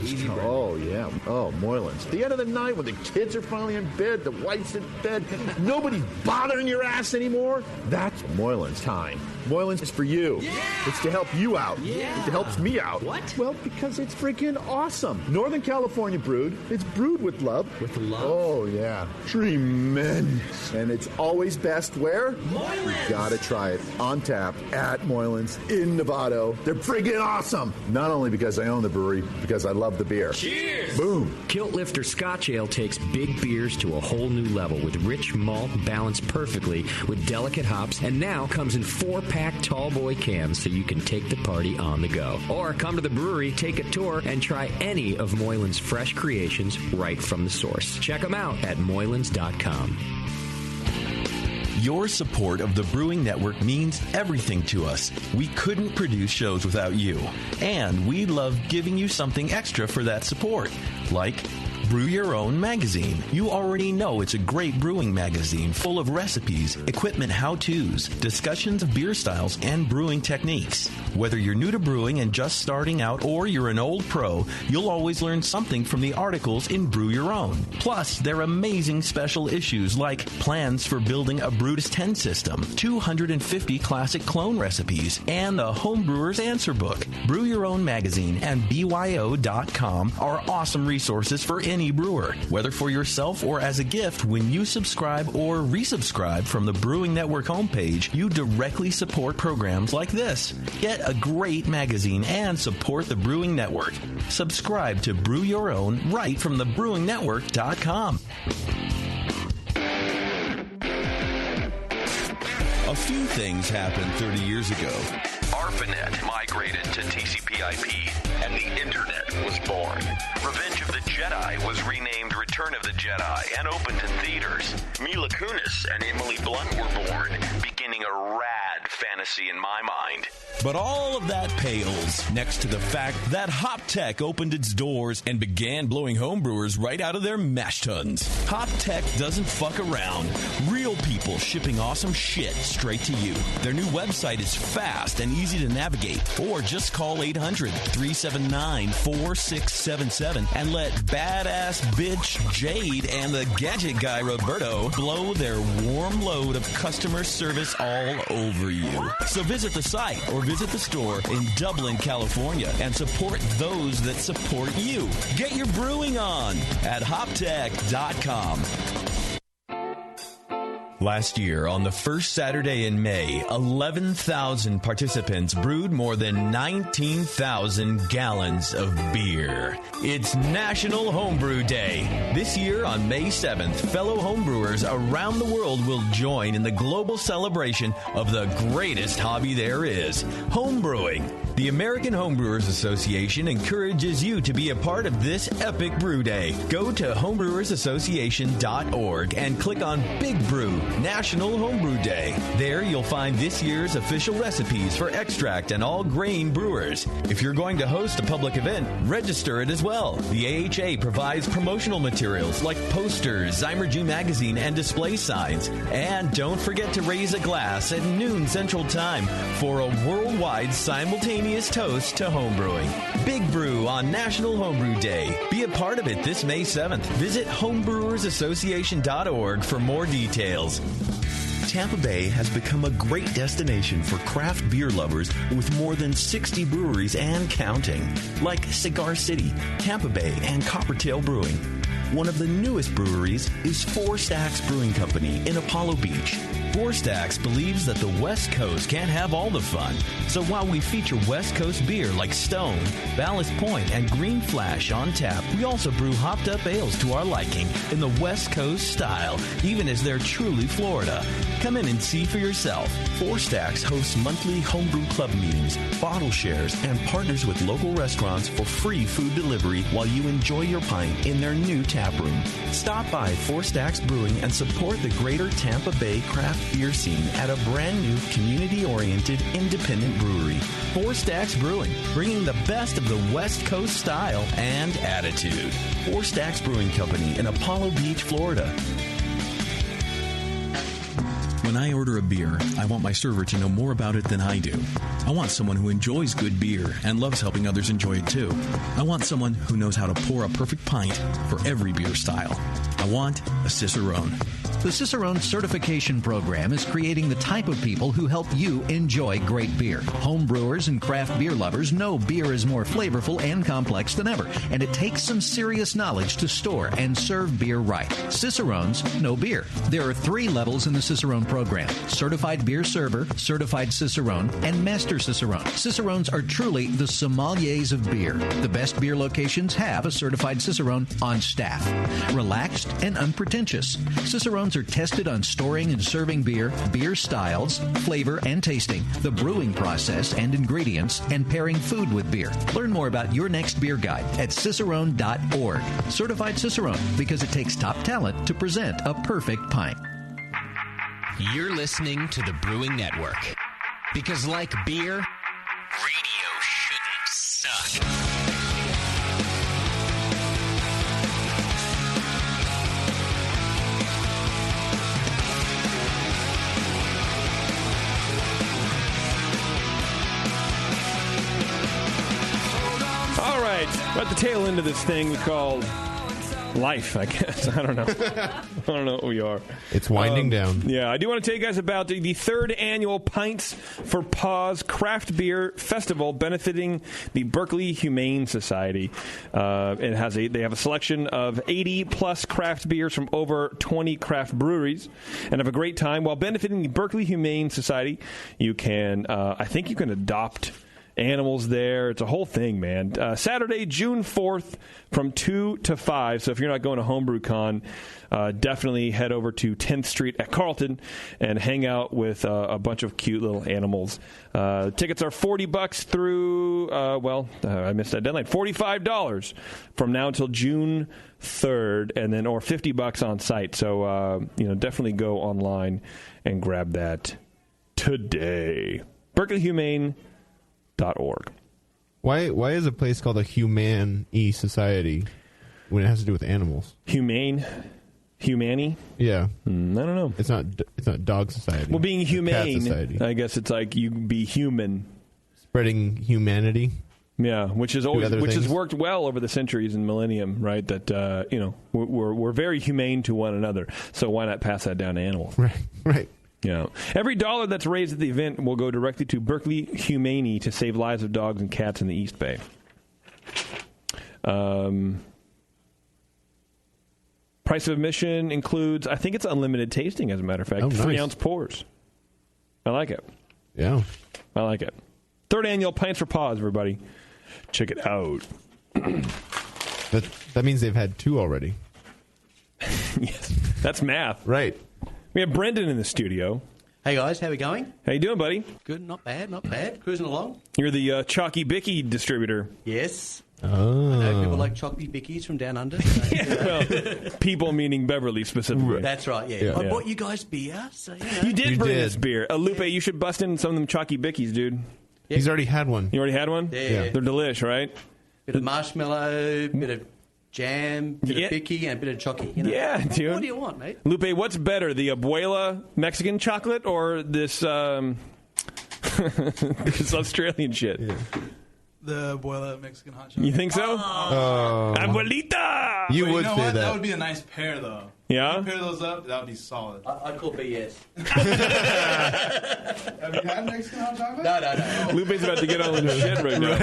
yeah. Oh, Moylan's. At the end of the night when the kids are finally in bed, the wife's in bed, nobody's bothering your ass anymore, that's Moylan's time. Moylan's is for you. Yeah. It's to help you out. Yeah. It helps me out. What? Well, because it's freaking awesome. Northern California brewed. It's brewed with love. With love? Oh, yeah. Tremendous. And it's always best where? Moylan's. You gotta try it. On tap at Moylan's in Novato. They're freaking awesome. Not only because I own the brewery, because I love the beer. Cheers. Boom. Kilt Lifter Scotch Ale takes big beers to a whole new level with rich malt balanced perfectly with delicate hops, and now comes in 4-pack tall boy cans so you can take the party on the go. Or come to the brewery, take a tour, and try any of Moylan's fresh creations right from the source. Check them out at moylans.com. Your support of the Brewing Network means everything to us. We couldn't produce shows without you. And we love giving you something extra for that support. Like Brew Your Own magazine. You already know it's a great brewing magazine full of recipes, equipment how-tos, discussions of beer styles, and brewing techniques. Whether you're new to brewing and just starting out or you're an old pro, you'll always learn something from the articles in Brew Your Own. Plus, there are amazing special issues like plans for building a Brutus 10 system, 250 classic clone recipes, and a Homebrewer's Answer Book. Brew Your Own magazine and BYO.com are awesome resources for any brewer, whether for yourself or as a gift. When you subscribe or resubscribe from the Brewing Network homepage, you directly support programs like this. Get a great magazine and support the Brewing Network. Subscribe to Brew Your Own right from the BrewingNetwork.com. A few things happened 30 years ago. ARPANET migrated to TCP/IP, and the Internet was born. Revenge of the Jedi was renamed Return of the Jedi and opened in theaters. Mila Kunis and Emily Blunt were born, beginning a rad fantasy in my mind. But all of that pales next to the fact that HopTech opened its doors and began blowing homebrewers right out of their mash tuns. HopTech doesn't fuck around. Real people shipping awesome shit straight to you. Their new website is fast and easy to navigate. Or just call 800-379-4677 and let badass bitch Jade and the gadget guy Roberto blow their warm load of customer service all over you. So visit the site or visit the store in Dublin, California, and support those that support you. Get your brewing on at hoptech.com. Last year, on the first Saturday in May, 11,000 participants brewed more than 19,000 gallons of beer. It's National Homebrew Day. This year, on May 7th, fellow homebrewers around the world will join in the global celebration of the greatest hobby there is, homebrewing. The American Homebrewers Association encourages you to be a part of this epic brew day. Go to homebrewersassociation.org and click on Big Brew, National Homebrew Day. There you'll find this year's official recipes for extract and all grain brewers. If you're going to host a public event, register it as well. The AHA provides promotional materials like posters, Zymergy magazine, and display signs. And don't forget to raise a glass at noon Central Time for a worldwide simultaneous toast to homebrewing. Big Brew on National Homebrew Day. Be a part of it this May 7th. Visit homebrewersassociation.org for more details. Tampa Bay has become a great destination for craft beer lovers with more than 60 breweries and counting, like Cigar City, Tampa Bay, and Coppertail Brewing. One of the newest breweries is Four Stacks Brewing Company in Apollo Beach. Four Stacks believes that the West Coast can't have all the fun. So while we feature West Coast beer like Stone, Ballast Point, and Green Flash on tap, we also brew hopped up ales to our liking in the West Coast style, even as they're truly Florida. Come in and see for yourself. Four Stacks hosts monthly homebrew club meetings, bottle shares, and partners with local restaurants for free food delivery while you enjoy your pint in their new tap room. Stop by Four Stacks Brewing and support the greater Tampa Bay craft beer scene at a brand new community-oriented independent brewery. Four Stacks Brewing, bringing the best of the West Coast style and attitude. Four Stacks Brewing Company in Apollo Beach, Florida. When I order a beer, I want my server to know more about it than I do. I want someone who enjoys good beer and loves helping others enjoy it too. I want someone who knows how to pour a perfect pint for every beer style. I want a Cicerone. The Cicerone Certification Program is creating the type of people who help you enjoy great beer. Home brewers and craft beer lovers know beer is more flavorful and complex than ever, and it takes some serious knowledge to store and serve beer right. Cicerones know beer. There are 3 levels in the Cicerone program: Certified Beer Server, Certified Cicerone, and Master Cicerone. Cicerones are truly the sommeliers of beer. The best beer locations have a Certified Cicerone on staff. Relaxed and unpretentious. Cicerones are tested on storing and serving beer, beer styles, flavor and tasting, the brewing process and ingredients, and pairing food with beer. Learn more about your next beer guide at cicerone.org. Certified Cicerone, because it takes top talent to present a perfect pint. You're listening to the Brewing Network. Because like beer, radio shouldn't suck. right, we're at the tail end of this thing we call life, I guess. I don't know. I don't know what we are. It's winding down. Yeah, I do want to tell you guys about the third annual Pints for Paws Craft Beer Festival benefiting the Berkeley Humane Society. They have a selection of 80-plus craft beers from over 20 craft breweries and have a great time. While benefiting the Berkeley Humane Society, you can, I think you can adopt animals there. It's a whole thing, man. Saturday, June 4th from 2 to 5. So if you're not going to Homebrew Con, definitely head over to 10th Street at Carlton and hang out with a bunch of cute little animals. Tickets are $40 through, I missed that deadline, $45 from now until June 3rd, and then or $50 on site. So, definitely go online and grab that today. BerkeleyHumane.org. Why is a place called a Humane Society when it has to do with animals? Humane? Yeah. I don't know. It's not dog society. Well, being humane, cat society. I guess it's like you be human. Spreading humanity. Yeah, which has worked well over the centuries and millennium, right? That we're very humane to one another. So why not pass that down to animals? Right. Yeah. Every dollar that's raised at the event will go directly to Berkeley Humane to save lives of dogs and cats in the East Bay. Price of admission includes, I think it's unlimited tasting, as a matter of fact. 3-ounce pours. I like it. Yeah. I like it. Third annual Pints for Paws, everybody. Check it out. That means they've had 2 already. Yes. That's math. Right. We have Brendan in the studio. Hey guys, how we going? How you doing, buddy? Good, not bad. Cruising along. You're the Chalky Bicky distributor. Yes. Oh. I know people like Chalky Bickies from down under. People meaning Beverly specifically. That's right, yeah. I bought you guys beer, so You did bring us beer. Lupe, you should bust in some of them Chalky Bickies, dude. Yeah. He's already had one. You already had one? Yeah. They're delish, right? Bit of marshmallow, bit of jam, bit of bicky, and a bit of chalky. Yeah, dude. What do you want, mate? Lupe, what's better, the Abuela Mexican chocolate or this this Australian shit? Yeah. The Abuela Mexican hot chocolate. You think so? Abuelita! You would know say what? that. That would be a nice pair, though. Yeah? If you pair those up, that would be solid. I'd call BS. Have you had Mexican hot chocolate? No. Lupe's about to get on the shit right now.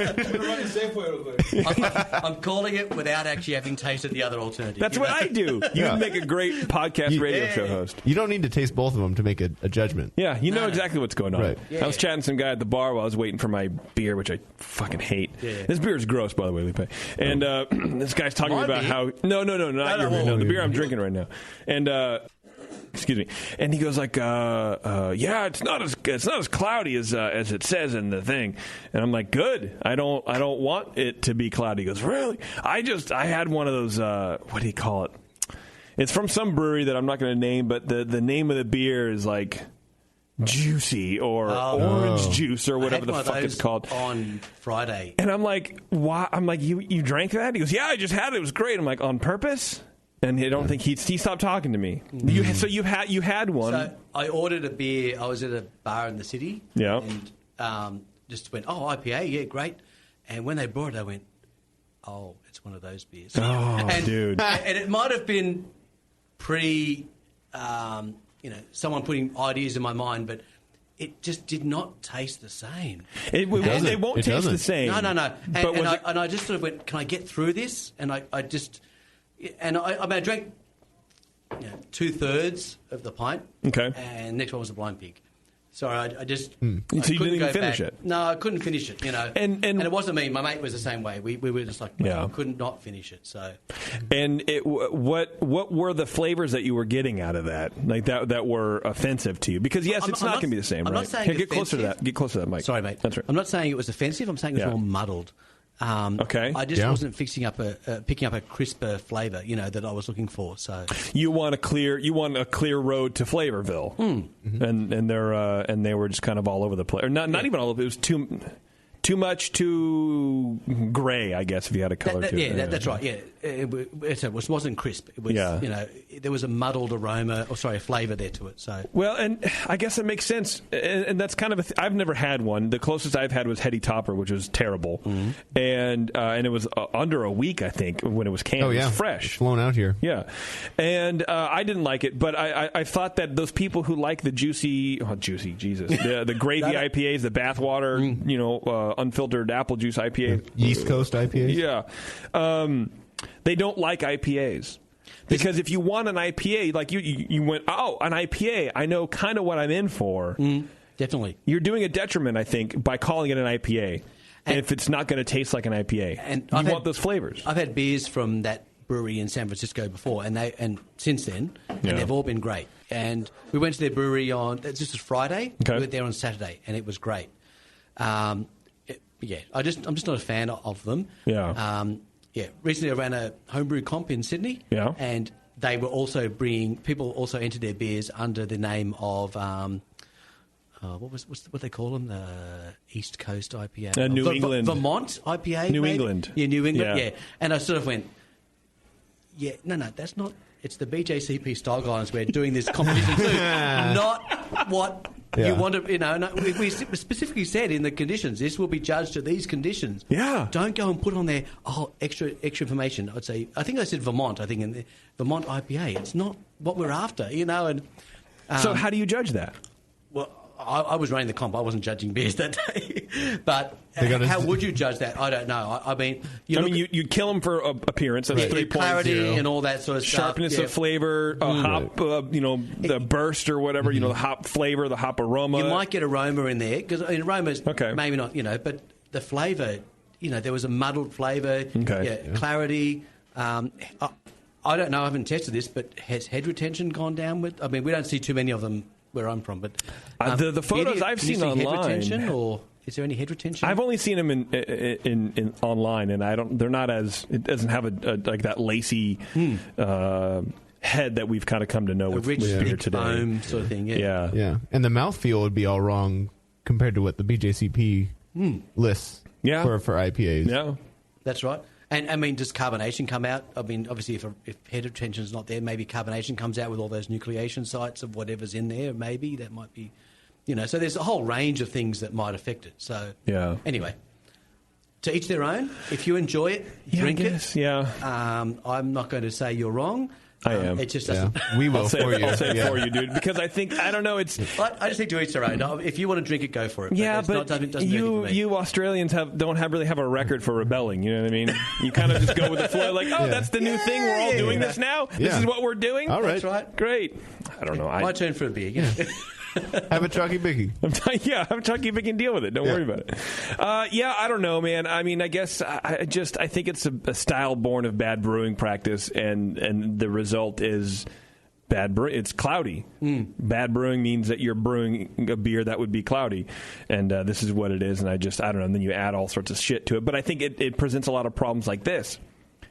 I'm calling it without actually having tasted the other alternative. That's what I do. You would make a great podcast radio show host. You don't need to taste both of them to make a judgment. Yeah, you know exactly what's going on. Right. I was chatting to some guy at the bar while I was waiting for my beer, which I fucking hate. Yeah. This beer is gross, by the way, Lupe. And this guy's talking about how... No, not your beer. No, the beer I'm drinking right now. And... excuse me. And he goes like, "Yeah, it's not as cloudy as it says in the thing." And I'm like, "Good. I don't want it to be cloudy." He goes, "Really? I had one of those. What do you call it? It's from some brewery that I'm not going to name, but the name of the beer is like Juicy or Orange Juice or whatever the fuck it's called." On Friday, and I'm like, "Why?" I'm like, "You drank that?" He goes, "Yeah, I just had it. It was great." I'm like, "On purpose?" And I don't think he stopped talking to me. So you had one. So I ordered a beer. I was at a bar in the city. Yeah. And just went, IPA, yeah, great. And when they brought it, I went, it's one of those beers. Dude. And it might have been someone putting ideas in my mind, but it just did not taste the same. It won't taste the same. No. And I just sort of went, can I get through this? And I drank 2/3 of the pint. Okay. And next one was a blind pig. So I just... So you didn't even finish it? No, I couldn't finish it, And it wasn't me. My mate was the same way. We were just like, I couldn't not finish it, so... And what were the flavors that you were getting out of that? Like that were offensive to you? Because, yes, it's not going to be the same, I'm right? not saying get closer to that. Get closer to that, Mike. Sorry, mate. That's right. I'm not saying it was offensive. I'm saying it was more muddled. Okay. I just wasn't picking up a crisper flavour, that I was looking for. So you want a clear road to Flavorville, and they were just kind of all over the place. Or not even all over. It was too Too much, too grey, I guess, if you had a color to it. That's right. Yeah, it wasn't crisp. It was, there was a muddled aroma, a flavour there to it. So well, and I guess it makes sense, and that's kind of I've never had one. The closest I've had was Heady Topper, which was terrible, and it was under a week, I think, when it was canned. Oh yeah, it was fresh, it's flown out here. Yeah, and I didn't like it, but I thought that those people who like the juicy Jesus, the gravy IPAs, the bathwater, unfiltered apple juice IPA. East Coast IPAs? Yeah. They don't like IPAs. Because if you want an IPA, like you went, an IPA, I know kind of what I'm in for. Definitely. You're doing a detriment, I think, by calling it an IPA. And if it's not going to taste like an IPA. And you want those flavors. I've had beers from that brewery in San Francisco before, and since then, and they've all been great. And we went to their brewery this was Friday. Okay. We went there on Saturday, and it was great. I'm just not a fan of them. Yeah. Recently I ran a homebrew comp in Sydney. Yeah. And they were also people also entered their beers under the name of what they call them, the East Coast IPA, New England, Vermont IPA, New maybe? England, New England, yeah. And I sort of went, no, that's not. It's the BJCP style guidelines we're doing this competition too, not what. Yeah. You want to, we specifically said in the conditions, this will be judged to these conditions. Yeah. Don't go and put on there, extra information. I think I said Vermont, in the Vermont IPA. It's not what we're after, and. So how do you judge that? Well, I was running the comp. I wasn't judging beers that day. But how would you judge that? I don't know. You kill them for appearance. That's 3.0. Clarity and all that sort of stuff. Sharpness of flavor, hop, the burst or whatever, the hop flavor, the hop aroma. You might get aroma in there, because aroma's maybe not, but the flavour, there was a muddled flavour, clarity. I don't know, I haven't tested this, but has head retention gone down with? I mean, we don't see too many of them where I'm from, but the photos I've seen online. Head retention, or is there any head retention? I've only seen them in online, and they're not as. It doesn't have a like that lacy head that we've kind of come to know with beer today. Foam sort of thing. Yeah. And the mouthfeel would be all wrong compared to what the BJCP lists for IPAs. Yeah, that's right. And, I mean, does carbonation come out? I mean, obviously, if head retention is not there, maybe carbonation comes out with all those nucleation sites of whatever's in there. Maybe that might be, So there's a whole range of things that might affect it. So anyway, to each their own. If you enjoy it, drink it. Yeah. I'm not going to say you're wrong. I am. It just doesn't. We will for you. I'll say it for you, dude. Because I don't know. It's. I just think to each their own. If you want to drink it, go for it. But you Australians don't really have a record for rebelling. You know what I mean? You kind of just go with the flow, like, that's the new thing. We're all doing this now. This is what we're doing. All right, that's right. Great. I don't know. My turn for a beer. Have a Chucky Bicky. Have a Chucky Bicky and deal with it. Don't worry about it. I don't know, man. I mean, I guess I think it's a style born of bad brewing practice, and the result is bad brewing. It's cloudy. Bad brewing means that you're brewing a beer that would be cloudy, and this is what it is. And I don't know. And then you add all sorts of shit to it. But I think it presents a lot of problems like this.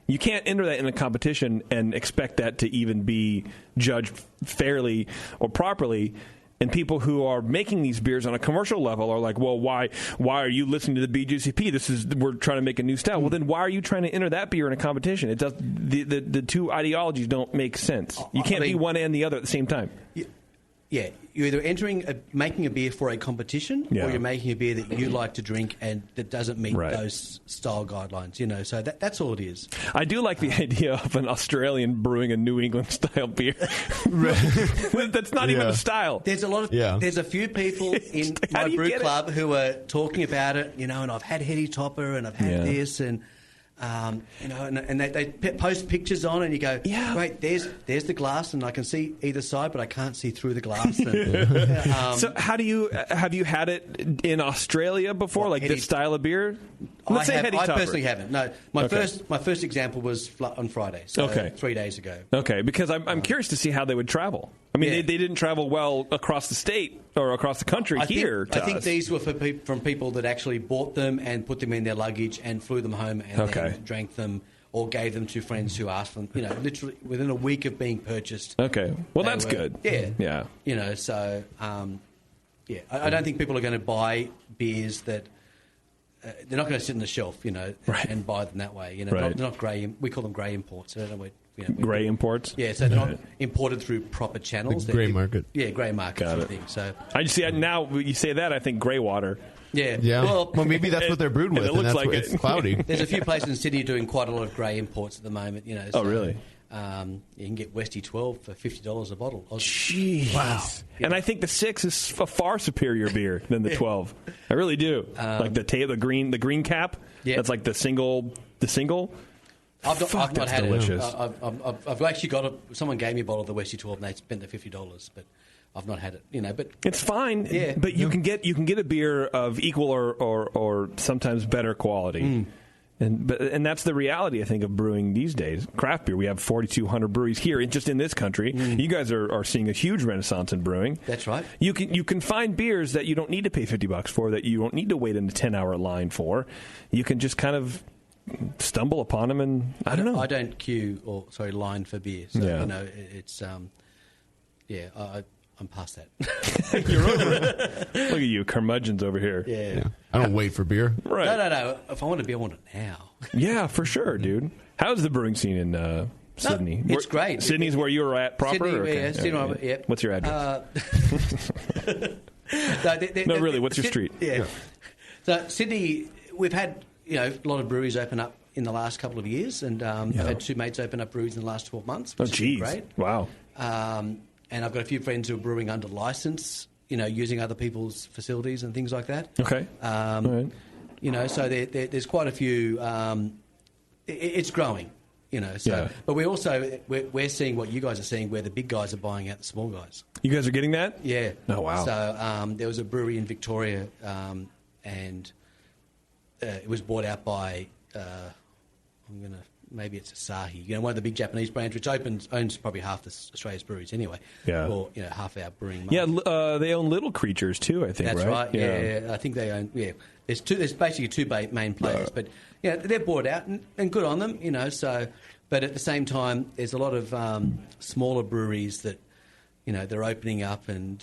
You can't enter that in a competition and expect that to even be judged fairly or properly. And people who are making these beers on a commercial level are like, well, why are you listening to the BJCP? We're trying to make a new style. Well, then why are you trying to enter that beer in a competition? It does. The two ideologies don't make sense. You can't be one and the other at the same time. Yeah, you're either making a beer for a competition, or you're making a beer that you like to drink and that doesn't meet those style guidelines. So that's all it is. I do like the idea of an Australian brewing a New England style beer. That's not even a style. There's a lot of there's a few people in my brew club who are talking about it. And I've had Heady Topper and I've had this and. And they post pictures on, and you go, great, there's the glass, and I can see either side, but I can't see through the glass. And, so, have you had it in Australia before, this style of beer? I personally haven't. No, my first example was on Friday, so 3 days ago. Okay, because I'm curious to see how they would travel. I mean, they didn't travel well across the state or across the country I think these were from people that actually bought them and put them in their luggage and flew them home and then drank them or gave them to friends who asked for them. Literally within a week of being purchased. Okay, well that's good. Yeah. So I don't think people are going to buy beers that they're not going to sit on the shelf, and buy them that way. Right. They're not grey. We call them grey imports. I don't know what, grey imports. Yeah, so they're not imported through proper channels. The grey market. Yeah, grey market Got sort it. of thing. So I just see now you say that I think grey water. Yeah. Well, maybe that's what they're brewed with. It looks and that's like why it. it's cloudy. There's a few places in Sydney doing quite a lot of grey imports at the moment. Oh, really? You can get Westie 12 for $50 a bottle. Jeez. Wow. And I think the 6 is a far superior beer than the 12. I really do. Like the green cap. Yeah. That's like the single. I've not that's had delicious. it. I've actually got someone gave me a bottle of the Westie 12 and they spent the $50, but I've not had it. But it's fine. Yeah. But you can get a beer of equal or sometimes better quality. And that's the reality, I think, of brewing these days. Craft beer, we have 4,200 breweries here, just in this country. You guys are seeing a huge renaissance in brewing. That's right. You can find beers that you don't need to pay $50 for, that you don't need to wait in a 10-hour line for. You can just kind of stumble upon them, and I don't know. I don't line for beer. So, Yeah. It's I'm past that. You're over it. Look at you, curmudgeons over here. Yeah. I don't wait for beer. Right. No. If I want a beer, I want it now. Yeah, for sure, dude. How's the brewing scene in Sydney? It's great. Sydney's where you were at proper? Sydney, or okay. yeah, Sydney, yeah. What's your address? No, really, what's your street? Yeah. So Sydney, we've had a lot of breweries open up in the last couple of years, and I've had 2 mates open up breweries in the last 12 months, which has been great. Wow. And I've got a few friends who are brewing under license, using other people's facilities and things like that. Okay. All right. So there's quite a few. It's growing, So, Yeah. but we're seeing what you guys are seeing, where the big guys are buying out the small guys. You guys are getting that? Yeah. Oh, wow. So there was a brewery in Victoria, and it was bought out by maybe it's Asahi, one of the big Japanese brands, which owns probably half Australia's breweries anyway. Yeah. Or half our brewing market. Yeah, they own Little Creatures too, I think. That's right. Yeah. I think they own. Yeah, there's basically 2 main players, but they're bought out and good on them. So, but at the same time, there's a lot of smaller breweries that they're opening up, and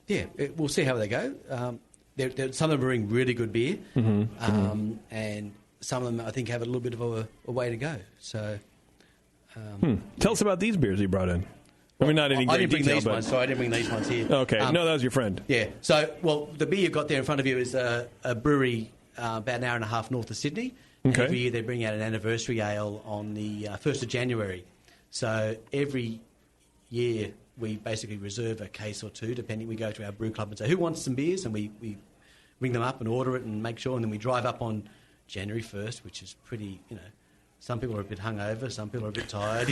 we'll see how they go. Some of them are brewing really good beer, and some of them I think have a little bit of a way to go. So, tell us about these beers you brought in. I mean, not any I great didn't bring detail, these but ones, so I didn't bring these ones here. Okay, no, that was your friend. Yeah. So, the beer you've got there in front of you is a brewery about an hour and a half north of Sydney. And Okay. every year they bring out an anniversary ale on the 1st of January. So every year we basically reserve a case or 2, depending. We go to our brew club and say, who wants some beers? And we ring them up and order it and make sure. And then we drive up on January 1st, which is pretty, some people are a bit hungover, some people are a bit tired.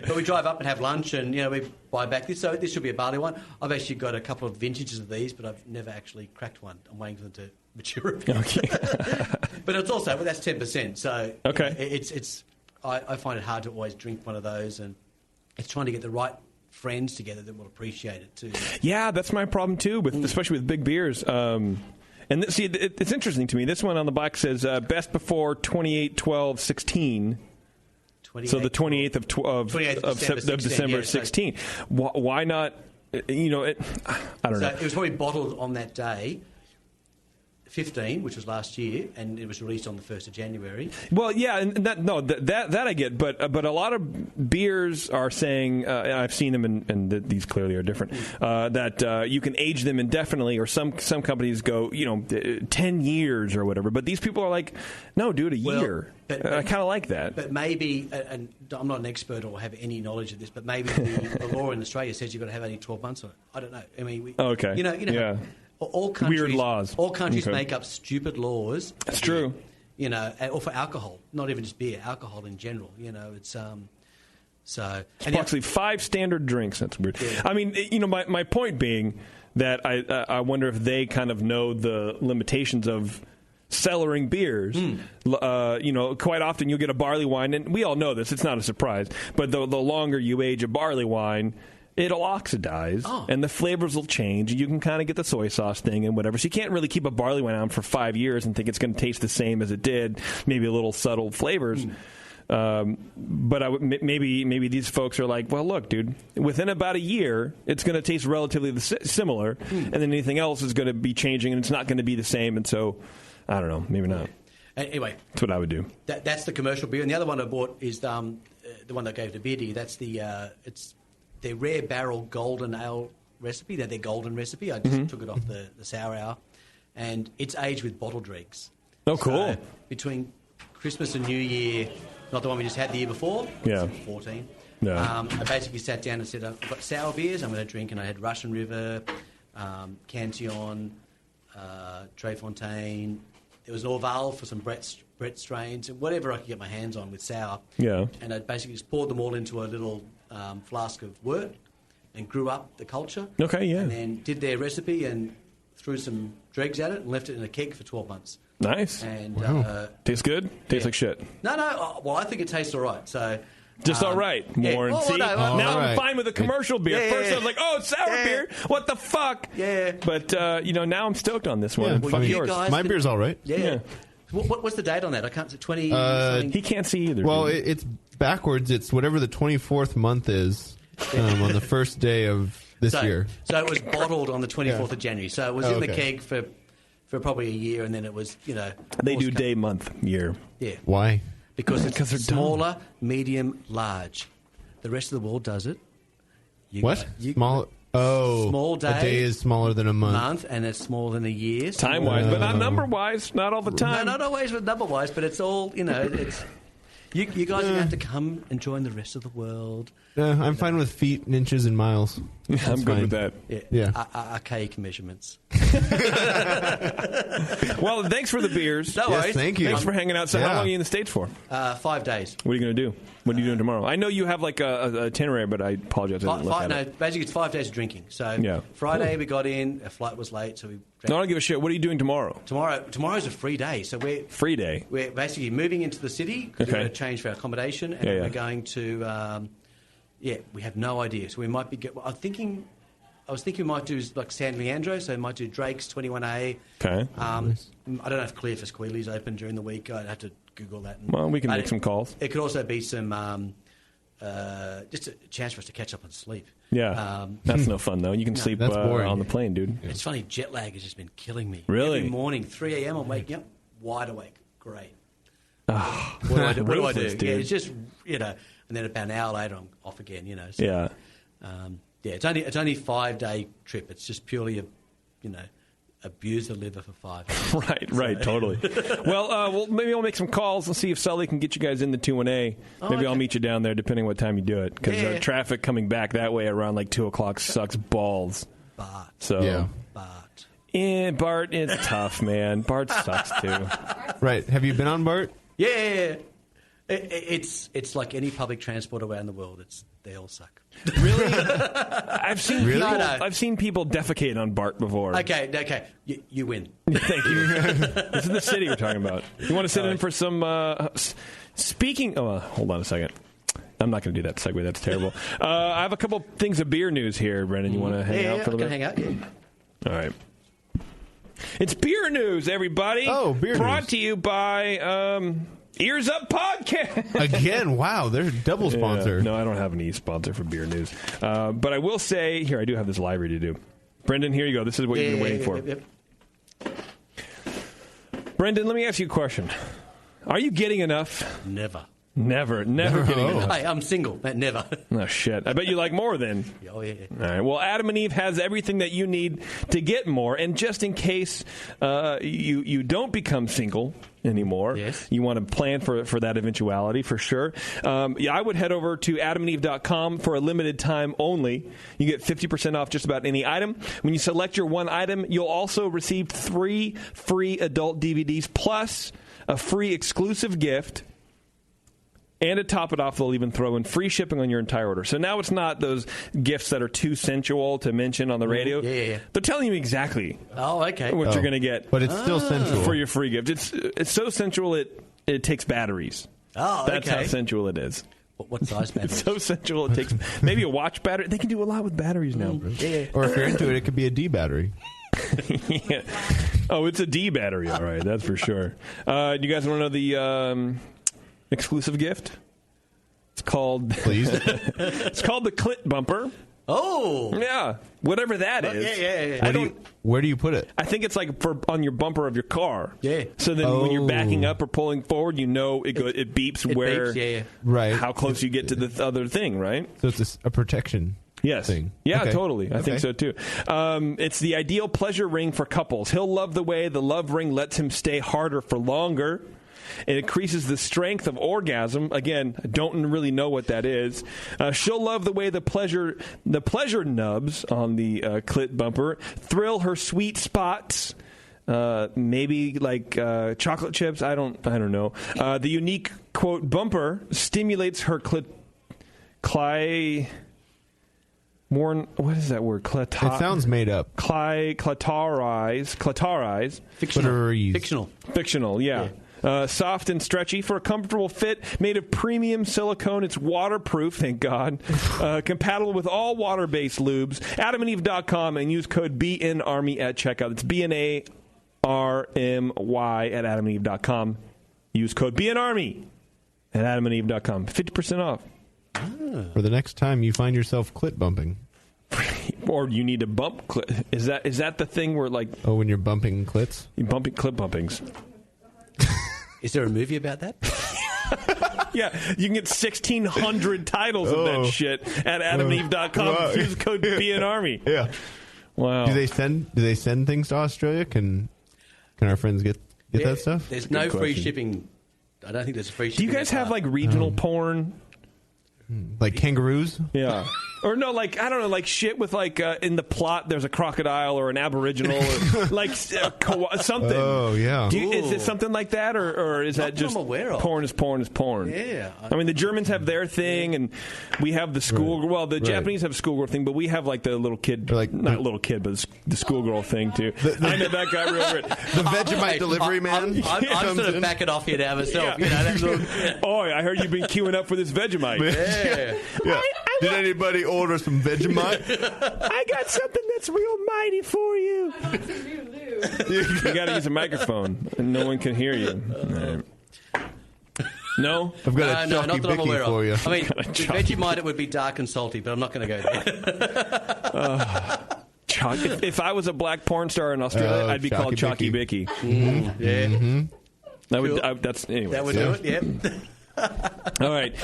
But we drive up and have lunch, and we buy back this. So this should be a barley one. I've actually got a couple of vintages of these, but I've never actually cracked one. I'm waiting for them to mature a bit. Okay. But it's also, that's 10%. So okay. It's I find it hard to always drink one of those, and it's trying to get the right friends together that will appreciate it too. Yeah, that's my problem too, especially with big beers. And it's interesting to me. This one on the box says best before 28/12/16. So the 28th of December 16. Why not? I don't know. It was probably bottled on that day, 15, which was last year, and it was released on the 1st of January. Well, yeah, and that I get, but a lot of beers are saying, I've seen them, and these clearly are different, that you can age them indefinitely, or some companies go, 10 years or whatever. But these people are like, no, dude, a year. But I kind of like that. But maybe, and I'm not an expert or have any knowledge of this, but maybe the law in Australia says you've got to have only 12 months on it. I don't know. I mean, okay. Yeah. All countries, weird laws. All countries make up stupid laws. That's true. Or for alcohol, not even just beer, alcohol in general. It's so. It's approximately 5 standard drinks. That's weird. Yeah. I mean, my point being that I wonder if they kind of know the limitations of cellaring beers. Quite often you'll get a barley wine, and we all know this. It's not a surprise. But the longer you age a barley wine, it'll oxidize, and the flavors will change. You can kind of get the soy sauce thing and whatever. So you can't really keep a barley wine on for 5 years and think it's going to taste the same as it did, maybe a little subtle flavors. But maybe these folks are like, well, look, dude, within about a year, it's going to taste relatively similar, and then anything else is going to be changing, and it's not going to be the same. And so I don't know. Maybe not. Anyway, that's what I would do. That's the commercial beer, and the other one I bought is the one that I gave to Beardy. That's it's their rare barrel golden ale recipe. They're their golden recipe. I just took it off the sour hour, and it's aged with bottled dregs. Oh, cool! So between Christmas and New Year, not the one we just had the year before. Yeah, 14. Yeah. I basically sat down and said, I've got sour beers I'm going to drink, and I had Russian River, Cantillon, Trefontaine. There was an Orval for some Brett strains, and whatever I could get my hands on with sour. Yeah. And I basically just poured them all into a little flask of wort and grew up the culture. Okay, yeah. And then did their recipe and threw some dregs at it and left it in a keg for 12 months. Nice. And tastes good? Tastes like shit. No. Well, I think it tastes all right. So just all right. More yeah. see. Well, now right. I'm fine with a commercial beer. Yeah, First I was like, oh, it's sour beer. What the fuck? Yeah. But now I'm stoked on this one. Yeah, yours. my beer's all right. Yeah. What's the date on that? I can't see. 20. He can't see either. Well, it's backwards. It's whatever the 24th month is on the first day of this year. So it was bottled on the 24th of January. So it was in the okay. keg for probably a year, and then it was, They do day, month, year. Yeah. Why? Because they're it's smaller, medium, large. The rest of the world does it. Small. Oh, small day. A day is smaller than a month. And it's smaller than a year. Time-wise, but not number-wise. Not all the time. No, not always with number-wise, but it's all, it's... You guys are going to have to come and join the rest of the world. I'm fine with feet and inches and miles. I'm good with that. Yeah. Archaic measurements. Well, thanks for the beers. No worries. Yes, thank you. Thanks for hanging out. So how long are you in the States for? 5 days. What are you going to do? What are you doing tomorrow? I know you have like a itinerary, but I apologize. I didn't look at it. Basically it's 5 days of drinking. So Friday we got in, our flight was late, so we drank. No, I don't give a shit. What are you doing tomorrow? Tomorrow's a free day. So we're basically moving into the city because we're going to change for our accommodation, and we're going to we have no idea. So we might be I was thinking we might do like San Leandro, so we might do Drake's 21A. Okay. I don't know if Clear for Squealy's open during the week. I'd have to Google that. Well, we can make some calls. It could also be some just a chance for us to catch up on sleep. Yeah, that's no fun though. You can sleep on the plane, dude. It's funny, jet lag has just been killing me. Really? Every morning, 3 a.m. I'm waking up wide awake. Great. Oh, what do I do? ruthless, dude. Yeah, it's just and then about an hour later I'm off again. So, yeah. It's only a 5-day trip. It's just purely abuse the liver for 5 days. Right, totally. Well, maybe I'll make some calls and see if Sully can get you guys in the 2-1A. Maybe I'll meet you down there, depending what time you do it, because traffic coming back that way around like 2 o'clock sucks balls. Bart. Bart, it's tough, man. Bart sucks too. Right? Have you been on Bart? Yeah. It's like any public transport around the world. They all suck. Really? I've seen people defecate on Bart before. Okay. You win. Thank you. This is the city we're talking about. You want to sit in for some speaking? Oh, hold on a second. I'm not going to do that segue. That's terrible. I have a couple things of beer news here, Brendan. You want to hang out for a little bit? Hang out. Yeah. All right. It's beer news, everybody. Oh, beer Brought news. to you by Ears Up Podcast. Again, wow, they're a double sponsor. No, I don't have any sponsor for beer news. But I will say, here, I do have this library to do. Brendan, here you go. This is what you've been waiting for. Yep. Brendan, let me ask you a question. Are you getting enough? Never getting enough. Hey, I'm single, but never. Oh, shit. I bet you like more then. Oh, yeah. All right. Well, Adam and Eve has everything that you need to get more. And just in case you don't become single anymore, you want to plan for that eventuality for sure. I would head over to adamandeve.com for a limited time only. You get 50% off just about any item. When you select your one item, you'll also receive 3 free adult DVDs plus a free exclusive gift. And to top it off, they'll even throw in free shipping on your entire order. So now it's not those gifts that are too sensual to mention on the radio. Yeah. They're telling you exactly what you're going to get. But it's still sensual. For your free gift. It's so sensual it takes batteries. Oh, That's how sensual it is. What size batteries? It's so sensual it takes maybe a watch battery. They can do a lot with batteries now. Yeah. Or if you're into it could be a D battery. Yeah. Oh, it's a D battery. All right, that's for sure. Do you guys want to know the exclusive gift? It's called Please. It's called the Clit Bumper. Oh, yeah, whatever that is. Yeah. Where do you put it? I think it's like on your bumper of your car. Yeah. So then when you're backing up or pulling forward, it beeps where, right, how close you get to the other thing, right? So it's a protection. Yes. Thing. Yeah, Okay. totally. I think so too. It's the ideal pleasure ring for couples. He'll love the way the love ring lets him stay harder for longer. It increases the strength of orgasm. Again, I don't really know what that is. She'll love the way the pleasure nubs on the clit bumper thrill her sweet spots. Maybe like chocolate chips. I don't know. The unique quote bumper stimulates her more. What is that word? It sounds made up. Clitorize. Fictional. Yeah. Soft and stretchy for a comfortable fit, made of premium silicone. It's waterproof, thank God. Compatible with all water-based lubes. AdamandEve.com and use code BNARMY at checkout. It's BNARMY at AdamandEve.com. Use code BNARMY at AdamandEve.com. 50% off. For the next time you find yourself clit bumping. Or you need to bump clit. Is that the thing where like... Oh, when you're bumping clits? You're bumping clit bumpings. Is there a movie about that? Yeah, you can get 1,600 titles of that shit at AdamandEve.com. Wow. Use code BNARMY. Yeah. Wow. Do they send things to Australia? Can our friends get that stuff? There's no free shipping. I don't think there's free shipping. Do you guys have like regional porn? Like kangaroos? Yeah. Or no, like, I don't know, like shit with like in the plot there's a crocodile or an aboriginal or like something. Oh, yeah. Is it something like that or is that just I'm aware of. porn is porn is porn? Yeah. I mean, the Germans have their thing and we have the school, well, the Japanese have schoolgirl thing, but we have like the little kid, like not little kid, but the schoolgirl thing too. I know that guy real good. The Vegemite delivery man. I'm sort of backing off here now myself. Yeah. You know, that little, Oh, I heard you've been queuing up for this Vegemite. Yeah. Did anybody order some Vegemite? I got something that's real mighty for you. You got to use a microphone, and no one can hear you. Right. No? I've got a not chalky that I'm aware bicky for you. of. I mean, Vegemite, it would be dark and salty, but I'm not going to go there. If I was a black porn star in Australia, I'd be called Chalky Bicky. Mm-hmm. Yeah. Mm-hmm. That's anyway. That would do it, yep. All right.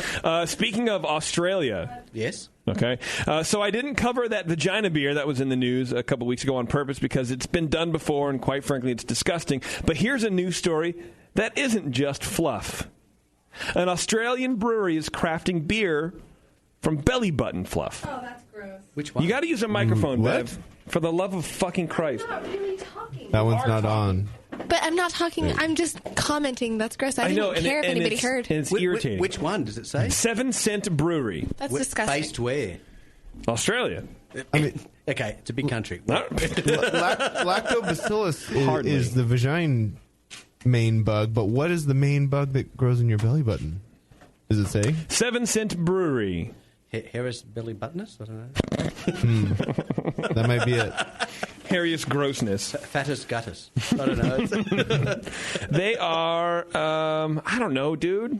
Speaking of Australia. Yes. Okay. So I didn't cover that vagina beer that was in the news a couple weeks ago on purpose because it's been done before and quite frankly it's disgusting. But here's a news story that isn't just fluff. An Australian brewery is crafting beer from belly button fluff. Oh, that's gross. Which one? You got to use a microphone, what? Bev. For the love of fucking Christ. I'm not really talking. That one's not on. But I'm not talking. I'm just commenting. That's gross. I didn't care if anybody heard. And it's irritating. Which one does it say? 7 Cent Brewery. That's disgusting. Based where? Australia. I mean, okay, it's a big country. Lactobacillus is the vagina main bug, but what is the main bug that grows in your belly button? Does it say? 7 Cent Brewery. Harris Billy Buttonus? I don't know. That might be it. Hairiest grossness. Fattest guttus. I don't know. They are, I don't know, dude.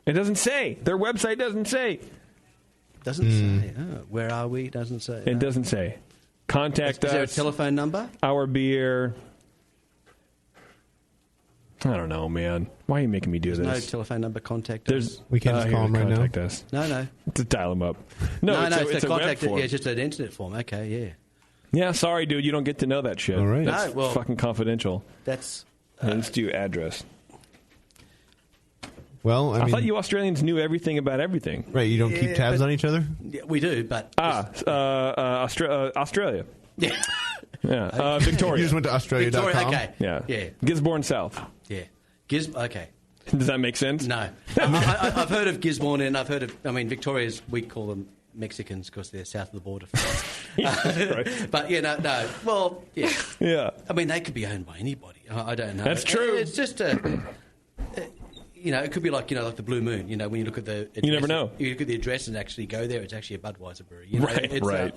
It doesn't say. Their website doesn't say. Doesn't say. Oh, where are we? Doesn't say. It doesn't say. Contact us. Is there a telephone number? Our beer. I don't know, man. Why are you making me do There's this? no telephone number. Contact us. We can't just call them right now. Contact us. No. To dial them up. No, it's a web contact. form. Yeah, it's just an internet form. Okay, yeah. Yeah, sorry, dude. You don't get to know that shit. All right. That's No, well, fucking confidential. That's. Let's do address. Well, I mean, thought you Australians knew everything about everything. Right, you don't keep tabs on each other? Yeah, we do, but. Australia. Yeah. Yeah. Victoria. You just went to Australia.com? Victoria, okay. Yeah. Gisborne South. Yeah. Okay. Does that make sense? No. I've heard of Gisborne and I've heard of, Victoria's, we call them Mexicans because they're south of the border. Right. But, no. Well, yeah. Yeah. I mean, they could be owned by anybody. I don't know. That's true. It's just it could be like, like the Blue Moon, when you look at the address, you never know. You look at the address and actually go there, it's actually a Budweiser brewery. Right.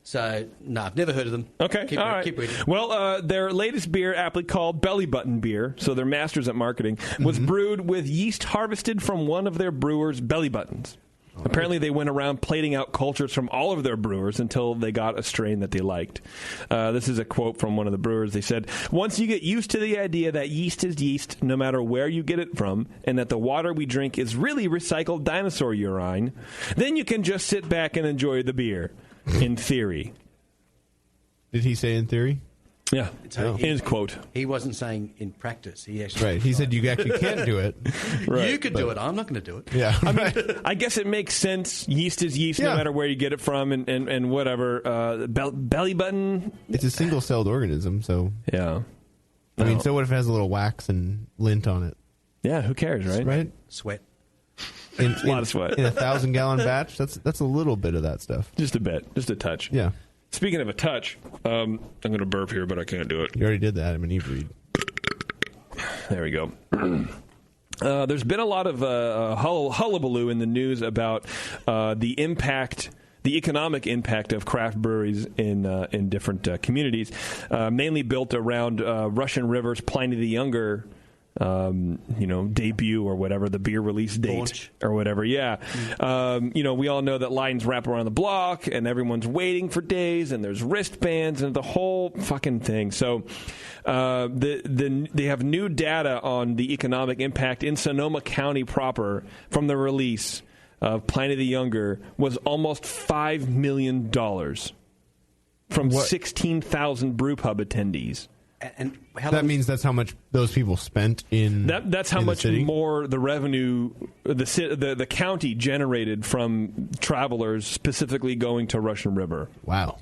So, no, I've never heard of them. Okay, Keep reading. Well, their latest beer, aptly called Belly Button Beer, so they're masters at marketing, was brewed with yeast harvested from one of their brewers' belly buttons. Apparently, they went around plating out cultures from all of their brewers until they got a strain that they liked. This is a quote from one of the brewers. They said, "Once you get used to the idea that yeast is yeast, no matter where you get it from, and that the water we drink is really recycled dinosaur urine, then you can just sit back and enjoy the beer, in theory." Did he say in theory? Yeah, in his quote. He wasn't saying in practice. He actually Right. He said you actually can't do it. Right. You could do it. I'm not going to do it. Yeah. I mean, I guess it makes sense. Yeast is yeast, no matter where you get it from, and whatever. Belly button. It's a single-celled organism, so. Yeah. I mean, so what if it has a little wax and lint on it? Yeah, who cares, right? Right? Sweat. A lot of sweat. In a 1,000-gallon batch, that's a little bit of that stuff. Just a bit. Just a touch. Yeah. Speaking of a touch, I'm going to burp here, but I can't do it. You already did that, Adam and Eve read. There we go. There's been a lot of hullabaloo in the news about the economic impact of craft breweries in different communities, mainly built around Russian River's Pliny the Younger debut or whatever, the beer release date Launch. or whatever. Yeah. We all know that lines wrap around the block and everyone's waiting for days and there's wristbands and the whole fucking thing. So, they have new data on the economic impact in Sonoma County proper from the release of Pliny the Younger was almost $5 million from 16,000 brew pub attendees. And that means that's how much those people spent in. That's how much more the revenue the county generated from travelers specifically going to Russian River. Wow.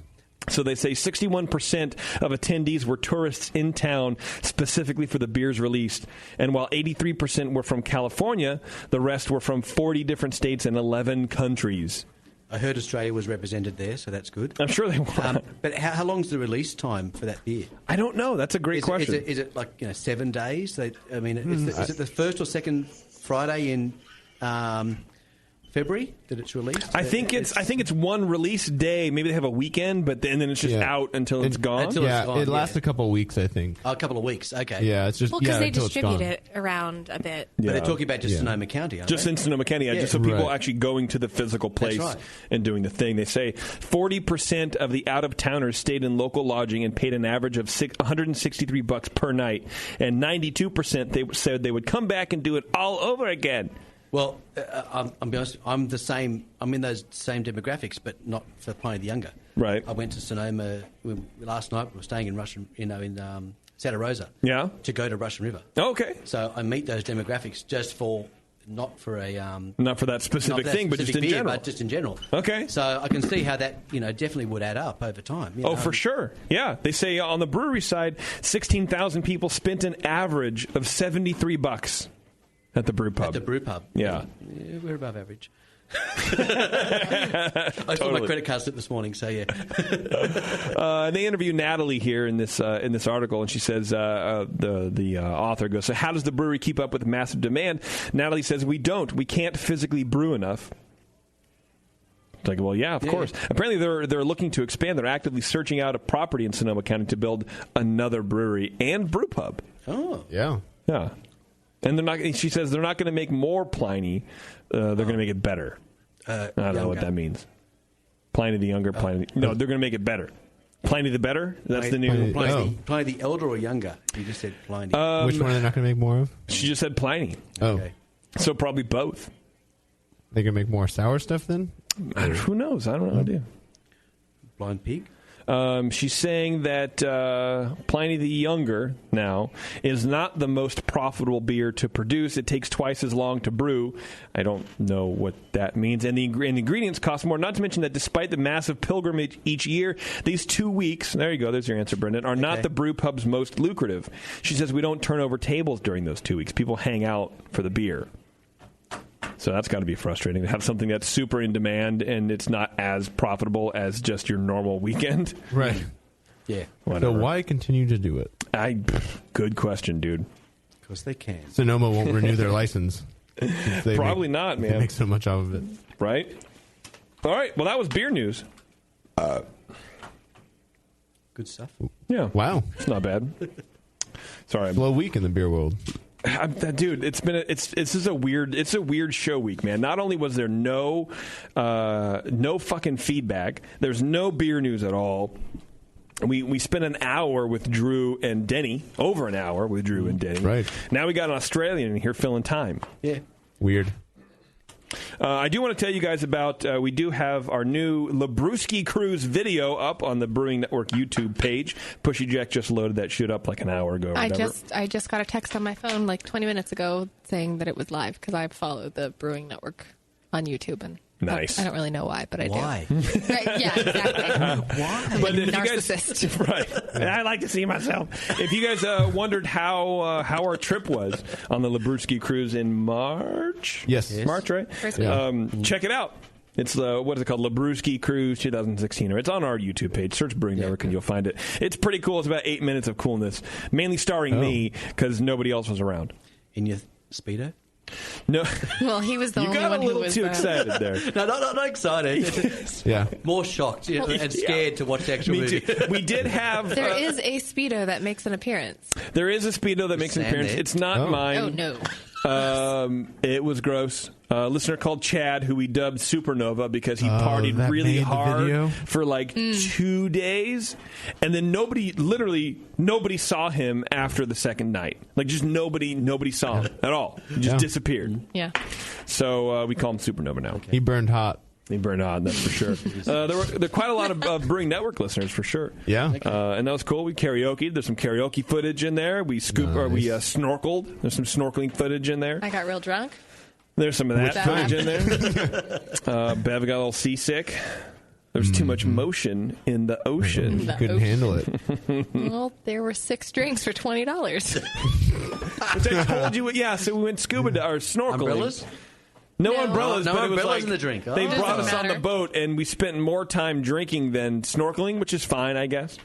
So they say 61% of attendees were tourists in town specifically for the beers released. And while 83% were from California, the rest were from 40 different states and 11 countries. I heard Australia was represented there, so that's good. I'm sure they were. But how long's the release time for that beer? I don't know. That's a great question. Is it like 7 days? Is it the first or second Friday in February that it's released? I think it's one release day. Maybe they have a weekend, but then it's just out until it's gone. It lasts a couple of weeks, I think. A couple of weeks, okay. Yeah, it's just because they until it's distribute gone. it around a bit. But they're talking about just Sonoma County, aren't Just they? in Sonoma County, just so people actually going to the physical place right. and doing the thing. They say 40% of the out-of-towners stayed in local lodging and paid an average of $163 per night, and 92% they said they would come back and do it all over again. Well, I'll be honest. I'm the same. I'm in those same demographics, but not for Pliny the Younger. Right. I went to Sonoma last night. We were staying in Santa Rosa. Yeah. To go to Russian River. Okay. So I meet those demographics just for not for that specific thing, but just in general. But just in general. Okay. So I can see how that definitely would add up over time. For sure. Yeah. They say on the brewery side, 16,000 people spent an average of $73. At the brew pub. At the brew pub. Yeah. We're above average. I saw my credit card slip this morning, so yeah. They interview Natalie here in this article, and she says the author goes, "So how does the brewery keep up with massive demand?" Natalie says, "We don't. We can't physically brew enough." It's like, well, yeah, of course. Apparently, they're looking to expand. They're actively searching out a property in Sonoma County to build another brewery and brew pub. Oh, yeah. And they're not. She says they're not going to make more Pliny. They're going to make it better. I don't know what that means. Pliny the Younger. Pliny. No, they're going to make it better. Pliny the Better. That's the new. Pliny the Elder or Younger? You just said Pliny. Which one are they not going to make more of? She just said Pliny. Oh, okay. So probably both. They going to make more sour stuff then? Who knows? I don't have no idea. Blind Pig. She's saying that Pliny the Younger now is not the most profitable beer to produce. It takes twice as long to brew. I don't know what that means. And the ingredients cost more. Not to mention that despite the massive pilgrimage each year, these 2 weeks, there you go, there's your answer, Brendan, are not the brew pub's most lucrative. She says we don't turn over tables during those 2 weeks. People hang out for the beer. So that's got to be frustrating to have something that's super in demand and it's not as profitable as just your normal weekend. Right. Yeah. Whatever. So why continue to do it? Good question, dude. Because they can. Sonoma won't renew their license. Probably not, man. They make so much out of it. Right? All right. Well, that was beer news. Good stuff. Yeah. Wow. It's not bad. Sorry. Slow week in the beer world. Dude, this is a weird show week, man. Not only was there no fucking feedback, there's no beer news at all. We spent an hour with Drew and Denny, over an hour with Drew and Denny. Right. Now we got an Australian here filling time. Yeah. Weird. I do want to tell you guys about, we do have our new Labruski Cruise video up on the Brewing Network YouTube page. Pushy Jack just loaded that shit up like an hour ago. Or I whatever. just got a text on my phone like 20 minutes ago saying that it was live because I follow the Brewing Network on YouTube. And nice. I don't really know why, but I do. Why? Right, yeah, exactly. Why? But if narcissist. You guys, right. I like to see myself. If you guys wondered how our trip was on the Labruski Cruise in March. Yes. March, right? Check it out. It's what is it called? Labruski Cruise 2016. Or it's on our YouTube page. Search Brewing Network and you'll find it. It's pretty cool. It's about 8 minutes of coolness, mainly starring me because nobody else was around. In your Speedo? No. Well, he was the only one who was too excited there. No, not excited. Yeah. More shocked and scared to watch the actual movie. Too. We did have... There is a Speedo that makes an appearance. There is a Speedo that makes an appearance. there. It's not mine. Oh, no. It was gross. A listener called Chad, who we dubbed Supernova because he that partied really made the video? hard for like 2 days, and then nobody saw him after the second night. Like just nobody saw him at all. He just disappeared. Yeah. So we call him Supernova now. He burned hot. He burned hot, that's for sure. There were quite a lot of Brewing Network listeners, for sure. Yeah. And that was cool. We karaoke. There's some karaoke footage in there. We snorkeled. There's some snorkeling footage in there. I got real drunk. There's some of that footage in there. Bev got a little seasick. There's too much motion in the ocean. Couldn't handle it. Well, there were 6 drinks for $20. Which I told you. Yeah, so we went scuba or snorkeling. Umbrellas? No umbrellas, No but it was umbrellas like in the drink. They Oh. brought us Doesn't on the matter. boat, and we spent more time drinking than snorkeling, which is fine, I guess.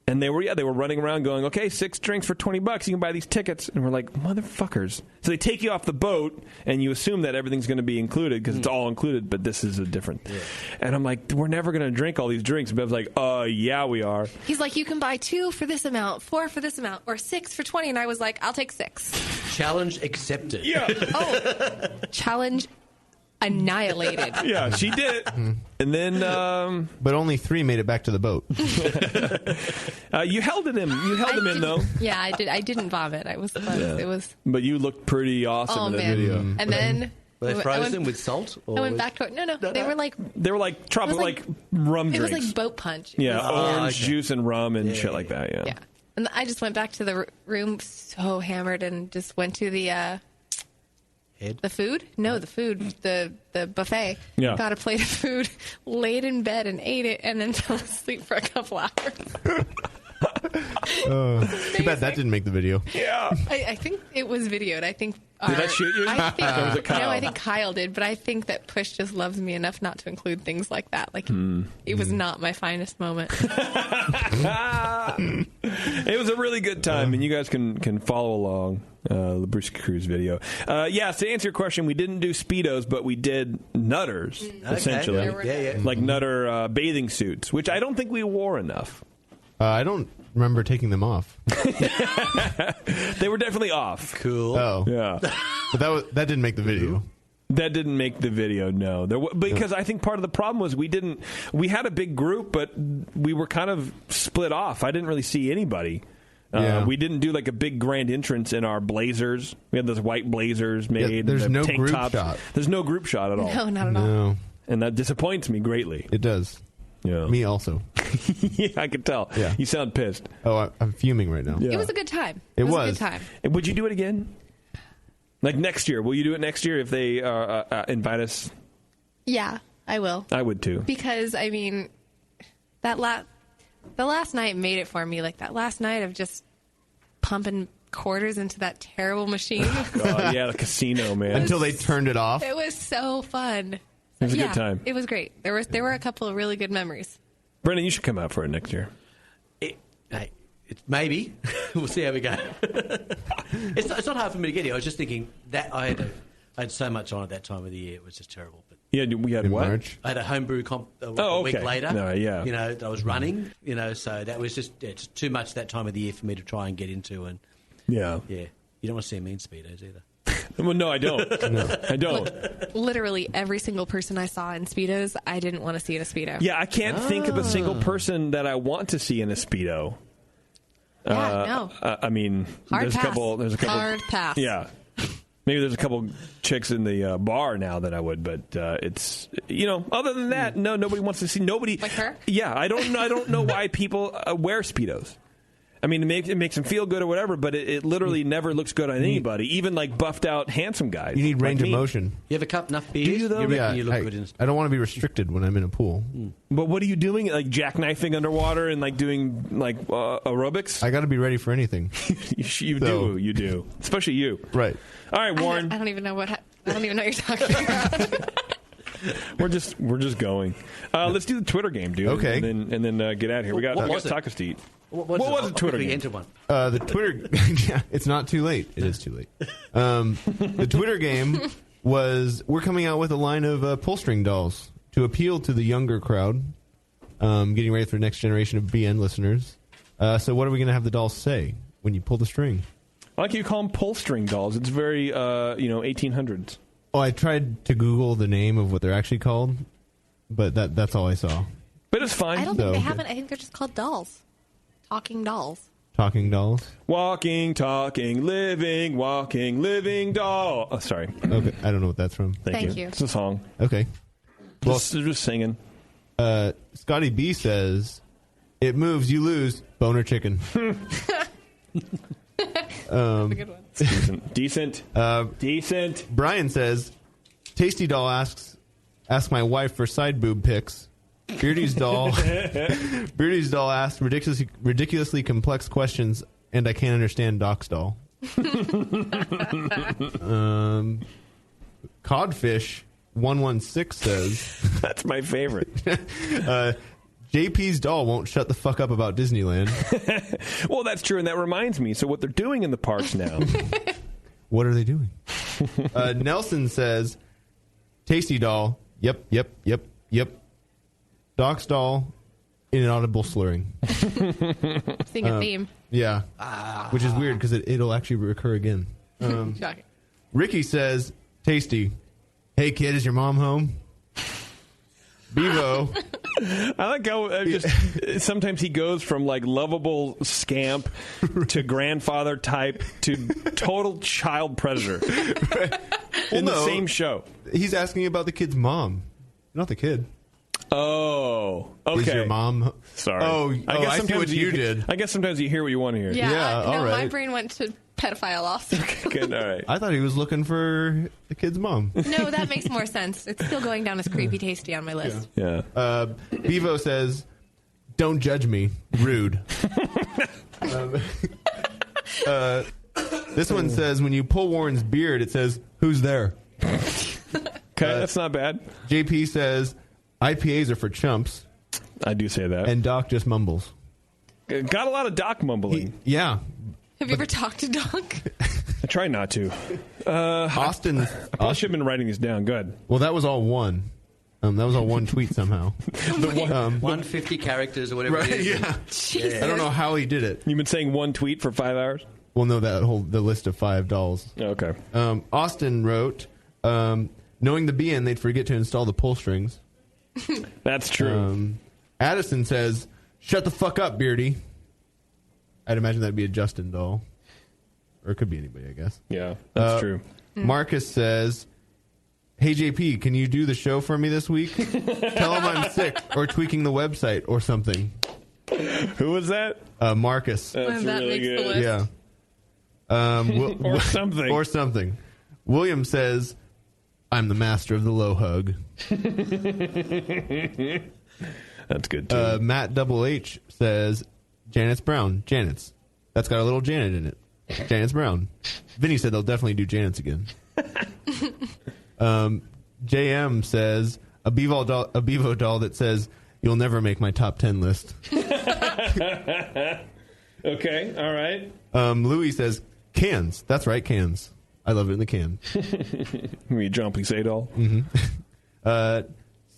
And they were running around going, okay, 6 drinks for $20. You can buy these tickets. And we're like, motherfuckers. So they take you off the boat, and you assume that everything's going to be included because it's all included, but this is a different. Yeah. And I'm like, we're never going to drink all these drinks. And Bev's like, yeah, we are. He's like, you can buy 2 for this amount, 4 for this amount, or 6 for $20. And I was like, I'll take 6. Challenge accepted. Yeah. Challenge annihilated. Yeah, she did it. And then... but only 3 made it back to the boat. You held him in, though. Yeah, I did. I didn't vomit. I was close. Yeah. It was... But you looked pretty awesome in that man. video. And then... Were they frozen with salt? I went back to it. No. They were like... They were like tropical, like rum It drinks. was like boat punch. Yeah, orange juice and rum and shit like that, yeah. And I just went back to the room so hammered and just went to the... The food? No, the food. The buffet. Yeah. Got a plate of food, laid in bed and ate it, and then fell asleep for a couple hours. Too bad that didn't make the video. Yeah. I think it was videoed. I think... Did that shoot you? I think, Or was it Kyle? No, I think Kyle did, but I think that Push just loves me enough not to include things like that. Like, it was not my finest moment. It was a really good time, and you guys can follow along the Labruski Cruise video. Yes, to answer your question, we didn't do Speedos, but we did Nutters, essentially. Yeah. Like Nutter bathing suits, which I don't think we wore enough. I don't remember taking them off. They were definitely off. Cool. Oh. Yeah. But that didn't make the video. That didn't make the video, no. Because I think part of the problem was we had a big group, but we were kind of split off. I didn't really see anybody. We didn't do like a big grand entrance in our blazers. We had those white blazers made. Yeah, there's the no tank group tops. shot. There's no group shot at all. No, not at all. And that disappoints me greatly. It does. Yeah. Me also. Yeah, I could tell. Yeah. You sound pissed. Oh, I'm fuming right now. It was a good time. It was a was. good time. And would you do it again? Like next year? Will you do it next year if they invite us? Yeah, I will. I would too. Because, I mean, the last night made it for me. Like, that last night of just pumping quarters into that terrible machine. God, yeah, the casino, man. Until they turned it off. It was so fun. It was a good time. It was great. There were a couple of really good memories. Brendan, you should come out for it next year. Maybe. We'll see how we go. It's not hard for me to get here. I was just thinking that I had so much on at that time of the year. It was just terrible. But Yeah, we had what? March? I had a homebrew comp a week later. No, yeah. You know, I was running, so that was just too much that time of the year for me to try and get into. And Yeah. Yeah. You don't want to see me in Speedos either. Well, no, I don't. I don't. Literally every single person I saw in Speedos, I didn't want to see in a Speedo. Yeah, I can't think of a single person that I want to see in a Speedo. Yeah, no. I mean, Hard there's pass. a couple. Hard pass. Yeah. Maybe there's a couple chicks in the bar now that I would, but it's other than that, no, nobody wants to see nobody. Like her? Yeah, I don't know why people wear Speedos. I mean, it makes them feel good or whatever, but it literally never looks good on anybody, even like buffed out handsome guys. You need range like of me. motion. You ever cup enough beers? Do you, though? You reckon Yeah, you look good in I don't want to be restricted when I'm in a pool. But what are you doing? Like jackknifing underwater and like doing like aerobics? I got to be ready for anything. You do. Especially you. Right. All right, Warren. I don't even know I don't even know what you're talking about. We're just going. Let's do the Twitter game, dude. Okay. And then get out of here. We got tacos to eat. What was the Twitter game? Enter one. The Twitter, yeah, it's not too late. It is too late. The Twitter game was, we're coming out with a line of pull string dolls to appeal to the younger crowd, getting ready for the next generation of BN listeners. So what are we going to have the dolls say when you pull the string? I like you call them pull string dolls. It's very, 1800s. Oh, I tried to Google the name of what they're actually called, but that's all I saw. But it's fine. I don't think they haven't. I think they're just called dolls. Talking dolls. Talking dolls? Walking, talking, living, walking, living doll. Oh, sorry. Okay, I don't know what that's from. Thank you. It's a song. Okay. Well, just singing. Scotty B says, it moves, you lose, boner chicken. That's a good one. Decent. Brian says, Tasty Doll asks my wife for side boob pics. Beardy's doll asks ridiculously complex questions, and I can't understand Doc's doll. Codfish 116 says, that's my favorite. JP's doll won't shut the fuck up about Disneyland. Well, that's true, and that reminds me. So what they're doing in the parks now? What are they doing? Nelson says, Tasty doll. Yep. Doc's doll, inaudible slurring. Seeing a theme. Yeah. Which is weird because it'll actually recur again. Shocking. Ricky says, Tasty. Hey, kid, is your mom home? Bevo. I like how sometimes he goes from like lovable scamp to grandfather type to total child predator in the same show. He's asking about the kid's mom, not the kid. Oh, okay. Is your mom? Sorry. I see what you did. I guess sometimes you hear what you want to hear. Yeah, all right. My brain went to pedophile also. Good, all right. I thought he was looking for the kid's mom. No, that makes more sense. It's still going down as creepy tasty on my list. Yeah. Bevo says, don't judge me. Rude. This one says, when you pull Warren's beard, it says, who's there? Okay, that's not bad. JP says, IPAs are for chumps. I do say that. And Doc just mumbles. Got a lot of Doc mumbling. Yeah. Have you ever talked to Doc? I try not to. Austin. I should have been writing these down. Good. Well, that was all one. That was all one tweet somehow. 150 characters or whatever. Right, it is. yeah. Jesus. I don't know how he did it. You've been saying one tweet for 5 hours? Well, no, the list of 5 dolls. Okay. Austin wrote, knowing the BN, they'd forget to install the pull strings. That's true. Addison says, shut the fuck up, Beardy. I'd imagine that'd be a Justin doll. Or it could be anybody, I guess. Yeah, that's true. Marcus says, hey, JP, can you do the show for me this week? Tell him I'm sick or tweaking the website or something. Who was that? Marcus. That's that really makes the good. list. Yeah. Or something. Or something. William says, I'm the master of the low hug. That's good, too. Matt Double H says, Janet's Brown. Janet's. That's got a little Janet in it. Janet's Brown. Vinny said they'll definitely do Janet's again. JM says, a Bevo doll that says, you'll never make my top 10 list. Okay, all right. Louis says, cans. That's right, cans. I love it in the can. You mean John Plissé doll? Mm-hmm.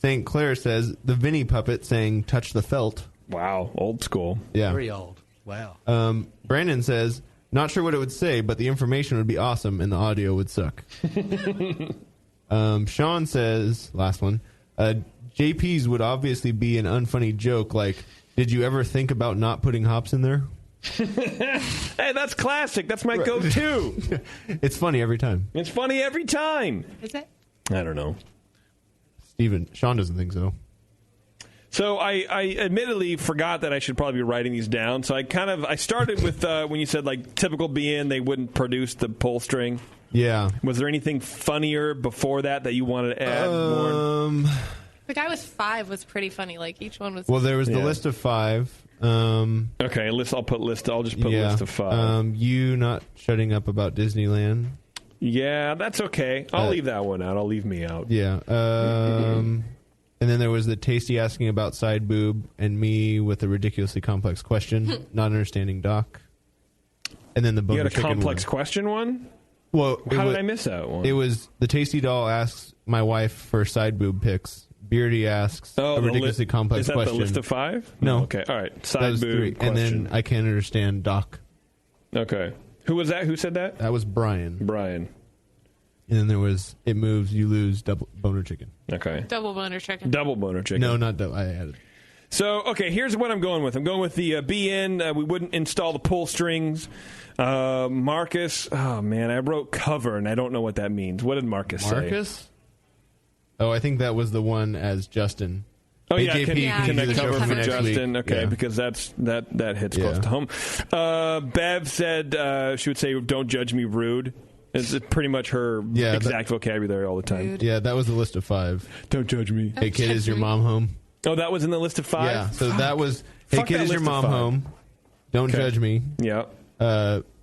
St. Clair says, the Vinny puppet saying, touch the felt. Wow, old school. Yeah. Very old. Wow. Brandon says, Not sure what it would say, but the information would be awesome and the audio would suck. Sean says, last one, JP's would obviously be an unfunny joke like, did you ever think about not putting hops in there? Hey, that's classic. That's my go-to. It's funny every time. It's funny every time. Is it? I don't know. Sean doesn't think so. So I admittedly forgot that I should probably be writing these down. So I started with when you said like typical BN, they wouldn't produce the pull string. Yeah. Was there anything funnier before that you wanted to add? Warren? The guy with 5 was pretty funny. Like each one was. Well, there was the list of 5. Okay, I'll just put list of 5. You not shutting up about Disneyland. Yeah, that's okay. I'll leave that one out. I'll leave me out. Yeah. And then there was the Tasty asking about side boob and me with a ridiculously complex question, not understanding Doc. And then the You boner had a chicken complex one. question one? Well, How did I miss that one? It was the Tasty doll asks my wife for side boob pics. Beardy asks a ridiculously complex is that question. the list of 5? No. Okay, all right. That Side was boob 3. question. And then I can't understand Doc. Okay. Who was that? Who said that? That was Brian. And then there was it moves, you lose, double boner chicken. Okay. Double boner chicken. Double boner chicken. No, not double. I added. So, okay, here's what I'm going with. I'm going with the BN. We wouldn't install the pull strings. Marcus, oh, man, I wrote cover, and I don't know what that means. What did Marcus say? Marcus? Oh, I think that was the one as Justin. Oh, hey, yeah, JP, can you I do the show cover for for next Justin? week? Okay, Yeah. because that hits close to home. Bev said she would say, don't judge me rude. It's pretty much her exact vocabulary all the time. Rude. Yeah, that was the list of 5. Don't judge me. Hey, kid, is your mom home? Oh, that was in the list of 5? Yeah, so that was, hey, Fuck kid, that is your list of mom 5. home? Don't Okay. judge me. Yeah.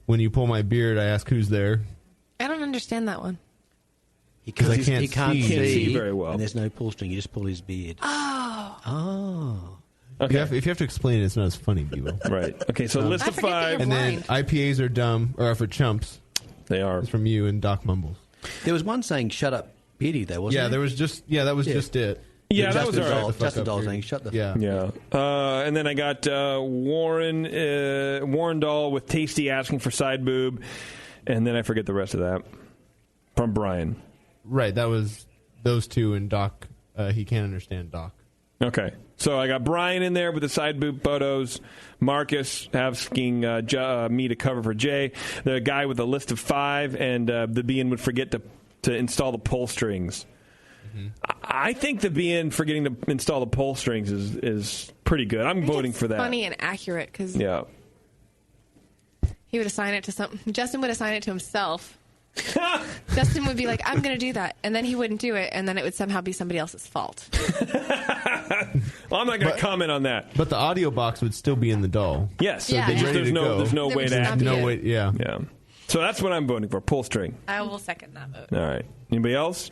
When you pull my beard, I ask who's there. I don't understand that one. Because I can't he can't see. see very well. And there's no pull string. You just pull his beard. Oh. Okay. If you have to explain it, it's not as funny, Bevo. Right. Okay, so list of 5. And then IPAs are dumb, or are for chumps. They are. It's from you and Doc Mumbles. There was one saying "shut up, Beardy," though, wasn't Yeah, there? that was just it. Yeah, that was all right. Justin Doll saying "shut the." Yeah. And then I got Warren Dahl with Tasty asking for side boob, and then I forget the rest of that from Brian. Right, that was those two and Doc. He can't understand Doc. Okay, so I got Brian in there with the side boob photos. Marcus asking me to cover for Jay. The guy with the list of 5, and the BN would forget to install the pull strings. Mm-hmm. I think the BN forgetting to install the pull strings is pretty good. I'm voting for that. Funny and accurate because Yeah. he would assign it to something. Justin would assign it to himself. Justin would be like, I'm going to do that. And then he wouldn't do it. And then it would somehow be somebody else's fault. Well, I'm not going to comment on that. But the audio box would still be in the doll. Yes. Yeah. They'd be ready There's to no go. there's no There way would to just act. not be No it. way. Yeah. Yeah. So that's what I'm voting for. Pull string. I will second that vote. All right. Anybody else?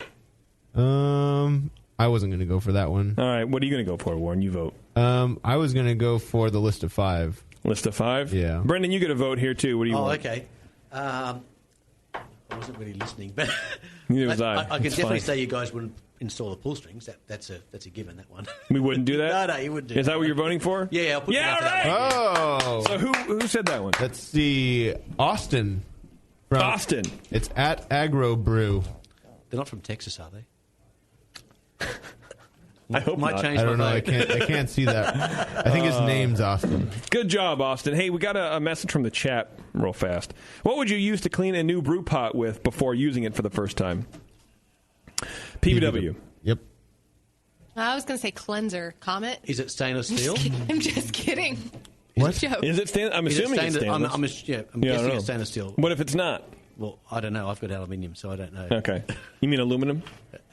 I wasn't going to go for that one. All right. What are you going to go for, Warren? You vote. I was going to go for the list of 5. List of 5? Yeah. Brendan, you get a vote here, too. What do you want? Okay. I wasn't really listening, but Neither was I. I can It's definitely fine. say you guys wouldn't install the pull strings. That's a given. That one. We wouldn't do that? No, you wouldn't do Is that what you're voting for? Yeah, I'll put Yeah, it out all there. right. Oh. So who said that one? Let's see. Austin. Austin. It's at Agro Brew. They're not from Texas, are they? I hope Might not. change I don't know. my I vote. can't see that. I think his name's Austin. Good job, Austin. Hey, we got a message from the chat real fast. What would you use to clean a new brew pot with before using it for the first time? PBW. Yep. I was going to say cleanser. Comet. Is it stainless steel? I'm just kidding. What? Joke. Is it stainless? I'm Is it assuming it's stainless. I'm I guessing don't know. it's stainless steel. What if it's not? Well, I don't know. I've got aluminium, so I don't know. Okay. You mean aluminum?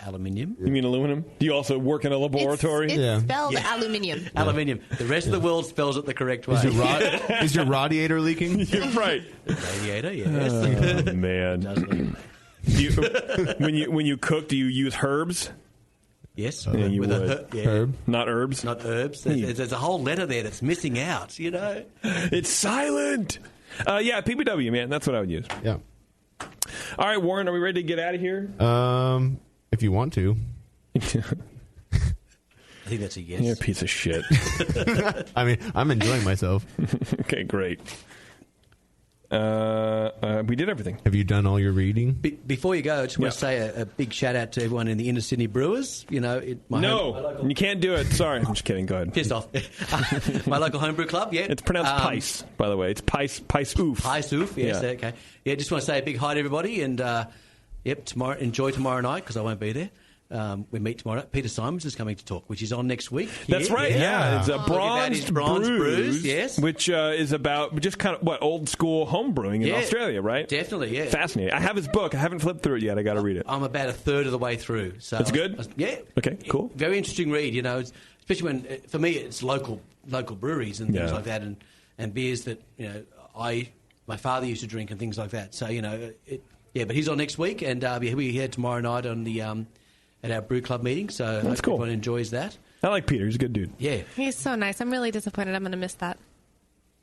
Aluminium? You mean aluminum? Do you also work in a laboratory? It's spelled aluminium. Aluminium. The rest of the world spells it the correct way. Is your radiator leaking? You're right. Radiator, yes. Oh, man. When you cook, do you use herbs? Yes. Yeah, you with would. Herb. Not herbs? Not herbs. There's a whole letter there that's missing out, you know? It's silent. Yeah, PBW, man. That's what I would use. Yeah. All right, Warren, are we ready to get out of here? If you want to. I think that's a yes. You're a piece of shit. I mean, I'm enjoying myself. Okay, great. We did everything. Have you done all your reading? Before you go, I just want to say a big shout out to everyone in the Inner Sydney Brewers. You know, you can't do it. Sorry, I'm just kidding. Go ahead. Pissed off. My local homebrew club. Yeah, it's pronounced Pice, by the way. It's Pice Oof. Pice Oof. Yes. Yeah. Okay. Yeah, just want to say a big hi to everybody, and enjoy tomorrow night because I won't be there. We meet tomorrow. Peter Simons is coming to talk, which is on next week. That's right. Yeah, it's a Bronze Brews. Yes, which is about just kind of old school home brewing in Australia, right? Definitely. Yeah, fascinating. I have his book. I haven't flipped through it yet. I got to read it. I'm about a third of the way through. So it's good. Yeah. Okay. Cool. Very interesting read. You know, especially when for me it's local breweries and things like that, and beers that my father used to drink and things like that. So but he's on next week, and he'll be here tomorrow night on the at our brew club meeting. So I hope everyone enjoys that. I like Peter. He's a good dude. Yeah, he's so nice. I'm really disappointed. I'm going to miss that.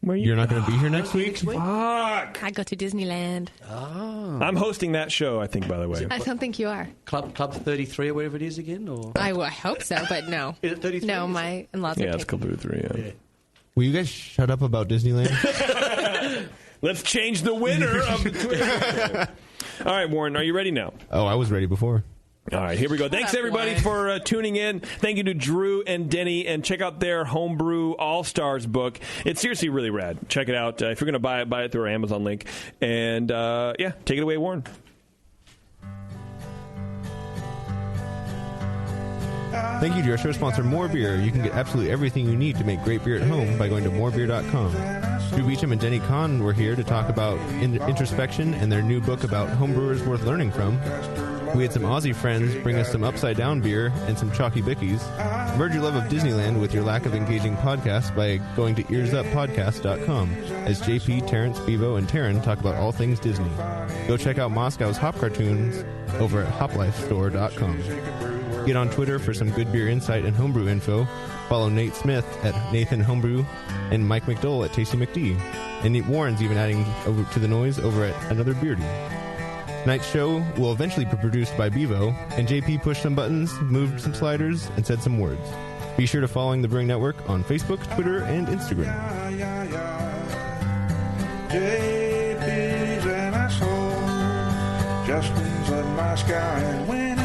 You're not going to be here next week? Fuck! I go to Disneyland. Oh. I'm hosting that show, I think, by the way. I don't think you are. Club 33 or whatever it is again? Or I hope so, but no. Is it 33? No, my in-laws are it's Club 33, yeah. Will you guys shut up about Disneyland? Let's change the winner of the Twitter. All right, Warren, are you ready now? Oh, I was ready before. All right, here we go. Thanks, everybody, for tuning in. Thank you to Drew and Denny, and check out their Homebrew All-Stars book. It's seriously really rad. Check it out. If you're going to buy it through our Amazon link. And, take it away, Warren. Thank you to our show sponsor, More Beer. You can get absolutely everything you need to make great beer at home by going to morebeer.com. Drew Beechum and Denny Conn were here to talk about introspection and their new book about homebrewers worth learning from. We had some Aussie friends bring us some Upside Down beer and some Chalky Bickies. Merge your love of Disneyland with your lack of engaging podcasts by going to earsuppodcast.com as JP, Terrence, Bevo, and Taryn talk about all things Disney. Go check out Moscow's Hop Cartoons over at hoplifestore.com. Get on Twitter for some good beer insight and homebrew info. Follow Nate Smith at Nathan Homebrew and Mike McDowell at Tasty McD. And Nate Warren's even adding over to the noise over at Another Beardy. Tonight's show will eventually be produced by Bevo, and JP pushed some buttons, moved some sliders, and said some words. Be sure to follow the Brewing Network on Facebook, Twitter, and Instagram. JP's an asshole. Justin's a nice guy and when